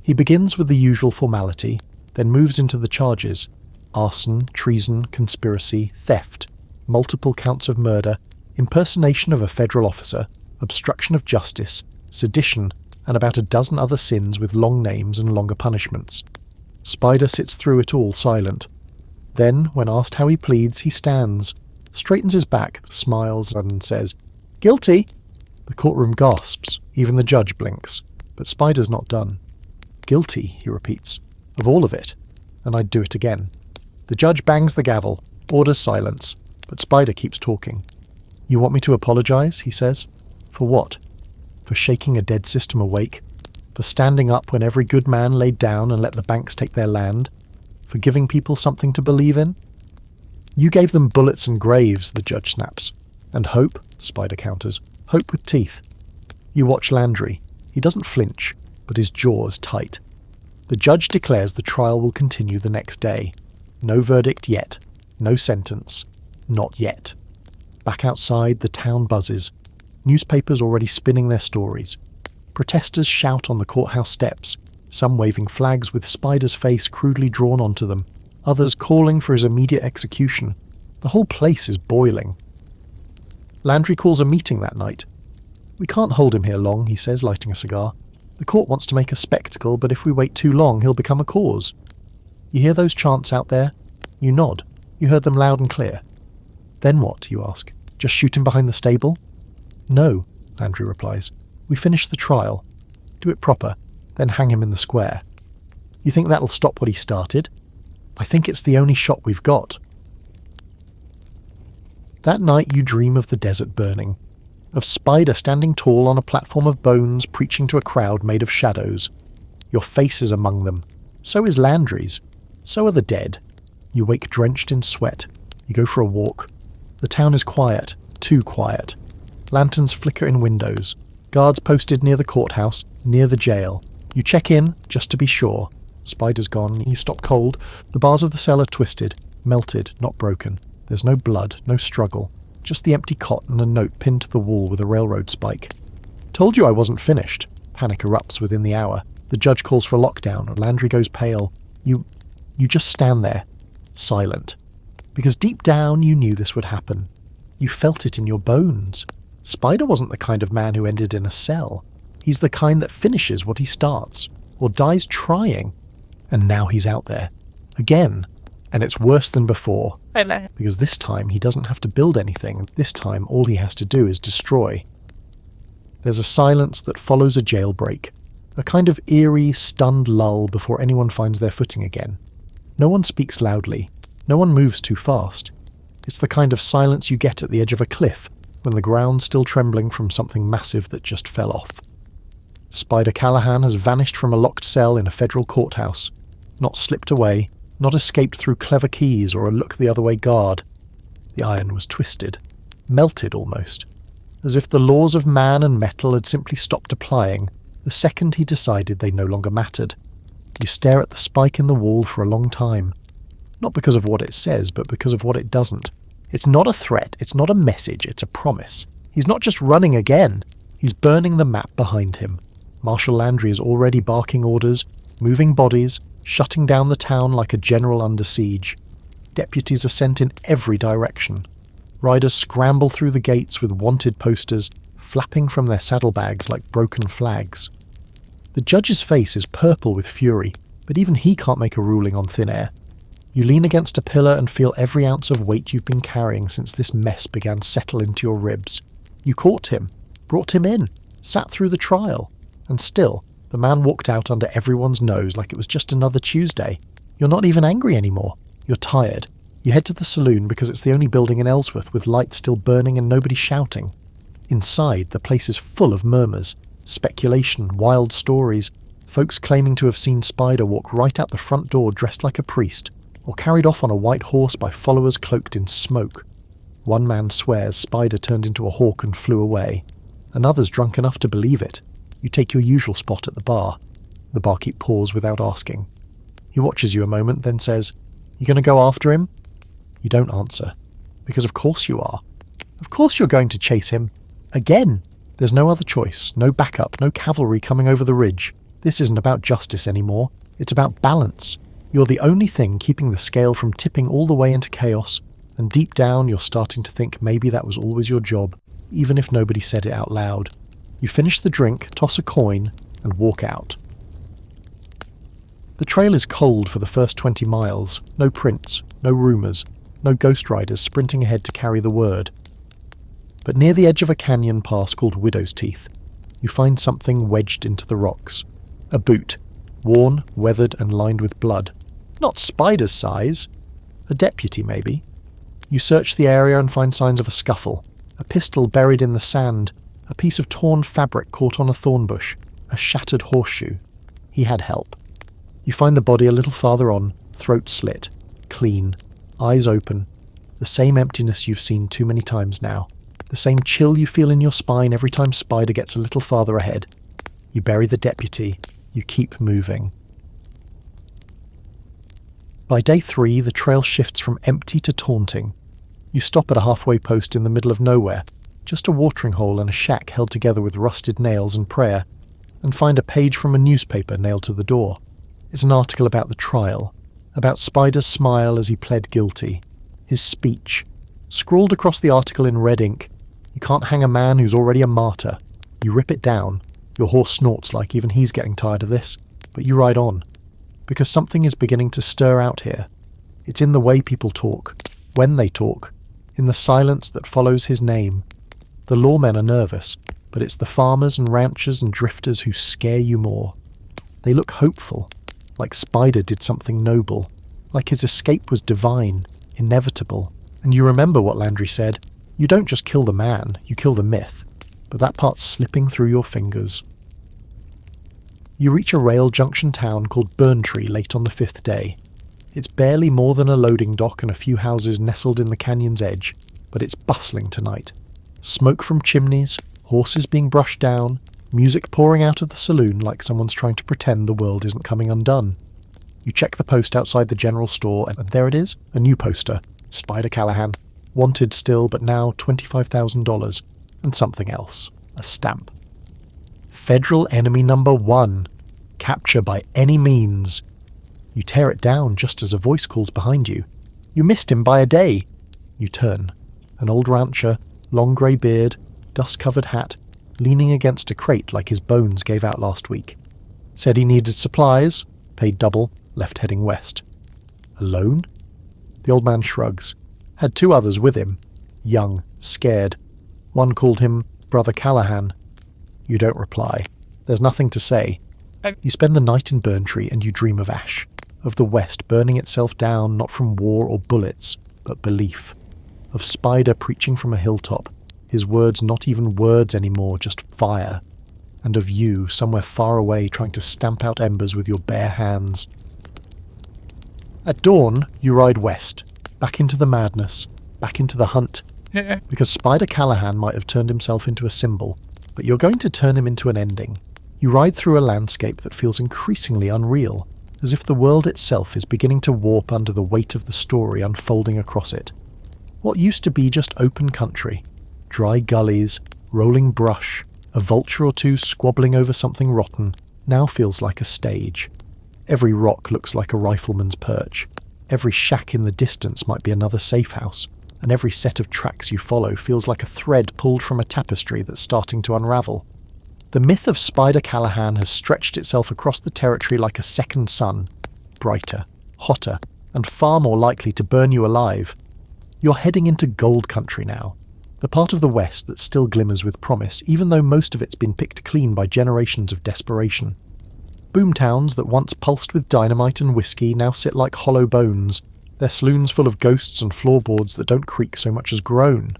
He begins with the usual formality, then moves into the charges: arson, treason, conspiracy, theft, multiple counts of murder, impersonation of a federal officer, obstruction of justice, sedition, and about a dozen other sins with long names and longer punishments. Spider sits through it all silent. Then, when asked how he pleads, he stands, straightens his back, smiles, and says, "Guilty!" The courtroom gasps, even the judge blinks, but Spider's not done. "Guilty," he repeats, "of all of it, and I'd do it again." The judge bangs the gavel, orders silence, but Spider keeps talking. "You want me to apologize?" he says. "For what? For shaking a dead system awake? For standing up when every good man laid down and let the banks take their land? For giving people something to believe in?" "You gave them bullets and graves," the judge snaps. "And hope," Spider counters. "Hope with teeth." You watch Landry. He doesn't flinch, but his jaw is tight. The judge declares the trial will continue the next day. No verdict yet. No sentence. Not yet. Back outside, the town buzzes. Newspapers already spinning their stories. Protesters shout on the courthouse steps, some waving flags with Spider's face crudely drawn onto them, others calling for his immediate execution. The whole place is boiling. Landry calls a meeting that night. "We can't hold him here long," he says, lighting a cigar. "The court wants to make a spectacle, but if we wait too long, he'll become a cause." "You hear those chants out there?" You nod. You heard them loud and clear. "Then what?" you ask. "Just shoot him behind the stable?" "No," Landry replies. "We finish the trial. Do it proper, then hang him in the square." "You think that'll stop what he started?" "I think it's the only shot we've got." That night you dream of the desert burning, of Spider standing tall on a platform of bones preaching to a crowd made of shadows. Your face is among them. So is Landry's. So are the dead. You wake drenched in sweat. You go for a walk. The town is quiet, too quiet. Lanterns flicker in windows. Guards posted near the courthouse, near the jail. You check in, just to be sure. Spider's gone. You stop cold. The bars of the cell are twisted, melted, not broken. There's no blood, no struggle. Just the empty cot and a note pinned to the wall with a railroad spike. "Told you I wasn't finished." Panic erupts within the hour. The judge calls for a lockdown. Landry goes pale. You just stand there, silent. Because deep down you knew this would happen. You felt it in your bones. Spider wasn't the kind of man who ended in a cell. He's the kind that finishes what he starts, or dies trying. And now he's out there. Again. And it's worse than before. Because this time he doesn't have to build anything. This time all he has to do is destroy. There's a silence that follows a jailbreak. A kind of eerie, stunned lull before anyone finds their footing again. No one speaks loudly. No one moves too fast. It's the kind of silence you get at the edge of a cliff, when the ground's still trembling from something massive that just fell off. Spider Callahan has vanished from a locked cell in a federal courthouse. Not slipped away, not escaped through clever keys or a look-the-other-way guard. The iron was twisted, melted almost, as if the laws of man and metal had simply stopped applying the second he decided they no longer mattered. You stare at the spike in the wall for a long time. Not because of what it says, but because of what it doesn't. It's not a threat, it's not a message, it's a promise. He's not just running again, he's burning the map behind him. Marshal Landry is already barking orders, moving bodies, shutting down the town like a general under siege. Deputies are sent in every direction. Riders scramble through the gates with wanted posters, flapping from their saddlebags like broken flags. The judge's face is purple with fury, but even he can't make a ruling on thin air. You lean against a pillar and feel every ounce of weight you've been carrying since this mess began to settle into your ribs. You caught him, brought him in, sat through the trial, and still, the man walked out under everyone's nose like it was just another Tuesday. You're not even angry anymore. You're tired. You head to the saloon because it's the only building in Ellsworth with lights still burning and nobody shouting. Inside, the place is full of murmurs, speculation, wild stories, folks claiming to have seen Spider walk right out the front door dressed like a priest, or carried off on a white horse by followers cloaked in smoke. One man swears Spider turned into a hawk and flew away. Another's drunk enough to believe it. You take your usual spot at the bar. The barkeep paws without asking. He watches you a moment, then says, "You going to go after him?" You don't answer. Because of course you are. Of course you're going to chase him. Again. There's no other choice, no backup, no cavalry coming over the ridge. This isn't about justice anymore. It's about balance. You're the only thing keeping the scale from tipping all the way into chaos, and deep down you're starting to think maybe that was always your job, even if nobody said it out loud. You finish the drink, toss a coin, and walk out. The trail is cold for the first 20 miles. No prints, no rumours, no ghost riders sprinting ahead to carry the word. But near the edge of a canyon pass called Widow's Teeth, you find something wedged into the rocks. A boot, worn, weathered, and lined with blood. Not Spider's size. A deputy, maybe. You search the area and find signs of a scuffle. A pistol buried in the sand. A piece of torn fabric caught on a thorn bush. A shattered horseshoe. He had help. You find the body a little farther on, throat slit, clean, eyes open. The same emptiness you've seen too many times now. The same chill you feel in your spine every time Spider gets a little farther ahead. You bury the deputy. You keep moving. By day 3, the trail shifts from empty to taunting. You stop at a halfway post in the middle of nowhere, just a watering hole and a shack held together with rusted nails and prayer, and find a page from a newspaper nailed to the door. It's an article about the trial, about Spider's smile as he pled guilty, his speech. Scrawled across the article in red ink, "You can't hang a man who's already a martyr." You rip it down. Your horse snorts like even he's getting tired of this, but you ride on. Because something is beginning to stir out here. It's in the way people talk, when they talk, in the silence that follows his name. The lawmen are nervous, but it's the farmers and ranchers and drifters who scare you more. They look hopeful, like Spider did something noble, like his escape was divine, inevitable. And you remember what Landry said, you don't just kill the man, you kill the myth, but that part's slipping through your fingers. You reach a rail junction town called Burntree late on the 5th day. It's barely more than a loading dock and a few houses nestled in the canyon's edge, but it's bustling tonight. Smoke from chimneys, horses being brushed down, music pouring out of the saloon like someone's trying to pretend the world isn't coming undone. You check the post outside the general store, and there it is, a new poster. Spider Callahan. Wanted still, but now $25,000. And something else. A stamp. Federal enemy number 1. Capture by any means. You tear it down just as a voice calls behind you. You missed him by a day. You turn. An old rancher, long grey beard, dust-covered hat, leaning against a crate like his bones gave out last week. Said he needed supplies, paid double, left heading west. Alone? The old man shrugs. Had 2 others with him. Young, scared. One called him Brother Callahan. You don't reply. There's nothing to say. You spend the night in Burntree and you dream of ash. Of the West burning itself down not from war or bullets, but belief. Of Spider preaching from a hilltop, his words not even words anymore, just fire. And of you somewhere far away trying to stamp out embers with your bare hands. At dawn, you ride west, back into the madness, back into the hunt. Because Spider Callahan might have turned himself into a symbol, but you're going to turn him into an ending. You ride through a landscape that feels increasingly unreal, as if the world itself is beginning to warp under the weight of the story unfolding across it. What used to be just open country, dry gullies, rolling brush, a vulture or two squabbling over something rotten, now feels like a stage. Every rock looks like a rifleman's perch. Every shack in the distance might be another safe house, and every set of tracks you follow feels like a thread pulled from a tapestry that's starting to unravel. The myth of Spider Callahan has stretched itself across the territory like a second sun, brighter, hotter, and far more likely to burn you alive. You're heading into gold country now, the part of the West that still glimmers with promise, even though most of it's been picked clean by generations of desperation. Boomtowns that once pulsed with dynamite and whiskey now sit like hollow bones, their saloons full of ghosts and floorboards that don't creak so much as groan.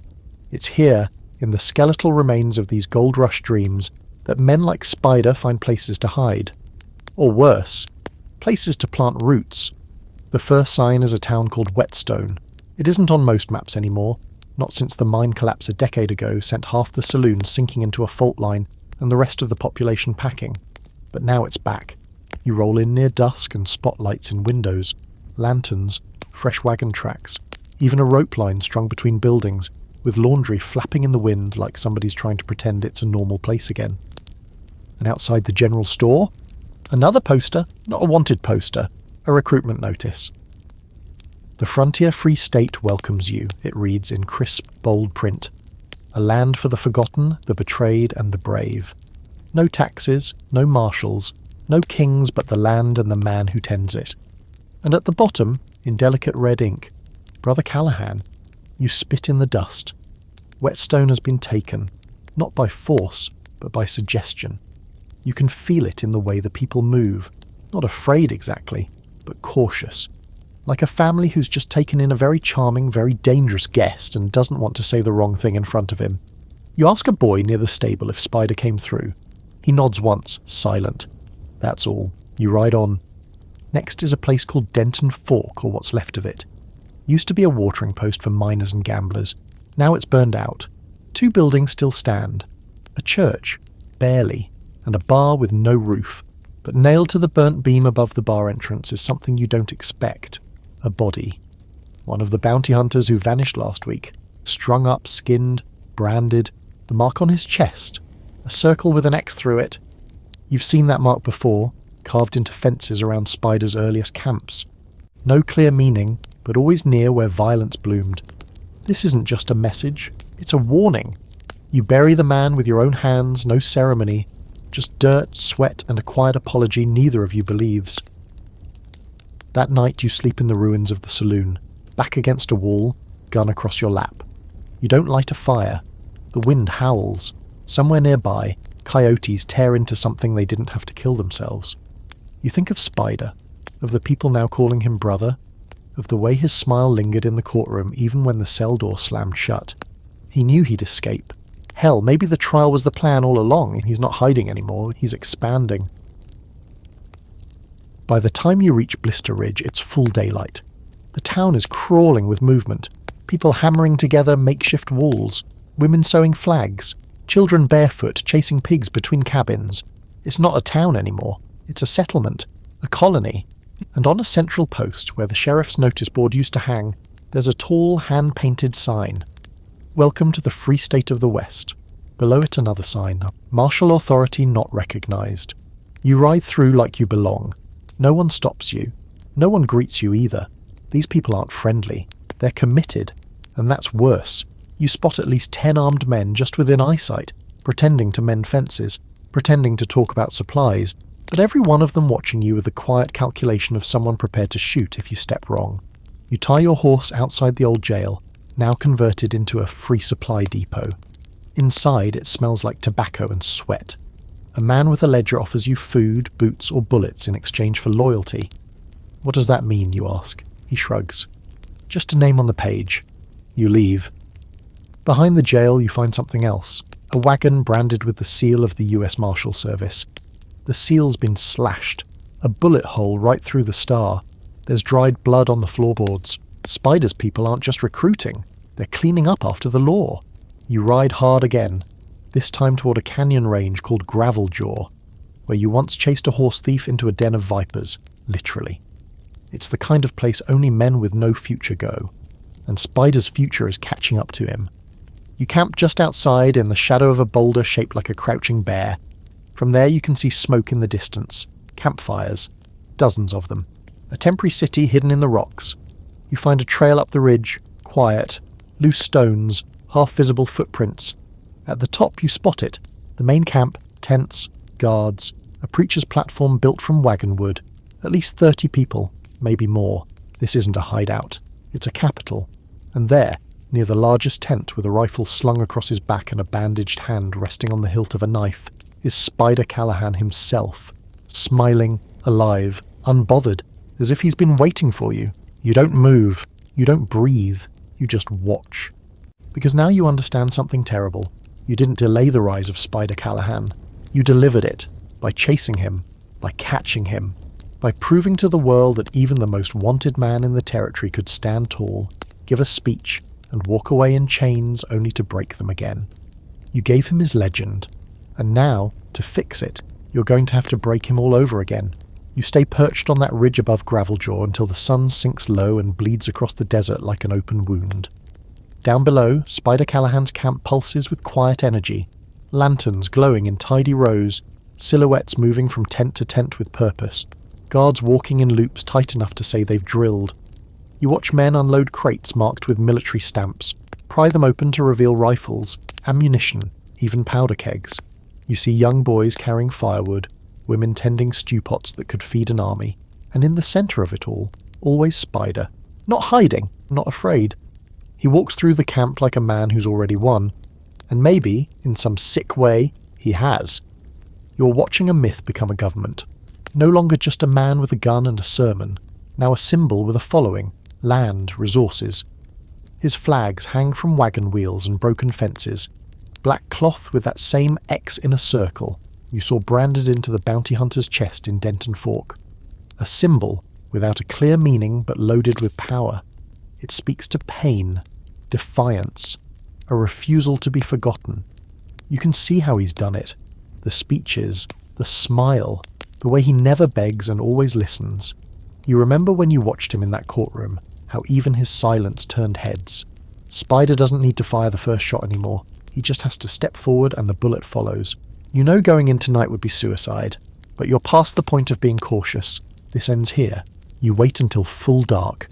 It's here, in the skeletal remains of these gold rush dreams, that men like Spider find places to hide. Or worse, places to plant roots. The first sign is a town called Whetstone. It isn't on most maps anymore, not since the mine collapse a decade ago sent half the saloons sinking into a fault line and the rest of the population packing. But now it's back. You roll in near dusk and spotlights in windows, lanterns, fresh wagon tracks, even a rope line strung between buildings, with laundry flapping in the wind like somebody's trying to pretend it's a normal place again. And outside the general store, another poster, not a wanted poster, a recruitment notice. The Frontier Free State welcomes you, it reads in crisp, bold print. A land for the forgotten, the betrayed, and the brave. No taxes, no marshals, no kings but the land and the man who tends it. And at the bottom, in delicate red ink, Brother Callahan. You spit in the dust. Whetstone has been taken, not by force, but by suggestion. You can feel it in the way the people move, not afraid exactly, but cautious. Like a family who's just taken in a very charming, very dangerous guest and doesn't want to say the wrong thing in front of him. You ask a boy near the stable if Spider came through. He nods once, silent. That's all. You ride on. Next is a place called Denton Fork, or what's left of it. Used to be a watering post for miners and gamblers. Now it's burned out. 2 buildings still stand. A church, barely, and a bar with no roof. But nailed to the burnt beam above the bar entrance is something you don't expect. A body. One of the bounty hunters who vanished last week. Strung up, skinned, branded. The mark on his chest. A circle with an X through it. You've seen that mark before, carved into fences around Spider's earliest camps. No clear meaning, but always near where violence bloomed. This isn't just a message, it's a warning. You bury the man with your own hands, no ceremony, just dirt, sweat, and a quiet apology neither of you believes. That night you sleep in the ruins of the saloon, back against a wall, gun across your lap. You don't light a fire. The wind howls. Somewhere nearby, coyotes tear into something they didn't have to kill themselves. You think of Spider, of the people now calling him brother, of the way his smile lingered in the courtroom even when the cell door slammed shut. He knew he'd escape. Hell, maybe the trial was the plan all along. He's not hiding anymore, he's expanding. By the time you reach Blister Ridge, it's full daylight. The town is crawling with movement. People hammering together makeshift walls, women sewing flags, children barefoot chasing pigs between cabins. It's not a town anymore. It's a settlement, a colony. And on a central post where the sheriff's notice board used to hang, there's a tall, hand-painted sign. Welcome to the Free State of the West. Below it another sign. Martial authority not recognized. You ride through like you belong. No one stops you. No one greets you either. These people aren't friendly. They're committed. And that's worse. You spot at least 10 armed men just within eyesight, pretending to mend fences, pretending to talk about supplies, but every one of them watching you with the quiet calculation of someone prepared to shoot if you step wrong. You tie your horse outside the old jail, now converted into a free supply depot. Inside it smells like tobacco and sweat. A man with a ledger offers you food, boots or bullets in exchange for loyalty. What does that mean, you ask? He shrugs. Just a name on the page. You leave. Behind the jail you find something else. A wagon branded with the seal of the US Marshal Service. The seal's been slashed. A bullet hole right through the star. There's dried blood on the floorboards. Spider's people aren't just recruiting. They're cleaning up after the law. You ride hard again, this time toward a canyon range called Gravel Jaw, where you once chased a horse thief into a den of vipers, literally. It's the kind of place only men with no future go, and Spider's future is catching up to him. You camp just outside in the shadow of a boulder shaped like a crouching bear. From there you can see smoke in the distance, campfires, dozens of them, a temporary city hidden in the rocks. You find a trail up the ridge, quiet, loose stones, half-visible footprints. At the top you spot it, the main camp, tents, guards, a preacher's platform built from wagon wood, at least 30 people, maybe more. This isn't a hideout, it's a capital. And there, near the largest tent with a rifle slung across his back and a bandaged hand resting on the hilt of a knife, is Spider Callahan himself, smiling, alive, unbothered, as if he's been waiting for you. You don't move, you don't breathe, you just watch. Because now you understand something terrible. You didn't delay the rise of Spider Callahan. You delivered it, by chasing him, by catching him, by proving to the world that even the most wanted man in the territory could stand tall, give a speech, and walk away in chains only to break them again. You gave him his legend, and now, to fix it, you're going to have to break him all over again. You stay perched on that ridge above Graveljaw until the sun sinks low and bleeds across the desert like an open wound. Down below, Spider Callahan's camp pulses with quiet energy, lanterns glowing in tidy rows, silhouettes moving from tent to tent with purpose, guards walking in loops tight enough to say they've drilled. You watch men unload crates marked with military stamps, pry them open to reveal rifles, ammunition, even powder kegs. You see young boys carrying firewood, women tending stew pots that could feed an army, and in the centre of it all, always Spider. Not hiding, not afraid. He walks through the camp like a man who's already won, and maybe, in some sick way, he has. You're watching a myth become a government. No longer just a man with a gun and a sermon, now a symbol with a following, land, resources. His flags hang from wagon wheels and broken fences, black cloth with that same X in a circle you saw branded into the bounty hunter's chest in Denton Fork. A symbol without a clear meaning but loaded with power. It speaks to pain, defiance, a refusal to be forgotten. You can see how he's done it. The speeches, the smile, the way he never begs and always listens. You remember when you watched him in that courtroom, how even his silence turned heads. Spider doesn't need to fire the first shot anymore. He just has to step forward and the bullet follows. You know going in tonight would be suicide, but you're past the point of being cautious. This ends here. You wait until full dark.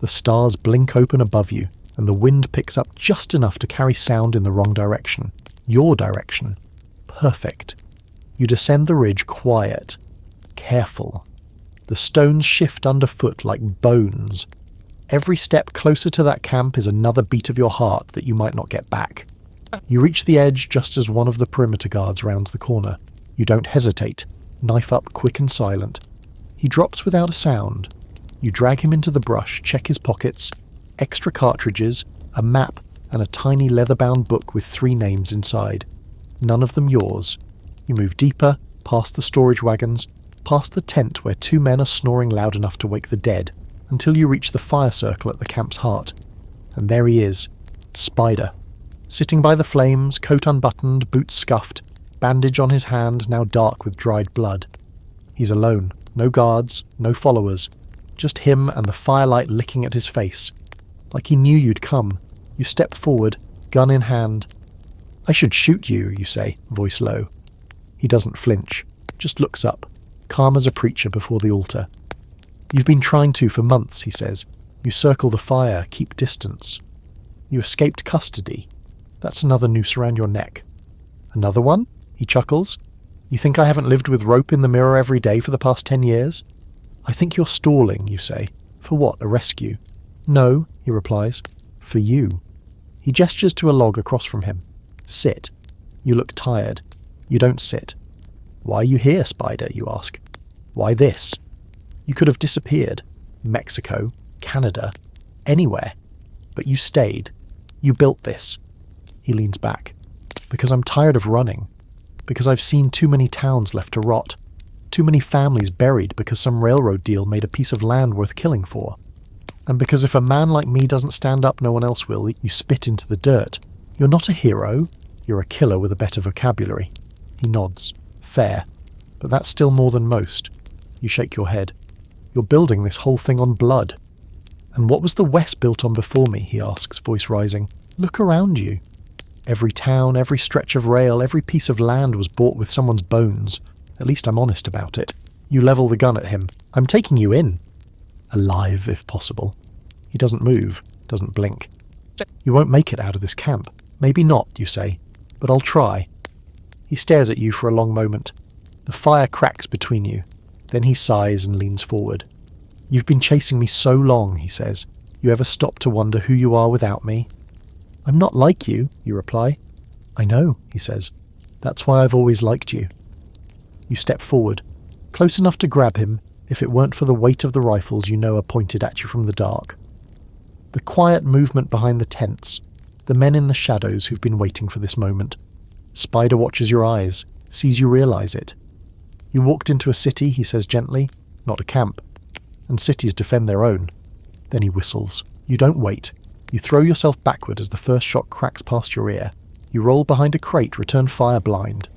The stars blink open above you, and the wind picks up just enough to carry sound in the wrong direction. Your direction. Perfect. You descend the ridge quiet, careful. The stones shift underfoot like bones. Every step closer to that camp is another beat of your heart that you might not get back. You reach the edge just as one of the perimeter guards rounds the corner. You don't hesitate. Knife up, quick and silent. He drops without a sound. You drag him into the brush, check his pockets, extra cartridges, a map, and a tiny leather-bound book with 3 names inside. None of them yours. You move deeper, past the storage wagons, past the tent where 2 men are snoring loud enough to wake the dead, until you reach the fire circle at the camp's heart. And there he is, Spider. Sitting by the flames, coat unbuttoned, boots scuffed, bandage on his hand now dark with dried blood. He's alone, no guards, no followers, just him and the firelight licking at his face. Like he knew you'd come. You step forward, gun in hand. "I should shoot you," you say, voice low. He doesn't flinch, just looks up, calm as a preacher before the altar. "You've been trying to for months," he says. "You circle the fire, keep distance. You escaped custody. That's another noose around your neck." "Another one?" He chuckles. "You think I haven't lived with rope in the mirror every day for the past 10 years? "I think you're stalling," you say. "For what, a rescue?" "No," he replies. "For you." He gestures to a log across from him. "Sit." You look tired. You don't sit. "Why are you here, Spider?" you ask. "Why this?" You could have disappeared. Mexico, Canada, anywhere. But you stayed. You built this. He leans back. "Because I'm tired of running. Because I've seen too many towns left to rot. Too many families buried because some railroad deal made a piece of land worth killing for. And because if a man like me doesn't stand up, no one else will, you spit into the dirt. You're not a hero. You're a killer with a better vocabulary." He nods. "Fair. But that's still more than most." You shake your head. "You're building this whole thing on blood." "And what was the West built on before me?" he asks, voice rising. "Look around you. Every town, every stretch of rail, every piece of land was bought with someone's bones. At least I'm honest about it." You level the gun at him. "I'm taking you in." Alive, if possible. He doesn't move, doesn't blink. "You won't make it out of this camp." "Maybe not," you say, "but I'll try." He stares at you for a long moment. The fire cracks between you. Then he sighs and leans forward. "You've been chasing me so long," he says. "You ever stop to wonder who you are without me?" "I'm not like you," you reply. "I know," he says. "That's why I've always liked you." You step forward, close enough to grab him, if it weren't for the weight of the rifles you know are pointed at you from the dark. The quiet movement behind the tents, the men in the shadows who've been waiting for this moment. Spider watches your eyes, sees you realize it. "You walked into a city," he says gently, "not a camp. And cities defend their own." Then he whistles. You don't wait. You throw yourself backward as the first shot cracks past your ear. You roll behind a crate, return fire blind.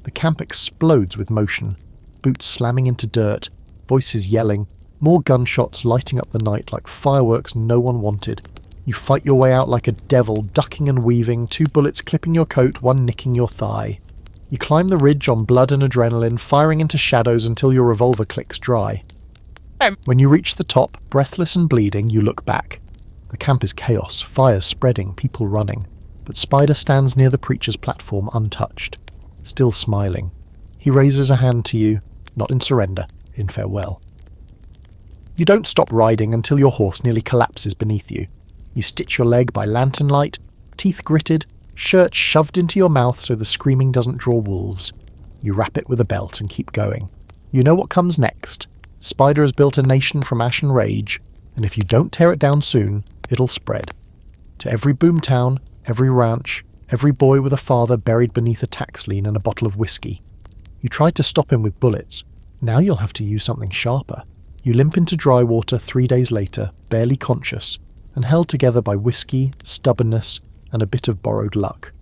The camp explodes with motion, boots slamming into dirt, voices yelling, more gunshots lighting up the night like fireworks no one wanted. You fight your way out like a devil, ducking and weaving, 2 bullets clipping your coat, 1 nicking your thigh. You climb the ridge on blood and adrenaline, firing into shadows until your revolver clicks dry. When you reach the top, breathless and bleeding, you look back. The camp is chaos, fires spreading, people running. But Spider stands near the preacher's platform untouched, still smiling. He raises a hand to you, not in surrender, in farewell. You don't stop riding until your horse nearly collapses beneath you. You stitch your leg by lantern light, teeth gritted, shirt shoved into your mouth so the screaming doesn't draw wolves. You wrap it with a belt and keep going. You know what comes next. Spider has built a nation from ash and rage, and if you don't tear it down soon, it'll spread. To every boomtown, every ranch, every boy with a father buried beneath a tax lien and a bottle of whiskey. You tried to stop him with bullets. Now you'll have to use something sharper. You limp into dry water 3 days later, barely conscious, and held together by whiskey, stubbornness, and a bit of borrowed luck.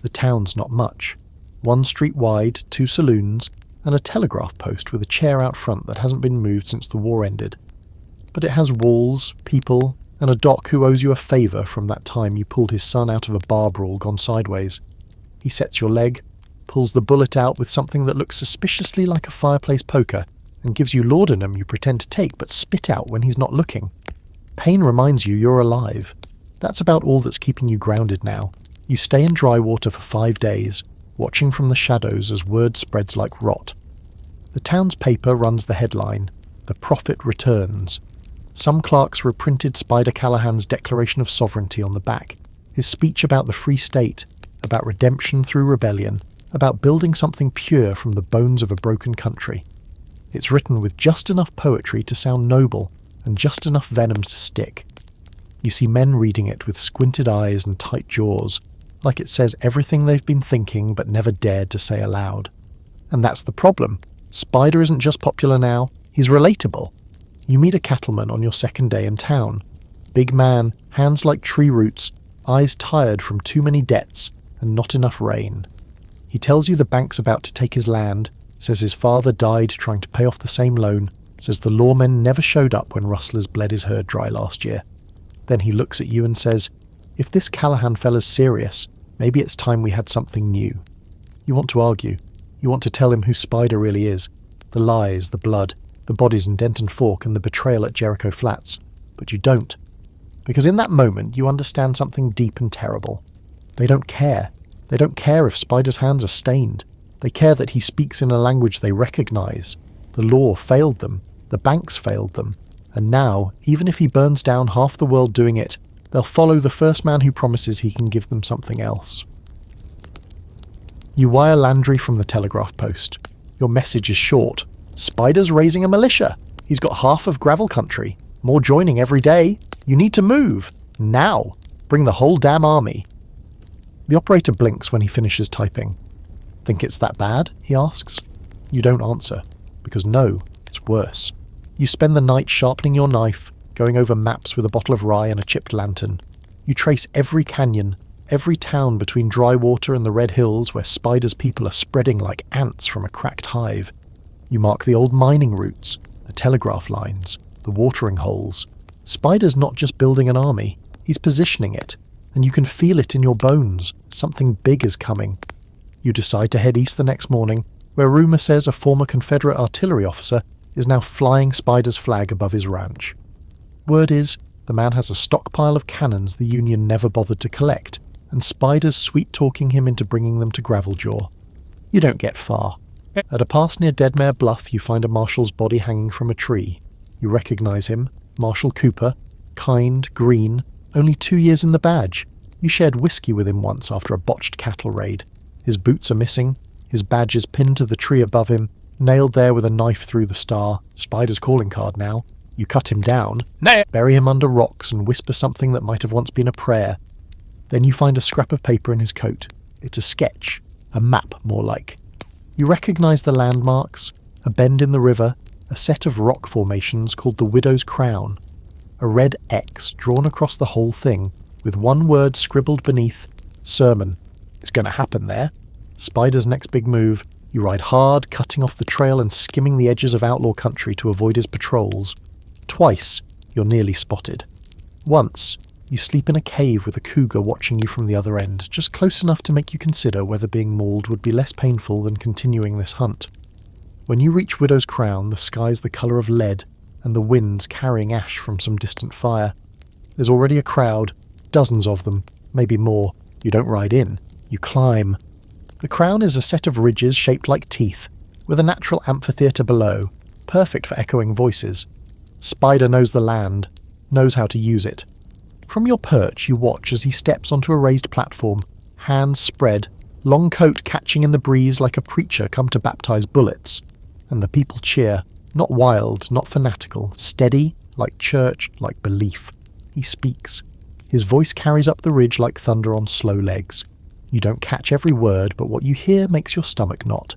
The town's not much. 1 street wide, 2 saloons, and a telegraph post with a chair out front that hasn't been moved since the war ended. But it has walls, people, and a doc who owes you a favour from that time you pulled his son out of a bar brawl gone sideways. He sets your leg, pulls the bullet out with something that looks suspiciously like a fireplace poker, and gives you laudanum you pretend to take but spit out when he's not looking. Pain reminds you you're alive. That's about all that's keeping you grounded now. You stay in dry water for 5 days, watching from the shadows as word spreads like rot. The town's paper runs the headline, "The Prophet Returns." Some clerks reprinted Spider Callahan's Declaration of Sovereignty on the back, his speech about the Free State, about redemption through rebellion, about building something pure from the bones of a broken country. It's written with just enough poetry to sound noble and just enough venom to stick. You see men reading it with squinted eyes and tight jaws, like it says everything they've been thinking but never dared to say aloud. And that's the problem. Spider isn't just popular now, he's relatable. You meet a cattleman on your second day in town. Big man, hands like tree roots, eyes tired from too many debts and not enough rain. He tells you the bank's about to take his land, says his father died trying to pay off the same loan, says the lawmen never showed up when rustlers bled his herd dry last year. Then he looks at you and says, "If this Callahan fella's serious, maybe it's time we had something new." You want to argue. You want to tell him who Spider really is. The lies, the blood, the bodies in Denton Fork and the betrayal at Jericho Flats. But you don't. Because in that moment you understand something deep and terrible. They don't care. They don't care if Spider's hands are stained. They care that he speaks in a language they recognize. The law failed them. The banks failed them. And now, even if he burns down half the world doing it, they'll follow the first man who promises he can give them something else. You wire Landry from the Telegraph Post. Your message is short. Spider's raising a militia. He's got half of gravel country. More joining every day. You need to move. Now. Bring the whole damn army. The operator blinks when he finishes typing. Think it's that bad? He asks. You don't answer. Because no, it's worse. You spend the night sharpening your knife, going over maps with a bottle of rye and a chipped lantern. You trace every canyon, every town between dry water and the red hills where Spider's people are spreading like ants from a cracked hive. You mark the old mining routes, the telegraph lines, the watering holes. Spider's not just building an army, he's positioning it, and you can feel it in your bones. Something big is coming. You decide to head east the next morning, where rumour says a former Confederate artillery officer is now flying Spider's flag above his ranch. Word is, the man has a stockpile of cannons the Union never bothered to collect, and Spider's sweet-talking him into bringing them to Graveljaw. You don't get far. At a pass near Deadmare Bluff, you find a marshal's body hanging from a tree. You recognise him, Marshal Cooper, kind, green, only 2 years in the badge. You shared whiskey with him once after a botched cattle raid. His boots are missing, his badge is pinned to the tree above him, nailed there with a knife through the star. Spider's calling card now. You cut him down, bury him under rocks and whisper something that might have once been a prayer. Then you find a scrap of paper in his coat. It's a sketch, a map more like. You recognise the landmarks, a bend in the river, a set of rock formations called the Widow's Crown, a red X drawn across the whole thing, with one word scribbled beneath, sermon. It's going to happen there. Spider's next big move. You ride hard, cutting off the trail and skimming the edges of outlaw country to avoid his patrols. Twice, you're nearly spotted. Once, you sleep in a cave with a cougar watching you from the other end, just close enough to make you consider whether being mauled would be less painful than continuing this hunt. When you reach Widow's Crown, the sky's the colour of lead, and the wind's carrying ash from some distant fire. There's already a crowd, dozens of them, maybe more. You don't ride in, you climb. The crown is a set of ridges shaped like teeth, with a natural amphitheatre below, perfect for echoing voices. Spider knows the land, knows how to use it. From your perch you watch as he steps onto a raised platform, hands spread, long coat catching in the breeze like a preacher come to baptize bullets. And the people cheer, not wild, not fanatical, steady, like church, like belief. He speaks. His voice carries up the ridge like thunder on slow legs. You don't catch every word, but what you hear makes your stomach knot.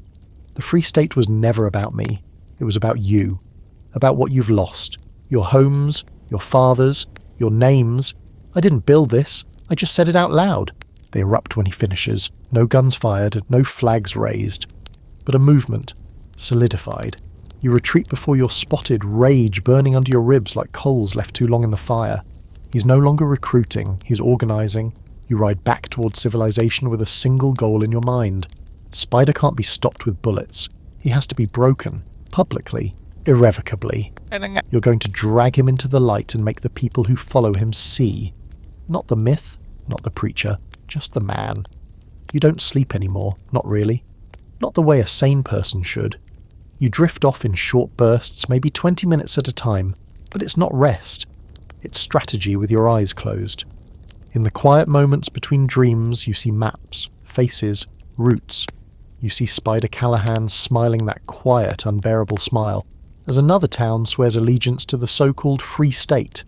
The Free State was never about me. It was about you. About what you've lost. Your homes, your fathers, your names. I didn't build this. I just said it out loud. They erupt when he finishes. No guns fired, no flags raised. But a movement. Solidified. You retreat before you're spotted, rage burning under your ribs like coals left too long in the fire. He's no longer recruiting, he's organising. You ride back towards civilization with a single goal in your mind. Spider can't be stopped with bullets. He has to be broken, publicly, irrevocably. You're going to drag him into the light and make the people who follow him see. Not the myth, not the preacher, just the man. You don't sleep anymore, not really. Not the way a sane person should. You drift off in short bursts, maybe 20 minutes at a time, but it's not rest. It's strategy with your eyes closed. In the quiet moments between dreams, you see maps, faces, routes. You see Spider Callahan smiling that quiet, unbearable smile, as another town swears allegiance to the so-called Free State.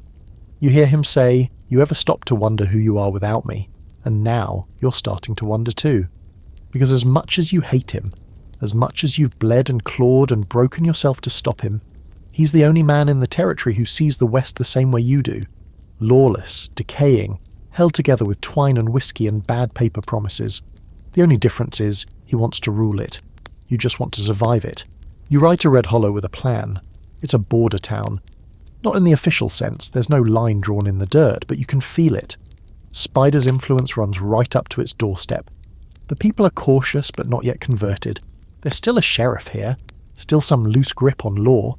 You hear him say, "You ever stop to wonder who you are without me?" And now you're starting to wonder too. Because as much as you hate him, as much as you've bled and clawed and broken yourself to stop him, he's the only man in the territory who sees the West the same way you do. Lawless, decaying, held together with twine and whiskey and bad paper promises. The only difference is, he wants to rule it. You just want to survive it. You ride to Red Hollow with a plan. It's a border town. Not in the official sense, there's no line drawn in the dirt, but you can feel it. Spider's influence runs right up to its doorstep. The people are cautious but not yet converted. There's still a sheriff here, still some loose grip on law.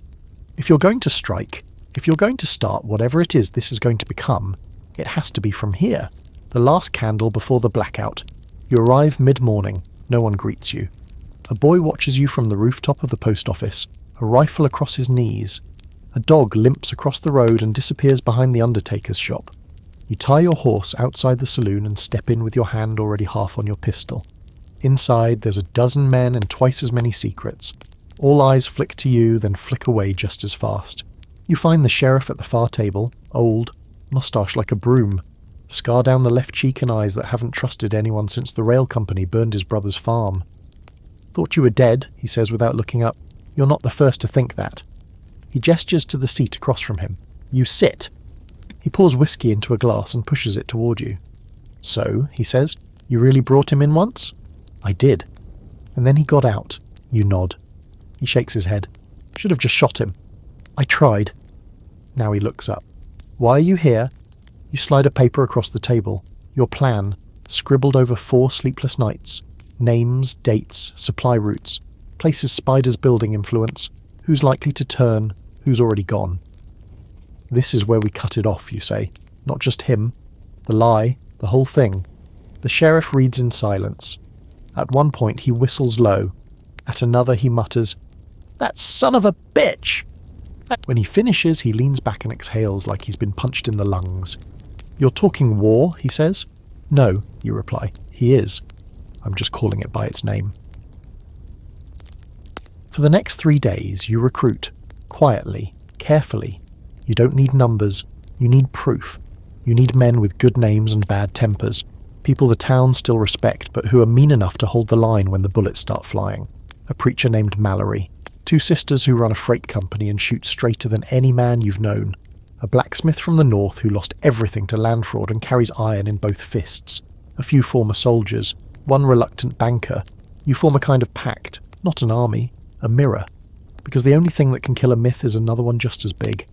If you're going to strike, if you're going to start whatever it is this is going to become, it has to be from here. The last candle before the blackout. You arrive mid-morning. No one greets you. A boy watches you from the rooftop of the post office, a rifle across his knees. A dog limps across the road and disappears behind the undertaker's shop. You tie your horse outside the saloon and step in with your hand already half on your pistol. Inside, there's a dozen men and twice as many secrets. All eyes flick to you, then flick away just as fast. You find the sheriff at the far table, old, moustache like a broom, scar down the left cheek and eyes that haven't trusted anyone since the rail company burned his brother's farm. "Thought you were dead," he says without looking up. "You're not the first to think that." He gestures to the seat across from him. "You sit." He pours whiskey into a glass and pushes it toward you. "So," he says, "you really brought him in once?" "I did." "And then he got out." You nod. He shakes his head. "Should have just shot him." "I tried." Now he looks up. "Why are you here?" You slide a paper across the table. Your plan, scribbled over 4 sleepless nights. Names, dates, supply routes, places Spider's building influence, who's likely to turn, who's already gone. "This is where we cut it off," you say. "Not just him. The lie, the whole thing." The sheriff reads in silence. At one point he whistles low. At another he mutters, "That son of a bitch!" When he finishes, he leans back and exhales like he's been punched in the lungs. "You're talking war," he says. "No," you reply. "He is. I'm just calling it by its name." For the next 3 days, you recruit. Quietly, carefully. You don't need numbers. You need proof. You need men with good names and bad tempers. People the town still respect, but who are mean enough to hold the line when the bullets start flying. A preacher named Mallory. 2 sisters who run a freight company and shoot straighter than any man you've known. A blacksmith from the north who lost everything to land fraud and carries iron in both fists. A few former soldiers. 1 reluctant banker. You form a kind of pact, not an army, a mirror. Because the only thing that can kill a myth is another one just as big.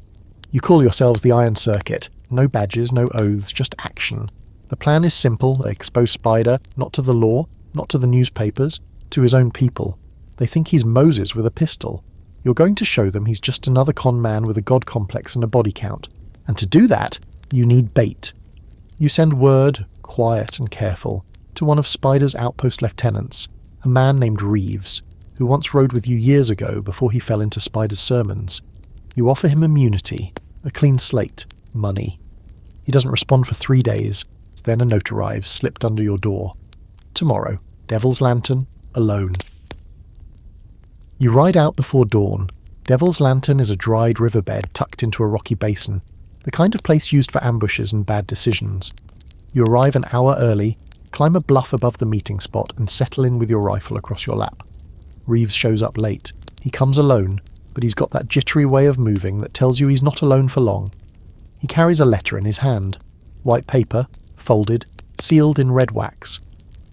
You call yourselves the Iron Circuit. No badges, no oaths, just action. The plan is simple: expose Spider, not to the law, not to the newspapers, to his own people. They think he's Moses with a pistol. You're going to show them he's just another con man with a god complex and a body count. And to do that, you need bait. You send word, quiet and careful, to one of Spider's outpost lieutenants, a man named Reeves, who once rode with you years ago before he fell into Spider's sermons. You offer him immunity, a clean slate, money. He doesn't respond for 3 days. Then a note arrives, slipped under your door. Tomorrow, Devil's Lantern, alone. You ride out before dawn. Devil's Lantern is a dried riverbed tucked into a rocky basin, the kind of place used for ambushes and bad decisions. You arrive an hour early, climb a bluff above the meeting spot, and settle in with your rifle across your lap. Reeves shows up late. He comes alone, but he's got that jittery way of moving that tells you he's not alone for long. He carries a letter in his hand. White paper, folded, sealed in red wax.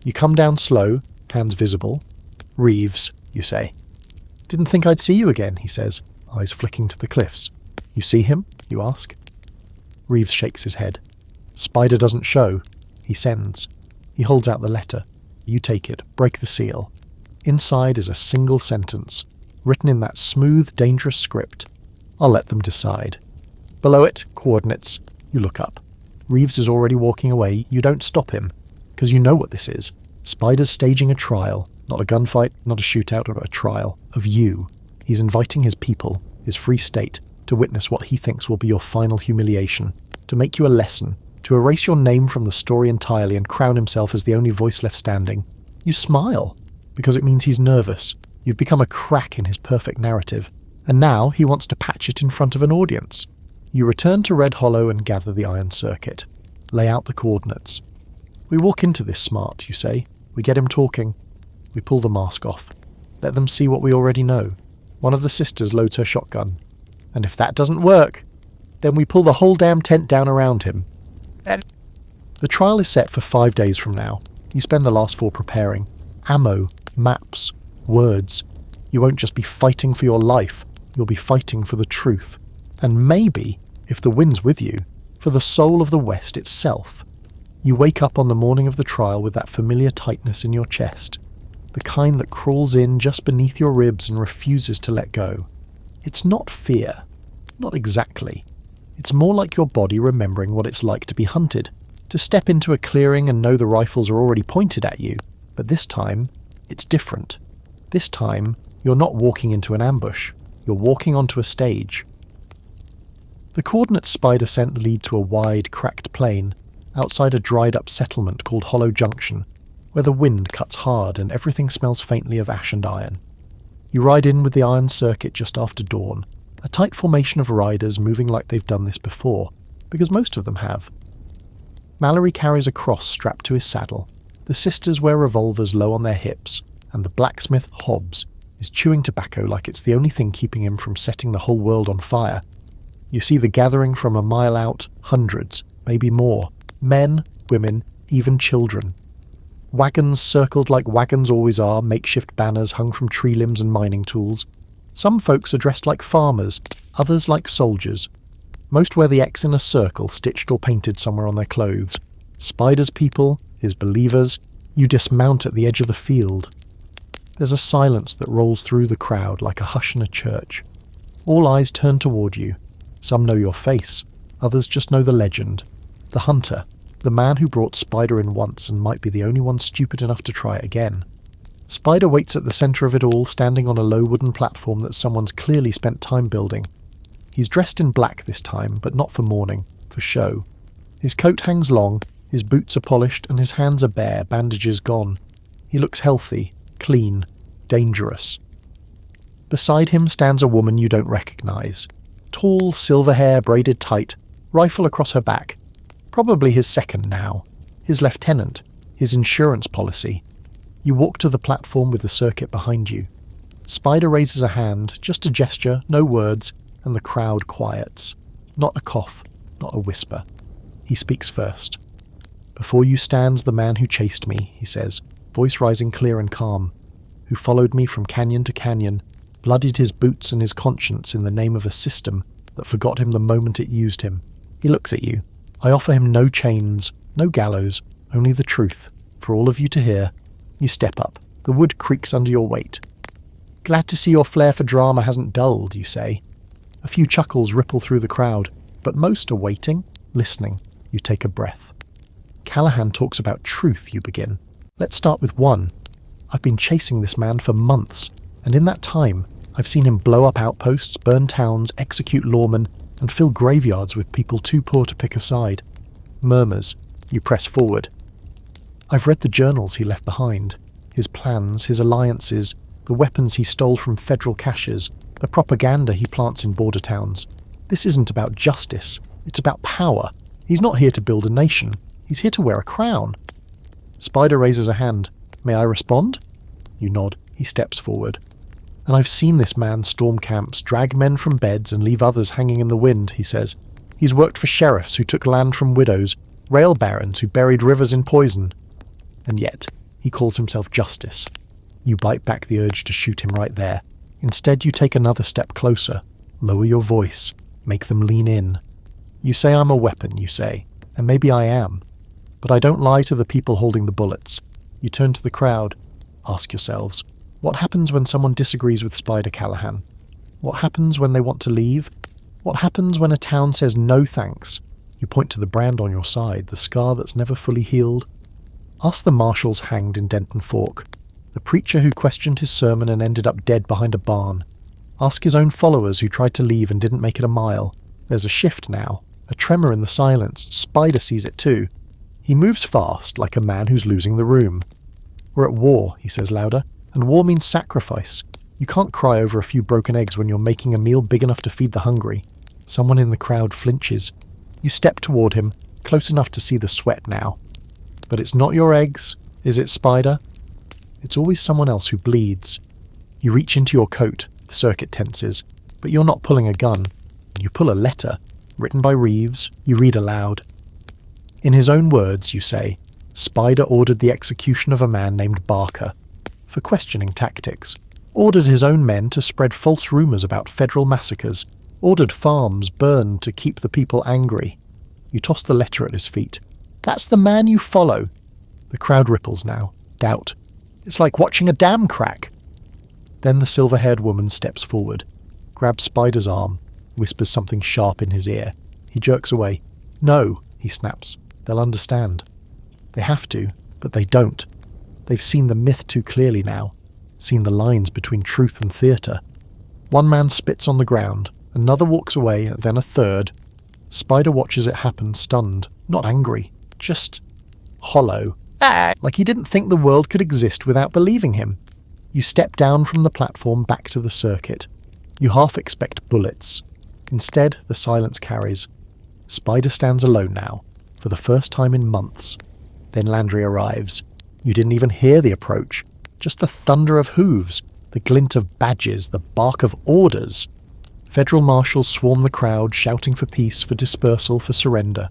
You come down slow, hands visible. "Reeves," you say. "Didn't think I'd see you again," he says, eyes flicking to the cliffs. "You see him?" you ask. Reeves shakes his head. Spider doesn't show. He sends. He holds out the letter. You take it, break the seal. Inside is a single sentence, written in that smooth, dangerous script. I'll let them decide. Below it, coordinates. You look up. Reeves is already walking away. You don't stop him, because you know what this is. Spider's staging a trial. Not a gunfight, not a shootout, but a trial. Of you. He's inviting his people, his free state, to witness what he thinks will be your final humiliation. To make you a lesson. To erase your name from the story entirely and crown himself as the only voice left standing. You smile, because it means he's nervous. You've become a crack in his perfect narrative. And now he wants to patch it in front of an audience. You return to Red Hollow and gather the iron circuit. Lay out the coordinates. We walk into this smart, you say. We get him talking. We pull the mask off. Let them see what we already know. One of the sisters loads her shotgun. And if that doesn't work, then we pull the whole damn tent down around him. The trial is set for 5 days from now. You spend the last 4 preparing. Ammo, maps, words. You won't just be fighting for your life. You'll be fighting for the truth. And maybe, if the wind's with you, for the soul of the West itself. You wake up on the morning of the trial with that familiar tightness in your chest. The kind that crawls in just beneath your ribs and refuses to let go. It's not fear. Not exactly. It's more like your body remembering what it's like to be hunted. To step into a clearing and know the rifles are already pointed at you. But this time, it's different. This time, you're not walking into an ambush. You're walking onto a stage. The coordinates Spider sent lead to a wide, cracked plain, outside a dried-up settlement called Hollow Junction, where the wind cuts hard and everything smells faintly of ash and iron. You ride in with the iron circuit just after dawn, a tight formation of riders moving like they've done this before, because most of them have. Mallory carries a cross strapped to his saddle, the sisters wear revolvers low on their hips, and the blacksmith, Hobbs, is chewing tobacco like it's the only thing keeping him from setting the whole world on fire. You see the gathering from a mile out, hundreds, maybe more, men, women, even children. Wagons circled like wagons always are, makeshift banners hung from tree limbs and mining tools. Some folks are dressed like farmers, others like soldiers. Most wear the X in a circle stitched or painted somewhere on their clothes. Spider's people, his believers, you dismount at the edge of the field. There's a silence that rolls through the crowd like a hush in a church. All eyes turn toward you. Some know your face, others just know the legend. The hunter, the man who brought Spider in once and might be the only one stupid enough to try again. Spider waits at the centre of it all, standing on a low wooden platform that someone's clearly spent time building. He's dressed in black this time, but not for mourning, for show. His coat hangs long, his boots are polished, and his hands are bare, bandages gone. He looks healthy, clean, dangerous. Beside him stands a woman you don't recognise. Tall, silver hair braided tight, rifle across her back. Probably his second now. His lieutenant. His insurance policy. You walk to the platform with the circuit behind you. Spider raises a hand, just a gesture, no words, and the crowd quiets. Not a cough, not a whisper. He speaks first. Before you stands the man who chased me, he says, voice rising clear and calm, who followed me from canyon to canyon, bloodied his boots and his conscience in the name of a system that forgot him the moment it used him. He looks at you. I offer him no chains, no gallows, only the truth, for all of you to hear. You step up. The wood creaks under your weight. Glad to see your flair for drama hasn't dulled, you say. A few chuckles ripple through the crowd, but most are waiting, listening. You take a breath. Callahan talks about truth, you begin. Let's start with one. I've been chasing this man for months, and in that time, I've seen him blow up outposts, burn towns, execute lawmen, and fill graveyards with people too poor to pick a side. Murmurs. You press forward. I've read the journals he left behind. His plans, his alliances, the weapons he stole from federal caches, the propaganda he plants in border towns. This isn't about justice. It's about power. He's not here to build a nation. He's here to wear a crown. Spider raises a hand. May I respond? You nod. He steps forward. And I've seen this man storm camps, drag men from beds and leave others hanging in the wind, he says. He's worked for sheriffs who took land from widows, rail barons who buried rivers in poison. And yet, he calls himself justice. You bite back the urge to shoot him right there. Instead, you take another step closer. Lower your voice. Make them lean in. You say I'm a weapon, you say. And maybe I am. But I don't lie to the people holding the bullets. You turn to the crowd. Ask yourselves, what happens when someone disagrees with Spider Callahan? What happens when they want to leave? What happens when a town says no thanks? You point to the brand on your side, the scar that's never fully healed. Ask the marshals hanged in Denton Fork, the preacher who questioned his sermon and ended up dead behind a barn. Ask his own followers who tried to leave and didn't make it a mile. There's a shift now, a tremor in the silence. Spider sees it too. He moves fast, like a man who's losing the room. We're at war, he says louder, and war means sacrifice. You can't cry over a few broken eggs when you're making a meal big enough to feed the hungry. Someone in the crowd flinches. You step toward him, close enough to see the sweat now. But it's not your eggs, is it, Spider? It's always someone else who bleeds. You reach into your coat, the circuit tenses, but you're not pulling a gun. You pull a letter, written by Reeves. You read aloud. In his own words, you say, Spider ordered the execution of a man named Barker for questioning tactics, ordered his own men to spread false rumours about federal massacres, ordered farms burned to keep the people angry. You toss the letter at his feet. That's the man you follow. The crowd ripples now. Doubt. It's like watching a dam crack. Then the silver-haired woman steps forward, grabs Spider's arm, whispers something sharp in his ear. He jerks away. No, he snaps. They'll understand. They have to, but they don't. They've seen the myth too clearly now, seen the lines between truth and theatre. One man spits on the ground, another walks away, then a third. Spider watches it happen, stunned, not angry, just hollow. Like he didn't think the world could exist without believing him. You step down from the platform back to the circuit. You half expect bullets. Instead, the silence carries. Spider stands alone now, for the first time in months. Then Landry arrives. You didn't even hear the approach, just the thunder of hooves, the glint of badges, the bark of orders. Federal marshals swarm the crowd, shouting for peace, for dispersal, for surrender.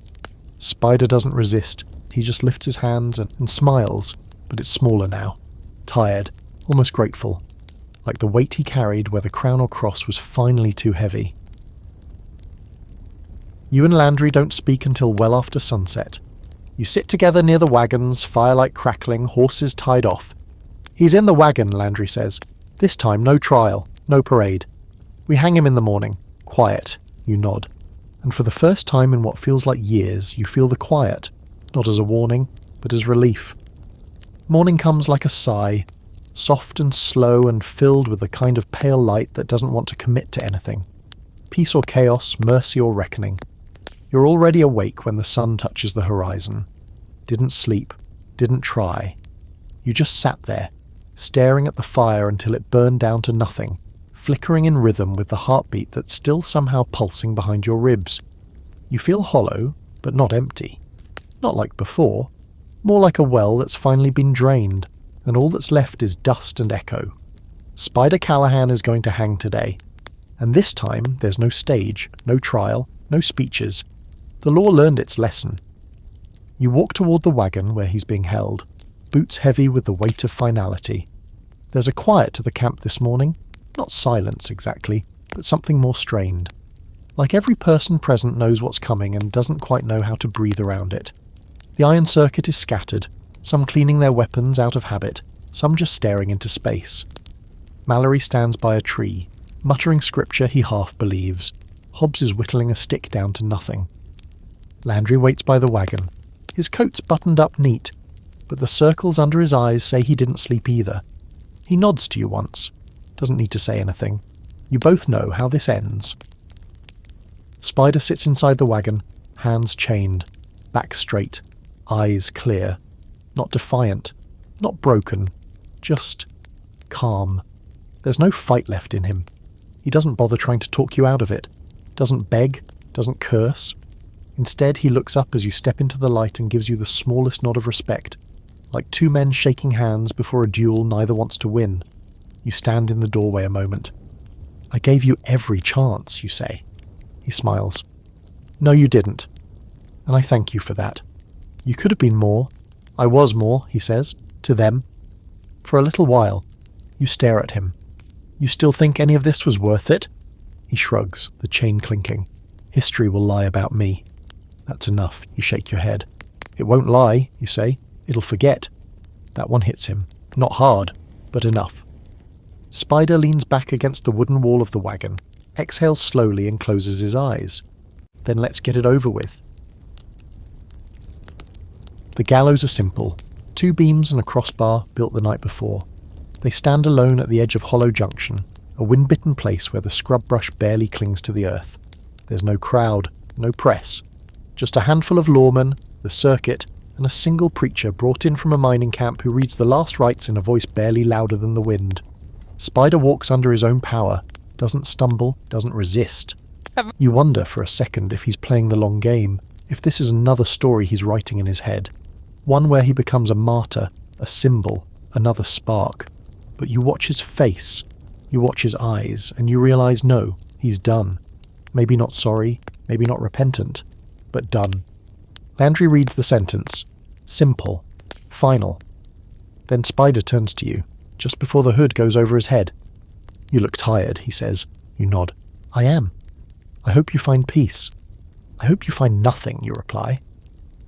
Spider doesn't resist. He just lifts his hands and smiles, but it's smaller now. Tired, almost grateful. Like the weight he carried where the crown or cross was finally too heavy. You and Landry don't speak until well after sunset. You sit together near the wagons, firelight crackling, horses tied off. He's in the wagon, Landry says. This time no trial, no parade. We hang him in the morning. Quiet. You nod. And for the first time in what feels like years, you feel the quiet, not as a warning, but as relief. Morning comes like a sigh, soft and slow and filled with the kind of pale light that doesn't want to commit to anything. Peace or chaos, mercy or reckoning. You're already awake when the sun touches the horizon. Didn't sleep, didn't try. You just sat there, staring at the fire until it burned down to nothing, flickering in rhythm with the heartbeat that's still somehow pulsing behind your ribs. You feel hollow, but not empty. Not like before. More like a well that's finally been drained, and all that's left is dust and echo. Spider Callahan is going to hang today. And this time there's no stage, no trial, no speeches. The law learned its lesson. You walk toward the wagon where he's being held, boots heavy with the weight of finality. There's a quiet to the camp this morning, not silence exactly, but something more strained. Like every person present knows what's coming and doesn't quite know how to breathe around it. The iron circuit is scattered, some cleaning their weapons out of habit, some just staring into space. Mallory stands by a tree, muttering scripture he half believes. Hobbs is whittling a stick down to nothing. Landry waits by the wagon. His coat's buttoned up neat, but the circles under his eyes say he didn't sleep either. He nods to you once. Doesn't need to say anything. You both know how this ends. Spider sits inside the wagon, hands chained, back straight, eyes clear. Not defiant, not broken, just calm. There's no fight left in him. He doesn't bother trying to talk you out of it. Doesn't beg, doesn't curse. Instead, he looks up as you step into the light and gives you the smallest nod of respect, like two men shaking hands before a duel neither wants to win. You stand in the doorway a moment. I gave you every chance, you say. He smiles. No, you didn't. And I thank you for that. You could have been more. I was more, he says, to them. For a little while, you stare at him. You still think any of this was worth it? He shrugs, the chain clinking. History will lie about me. That's enough, you shake your head. It won't lie, you say. It'll forget. That one hits him. Not hard, but enough. Spider leans back against the wooden wall of the wagon, exhales slowly and closes his eyes. Then let's get it over with. The gallows are simple. 2 beams and a crossbar built the night before. They stand alone at the edge of Hollow Junction, a wind-bitten place where the scrub brush barely clings to the earth. There's no crowd, no press. Just a handful of lawmen, the circuit, and a single preacher brought in from a mining camp who reads the last rites in a voice barely louder than the wind. Spider walks under his own power, doesn't stumble, doesn't resist. You wonder for a second if he's playing the long game, if this is another story he's writing in his head. One where he becomes a martyr, a symbol, another spark. But you watch his face, you watch his eyes, and you realise no, he's done. Maybe not sorry, maybe not repentant, but done. Landry reads the sentence. Simple. Final. Then Spider turns to you, just before the hood goes over his head. You look tired, he says. You nod. I am. I hope you find peace. I hope you find nothing, you reply.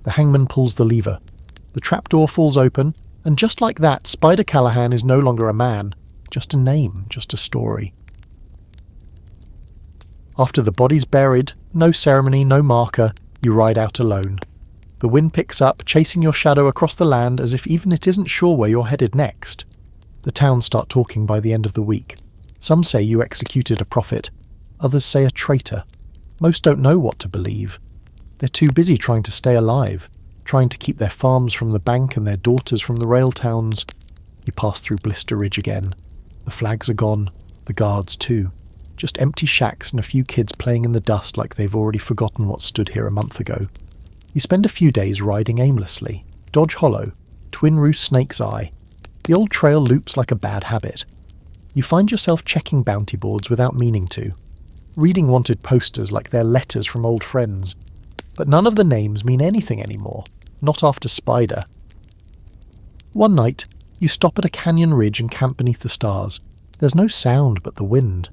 The hangman pulls the lever. The trapdoor falls open, and just like that, Spider Callahan is no longer a man, just a name, just a story. After the body's buried, no ceremony, no marker, you ride out alone. The wind picks up, chasing your shadow across the land as if even it isn't sure where you're headed next. The towns start talking by the end of the week. Some say you executed a prophet, others say a traitor. Most don't know what to believe. They're too busy trying to stay alive, trying to keep their farms from the bank and their daughters from the rail towns. You pass through Blister Ridge again. The flags are gone, the guards too. Just empty shacks and a few kids playing in the dust like they've already forgotten what stood here a month ago. You spend a few days riding aimlessly. Dodge Hollow, Twin Roost Snake's Eye. The old trail loops like a bad habit. You find yourself checking bounty boards without meaning to. Reading wanted posters like they're letters from old friends. But none of the names mean anything anymore. Not after Spider. One night, you stop at a canyon ridge and camp beneath the stars. There's no sound but the wind.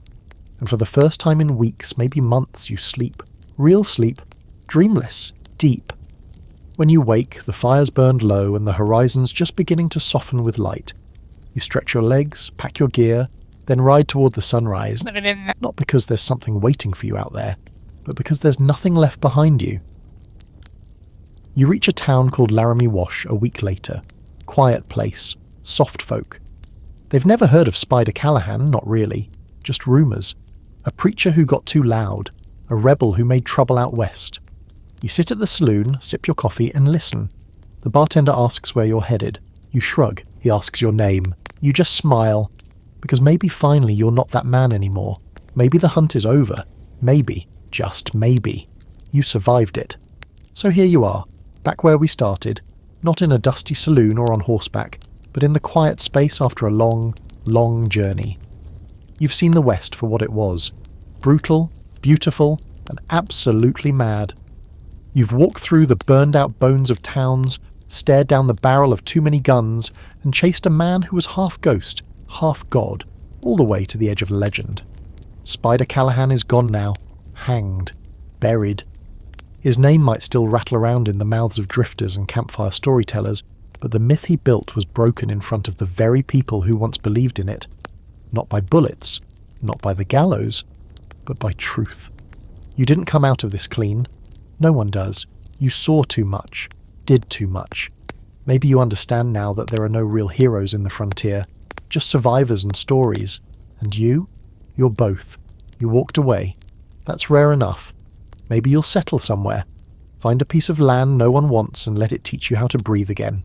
And for the first time in weeks, maybe months, you sleep. Real sleep. Dreamless. Deep. When you wake, the fire's burned low and the horizon's just beginning to soften with light. You stretch your legs, pack your gear, then ride toward the sunrise. Not because there's something waiting for you out there, but because there's nothing left behind you. You reach a town called Laramie Wash a week later. Quiet place. Soft folk. They've never heard of Spider Callahan, not really. Just rumours. A preacher who got too loud. A rebel who made trouble out west. You sit at the saloon, sip your coffee, and listen. The bartender asks where you're headed. You shrug. He asks your name. You just smile. Because maybe finally you're not that man anymore. Maybe the hunt is over. Maybe, just maybe, you survived it. So here you are, back where we started. Not in a dusty saloon or on horseback, but in the quiet space after a long, long journey. You've seen the West for what it was. Brutal, beautiful, and absolutely mad. You've walked through the burned-out bones of towns, stared down the barrel of too many guns, and chased a man who was half ghost, half god, all the way to the edge of legend. Spider Callahan is gone now, hanged, buried. His name might still rattle around in the mouths of drifters and campfire storytellers, but the myth he built was broken in front of the very people who once believed in it. Not by bullets, not by the gallows, but by truth. You didn't come out of this clean. No one does. You saw too much, did too much. Maybe you understand now that there are no real heroes in the frontier, just survivors and stories. And you? You're both. You walked away. That's rare enough. Maybe you'll settle somewhere. Find a piece of land no one wants and let it teach you how to breathe again.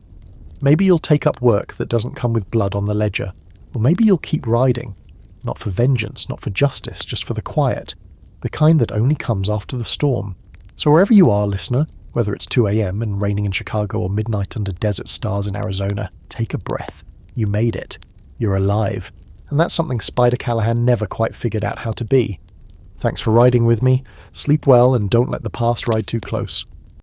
Maybe you'll take up work that doesn't come with blood on the ledger. Or maybe you'll keep riding. Not for vengeance, not for justice, just for the quiet. The kind that only comes after the storm. So wherever you are, listener, whether it's 2 a.m. and raining in Chicago or midnight under desert stars in Arizona, take a breath. You made it. You're alive. And that's something Spider Callahan never quite figured out how to be. Thanks for riding with me. Sleep well and don't let the past ride too close.